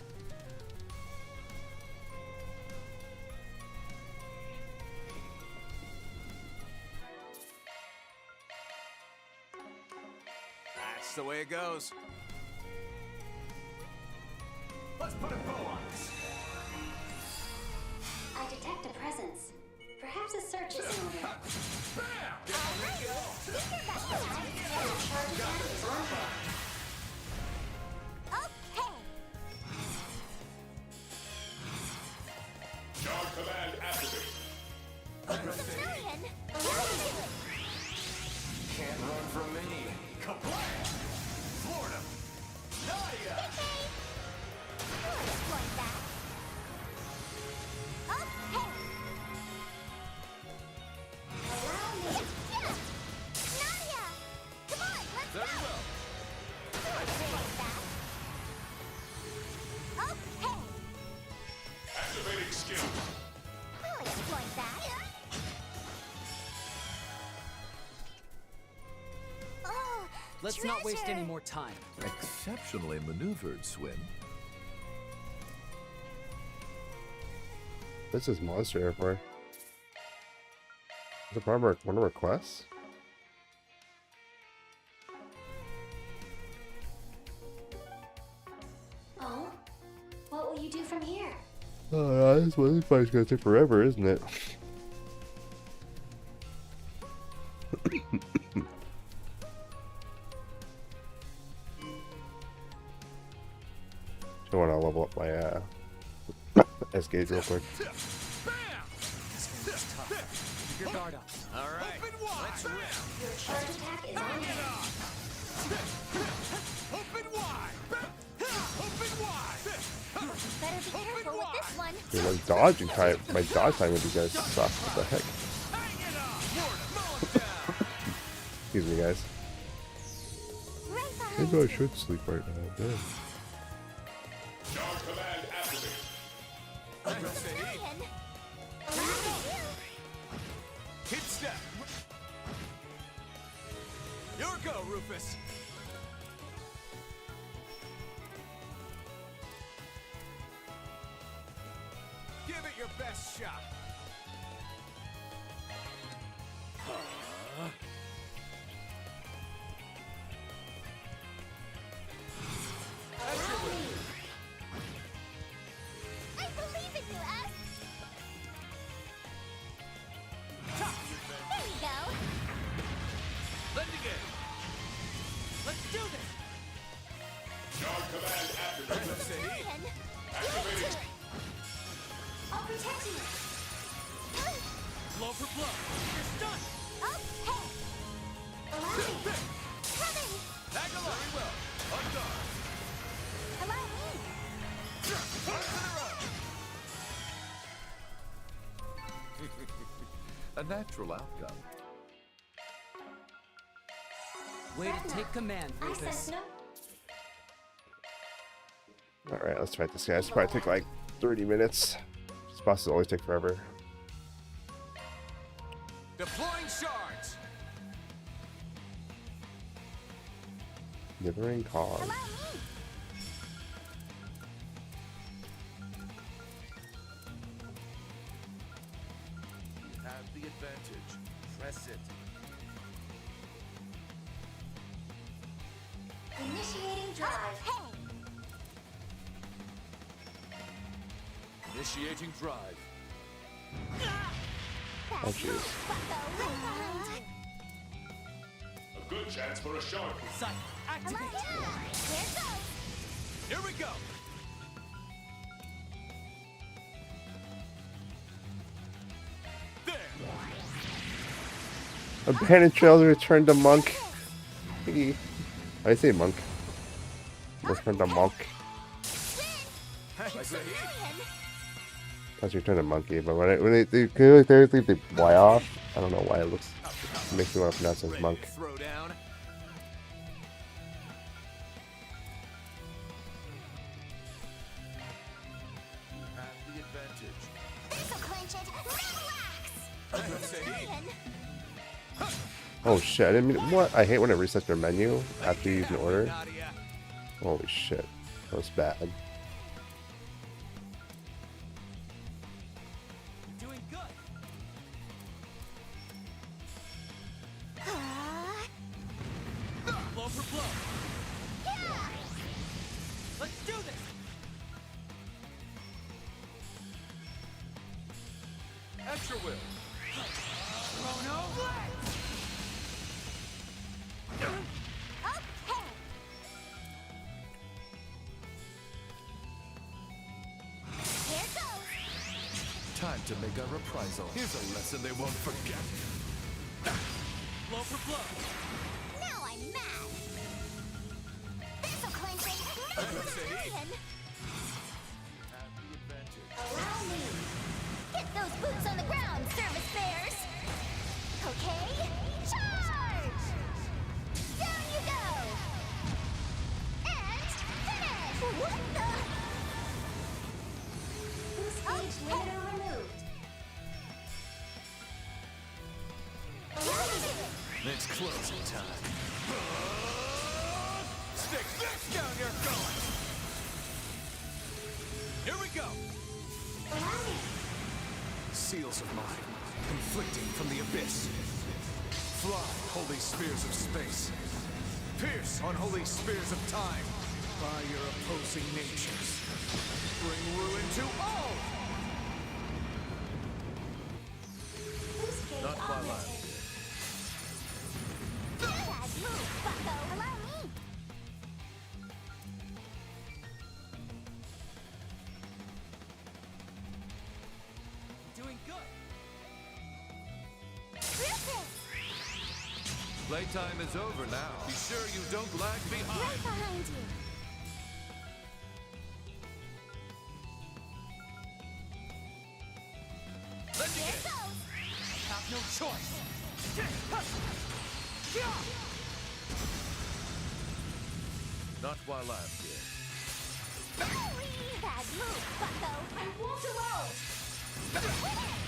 That's the way it goes. Let's put a bow on this. I detect a presence. Perhaps a search is in order. Charge command activate. Can't run from me. Kablam! Floored him. Nadia! Very well. Activating skill. I'll exploit that. Oh, Let's not waste any more time. Exceptionally maneuvered, Swin. This is monster airport. Is it part of one of our quests? Oh? What will you do from here? Oh, this fight's gonna take forever, isn't it? I want to level up my S gauge real quick. This game is tough. Keep your guard up. All right, let's rip. Your charge attack is on you. Open wide. Open wide. Better be careful with this one. Dude, my dodging time, with you guys sucks. What the heck? Excuse me, guys. Maybe I should sleep right now. Damn. Charge command activate. Hit step. Your go, Rufus. Give it your best shot. I believe in you, S. There we go. Lend again. Let's do this. Charge command activate. Activating. I'll protect you. Blow for blow. You're stunned. Okay. Allow me. Coming. Aguilar. Very well. On guard. Allow me. A natural outcome. Way to take command, I Rufus. sense no. Alright, let's fight this guy. This probably take like 30 minutes. These bosses always take forever. Deploying shards. Nithering Cog. Allow me. You have the advantage. Press it. Initiating drive. Initiating drive. Oh, jeez. A good chance for a shark. Sight, activate. Here goes. Here we go. There. Abandoned trails return to monk. I say monk. Return to monk. That's return to monkey, but when they fly off, I don't know why it makes me want to pronounce it as monk. Throw down. You have the advantage. This'll clinch it. Relax. Oh shit, I didn't mean what? I hate when it resets their menu after you use an order. Nadia. Holy shit. That was bad. Doing good. Blow for blow. Yeah! Let's do this. Extra whip. Chrono blitz. Okay! Here goes! Time to make a reprisal. Here's a lesson they won't forget. Blow for blow. Now I'm mad! This'll clinch it! No, I would say- Ryan! Have the advantage. Allow me! Get those boots on the ground, service bears! Okay? Charge! Down you go! And finish! What the? Stage limiter removed. It's closing time. Stick down your gullet. Here we go. Seals of mine, conflicting from the abyss. Fly, holy spears of space. Pierce, unholy spears of time. By your opposing natures. Bring ruin to all! Not while I'm here. Bad move, bucko! Allow me! Doing good. Rufus! Playtime is over now. Be sure you don't lag Right behind. behind you! Let's Here begin. goes! Have no choice. Not while I'm here. Owie! Bad move, bucko! I won't allow it! Hit it!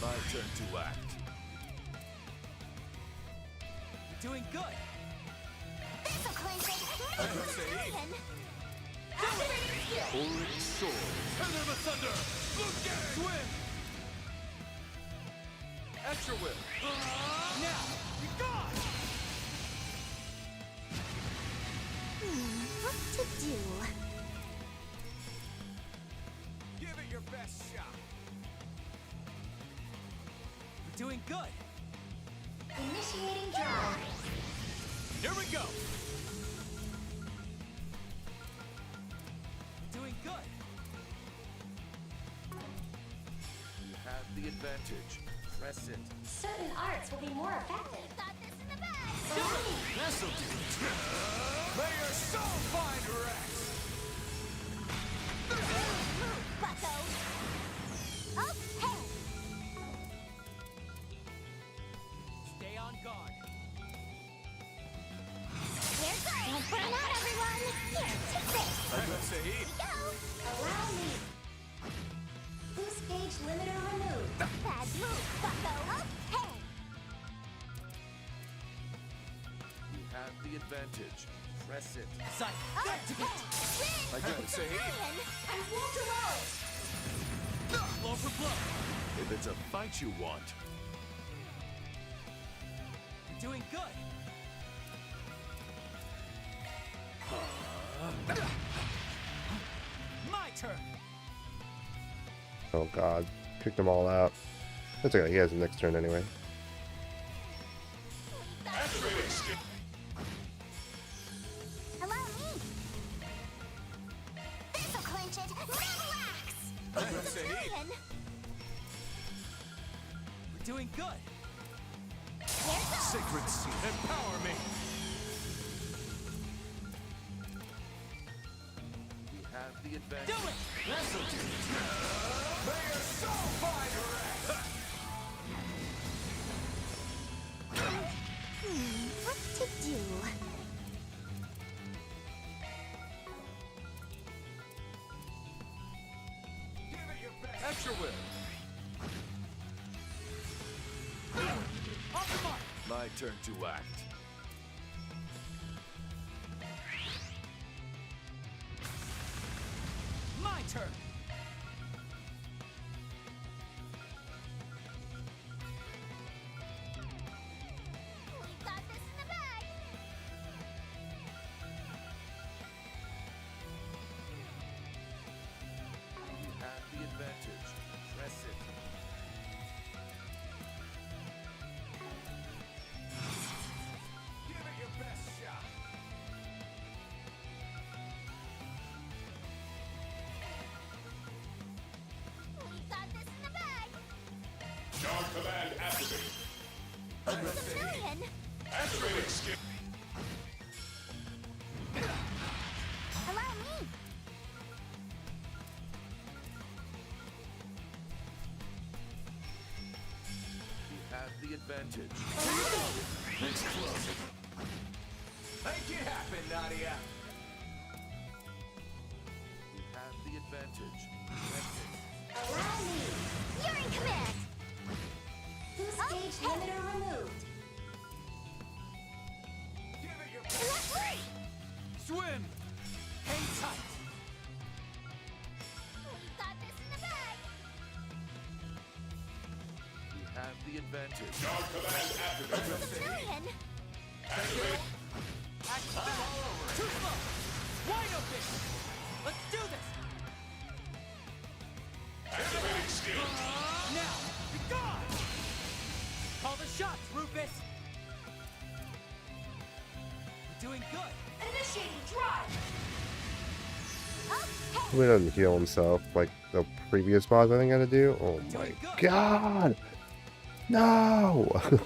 My turn to act. Doing good. This'll clinch it! I No, would say- Ryan! Orange sword. Feather the thunder. Blue gang. Swim. Extra whip. Now, be gone. What to do? Give it your best shot. We're doing good. Initiating draw. Here we go. Doing good. You have the advantage. Press it. Certain arts will be more effective. Got this in the bag! This'll do it. May your soul find rest. Move, bucko! Okay! Stay on guard. Here goes! Don't burn out, everyone! Here, take this! I would say Here we go! Allow me. Boost gauge limiter removed. Bad move, bucko! Okay! You have the advantage. Press it. Sight. Activate. Win! I gotta say- Ryan! I won't allow it. Blow for blow. If it's a fight you want, We're doing good. My turn. Oh god. Kicked them all out. That's okay, he has the next turn anyway. Allow me! This'll clinch it! Relax! I would say- Ryan! We're doing good. Here goes! Sacred seed, empower me. you have the advantage. Do it. This'll do it. May your soul find rest. What to do? Give it your best. Extra whip. Off the mark. My turn to act. turn. We've got this in the bag. You have the advantage. Press it. Give it your best shot. We've got this in the bag. Charge command activated. Centurion. Activating skill. Allow me. You have the advantage. It's close. Make it happen, Nadia. You have the advantage. Press it. Allow me. You're in command. Stage limiter removed. Give it your Let's free. swim. Hang tight. We've got this in the bag. You have the advantage. Charge command activated. Centurion. Activate. I'm all over it. Too slow. Wide open. Let's do this. Activating skill. Now, be gone. Call the shots, Rufus. We're doing good. Initiating drive. He doesn't heal himself like the previous boss I think I had to do. Oh my god! No! We've got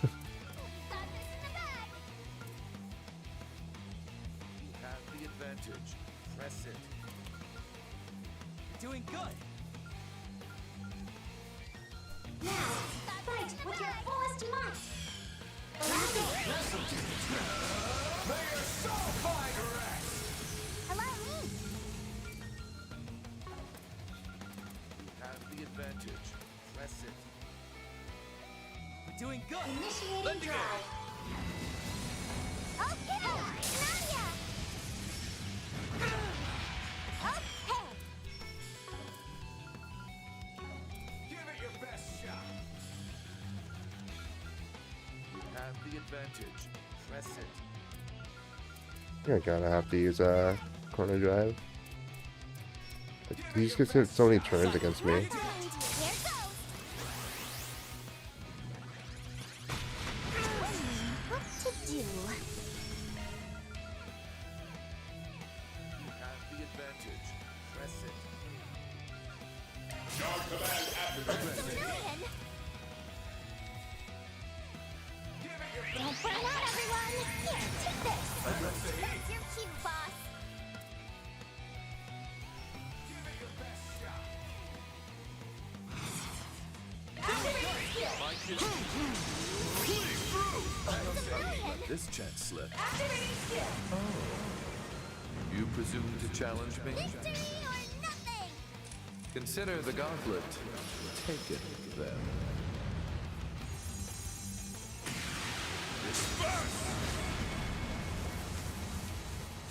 this in the bag. You have the advantage. Press it. You're doing good. Now, fight with your fullest might. May your soul find rest. Allow me. You have the advantage. Press it. We're doing good. Initiating Let me drive. Okay, Nadia. Okay. Give it your best shot. You have the advantage. Press it. You're gonna have to use a corner drive. He just gets so many turns against me. Here goes. What to do? You have the advantage. Press it. Charge command activated. Centurion. Give it your Don't burn out, everyone. Here, take this. That's your cue, boss. Give it your best shot. Activate skill. Centurion. Let this chance slip. Activating skill. You presume to challenge me? Victory or nothing. Consider the gauntlet taken, then.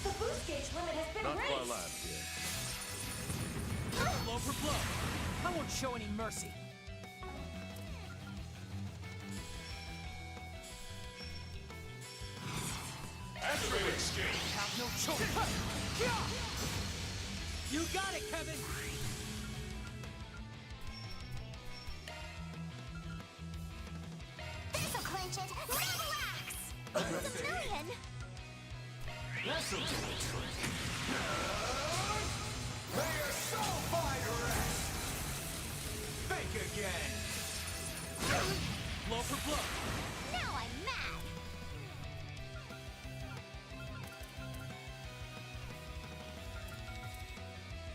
The boost gauge limit has been Not while raised. I'm here. Blow for blow. I won't show any mercy. Activating skill. Have no choice. You got it, Kevin. This'll clinch it. Now relax. Centurion. This'll do the trick. May your soul find rest. Think again. Blow for blow. Now I'm mad.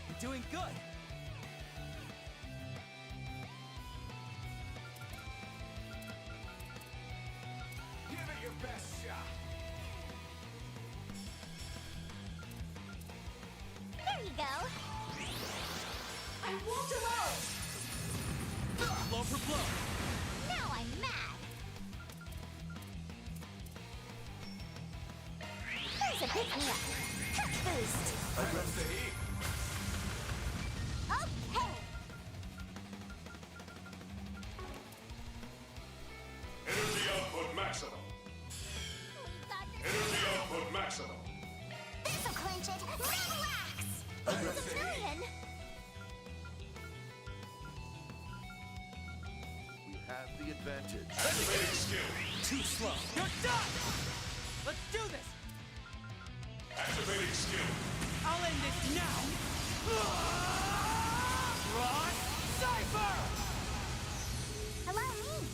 You're doing good. Give it your best shot. There you go. I won't allow. Blow for blow. Now I'm mad. There's a pick me up. Cut boost. Aggressive. Million. We have the advantage. Activating skill. Too slow. You're done! Let's do this! Activating skill. I'll end this now! Rock Cypher! Hello, me.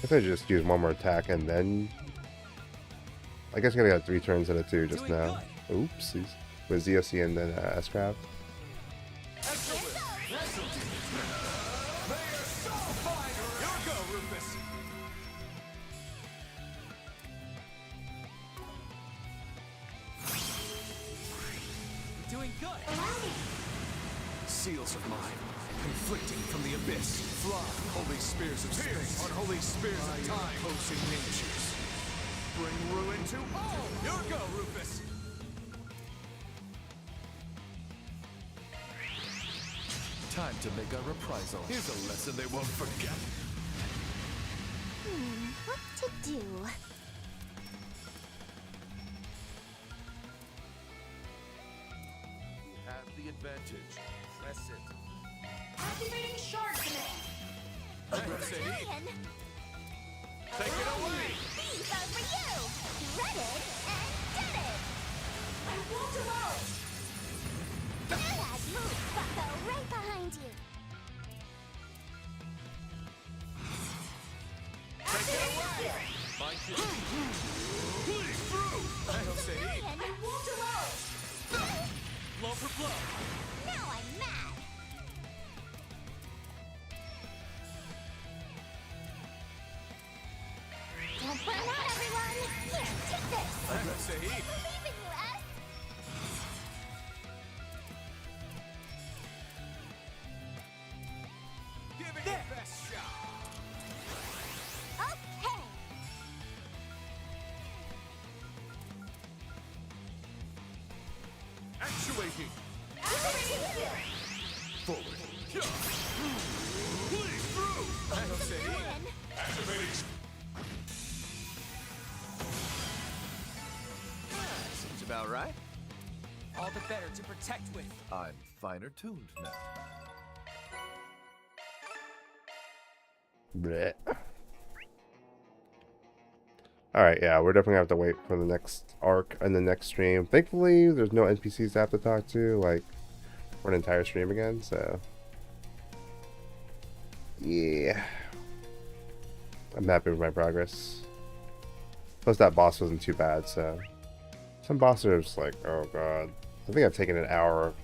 I could just use one more attack and then. I guess I'm gonna get 3 turns in it too just now. Oopsies. With ZOC and then S-Craft. Doing good! Seals of mine, conflicting from the abyss. Fly, holy spears of space. Unholy spears of time. Opposing natures. Bring ruin to all. Your go, Rufus. Time to make a reprisal. Here's a lesson they won't forget. What to do? We have the advantage. Press it. Activating Shard Command. Million. Take it away. These are for you. Redded and did it. I won't allow it. Bad move, Bucko. Right behind you. Take it away. Mind you. Bleeding through. Million. I won't allow it. Blow for blow! Now I'm mad. Don't burn out, everyone. Here, take this. I'm gonna say I believe in you, S. give it your best shot. Okay. Actuating. Forward. Bleeding through. I'm gonna say activating. Seems about right. All the better to protect with. I'm finer tuned now. Blech. Alright, yeah, we're definitely gonna have to wait for the next arc and the next stream. Thankfully, there's no NPCs to have to talk to, like, for an entire stream again, so. Yeah. I'm happy with my progress. Plus, that boss wasn't too bad, so. Some bosses are just like, oh god. I think I've taken an hour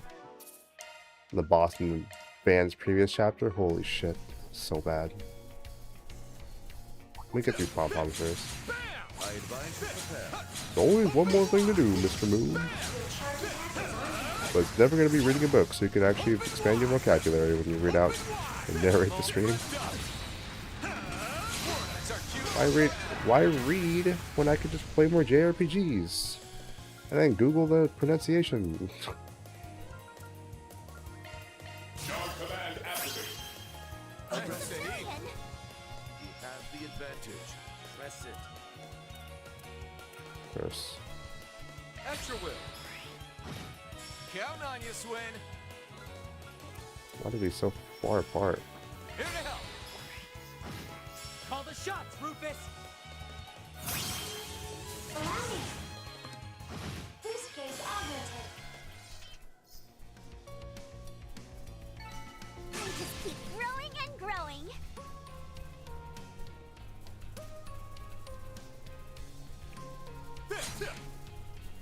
from the boss in the band's previous chapter. Holy shit. So bad. Let me get through pom-poms first. I advise you prepare. There's always one more thing to do, Mr. Moog. But it's never going to be reading a book, so you can actually expand your vocabulary when you read out and narrate the stream. Why read when I could just play more JRPGs? And then Google the pronunciation. Command activate. Press it. You have the advantage. Press it. Gross. At your will. Count on you, Swin. Why do we so far apart? Here to help. Call the shots, Rufus! Boost case augmented. I just keep growing and growing.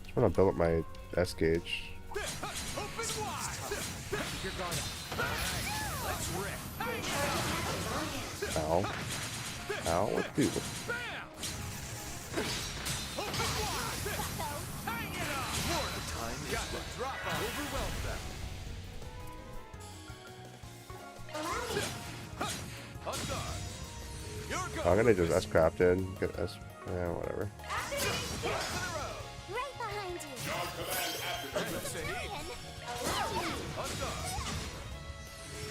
Just want to build up my S gauge. Ow. Ow, what do? I'm gonna just S-craft in. Get S. Yeah, whatever. Right behind you.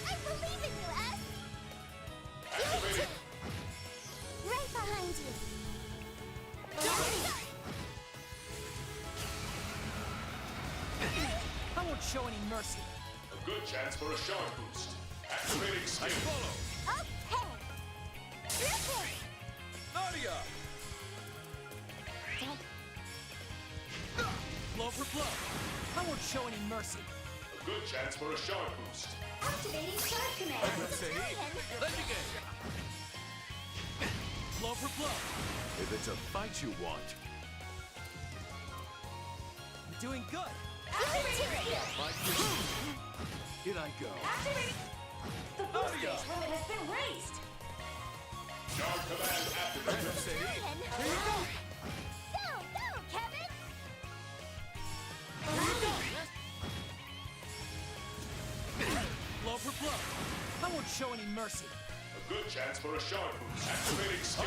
I believe in you, S. Right behind you. won't show any mercy. A good chance for a sharp boost. Activating skill. I follow. Okay. Nadia! Blow for blow. I won't show any mercy. A good chance for a sharp boost. Activating sharp command. Let me get. Blow for blow. If it's a fight you want, You're doing good. Activating in I go. Activating. The boost stage limit has been raised. Sharp command activated. Here you go. Go, Kevin. Here you go. Blow for blow. I won't show any mercy. A good chance for a sharp boost. Activating skill.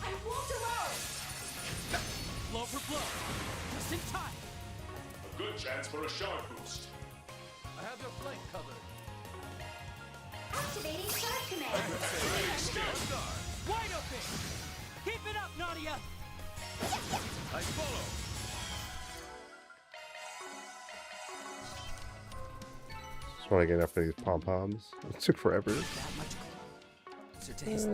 I won't allow it. Blow for blow. Just in time. A good chance for a sharp boost. I have your flank covered. Activating sharp command. Activating skill. Wide open. Keep it up, Nadia. I follow. Just want to get enough of these pom-poms. It took forever. That much closer to his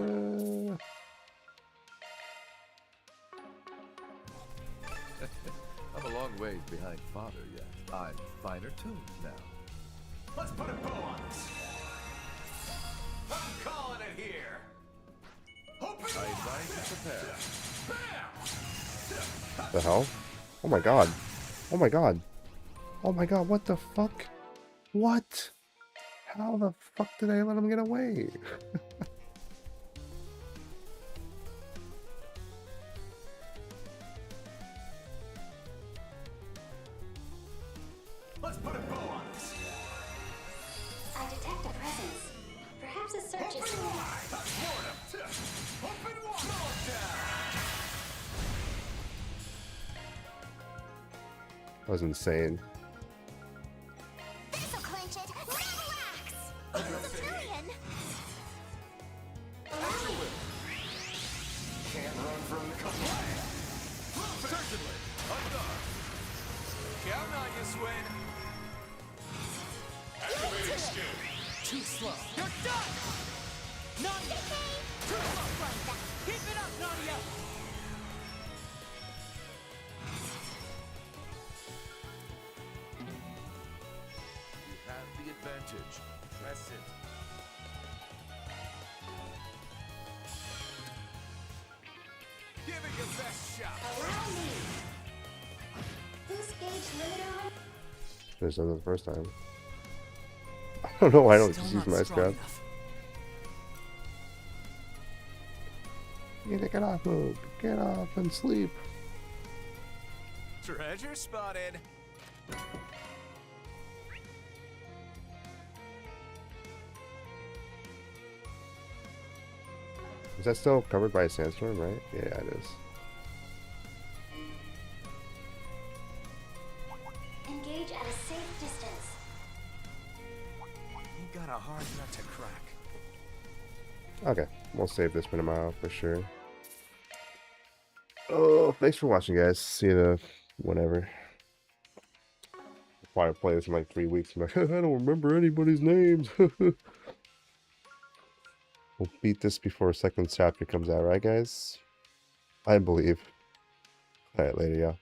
I'm a long ways behind Father yet. I'm finer tuned now. Let's put a bow on this. I'm calling it here. Open I advise you prepare. Bam! The hell? Oh my god. Oh my god. Oh my god, what the fuck? What? How the fuck did I let him get away? Let's put a bow on this. I detect a presence. Perhaps a search is Open wide. That's boredom. Open wide. Slow down. That was insane. This'll clinch it. Now relax. Can't run from the complaint. Certainly. On guard. Count on you, Swin. Activating skill. Too slow. You're done. Nadia. Too slow. Keep it up, Nadia. You have the advantage. Press it. Give it your best shot. Allow me. Boost gauge limiter on. Finished that the first time. I don't know why I don't Still just use not my strong scrap. enough. Get off, Moog. Get off and sleep. Treasure spotted. Is that still covered by a sandstorm, right? Yeah, it is. engage at a safe distance. You got a hard nut to crack. Okay, we'll save this one tomorrow for sure. Oh, thanks for watching, guys. See you whenever. I'll probably play this in like 3 weeks. I'm like, I don't remember anybody's names. We'll beat this before a second chapter comes out, right, guys? I believe. Alright, later, y'all.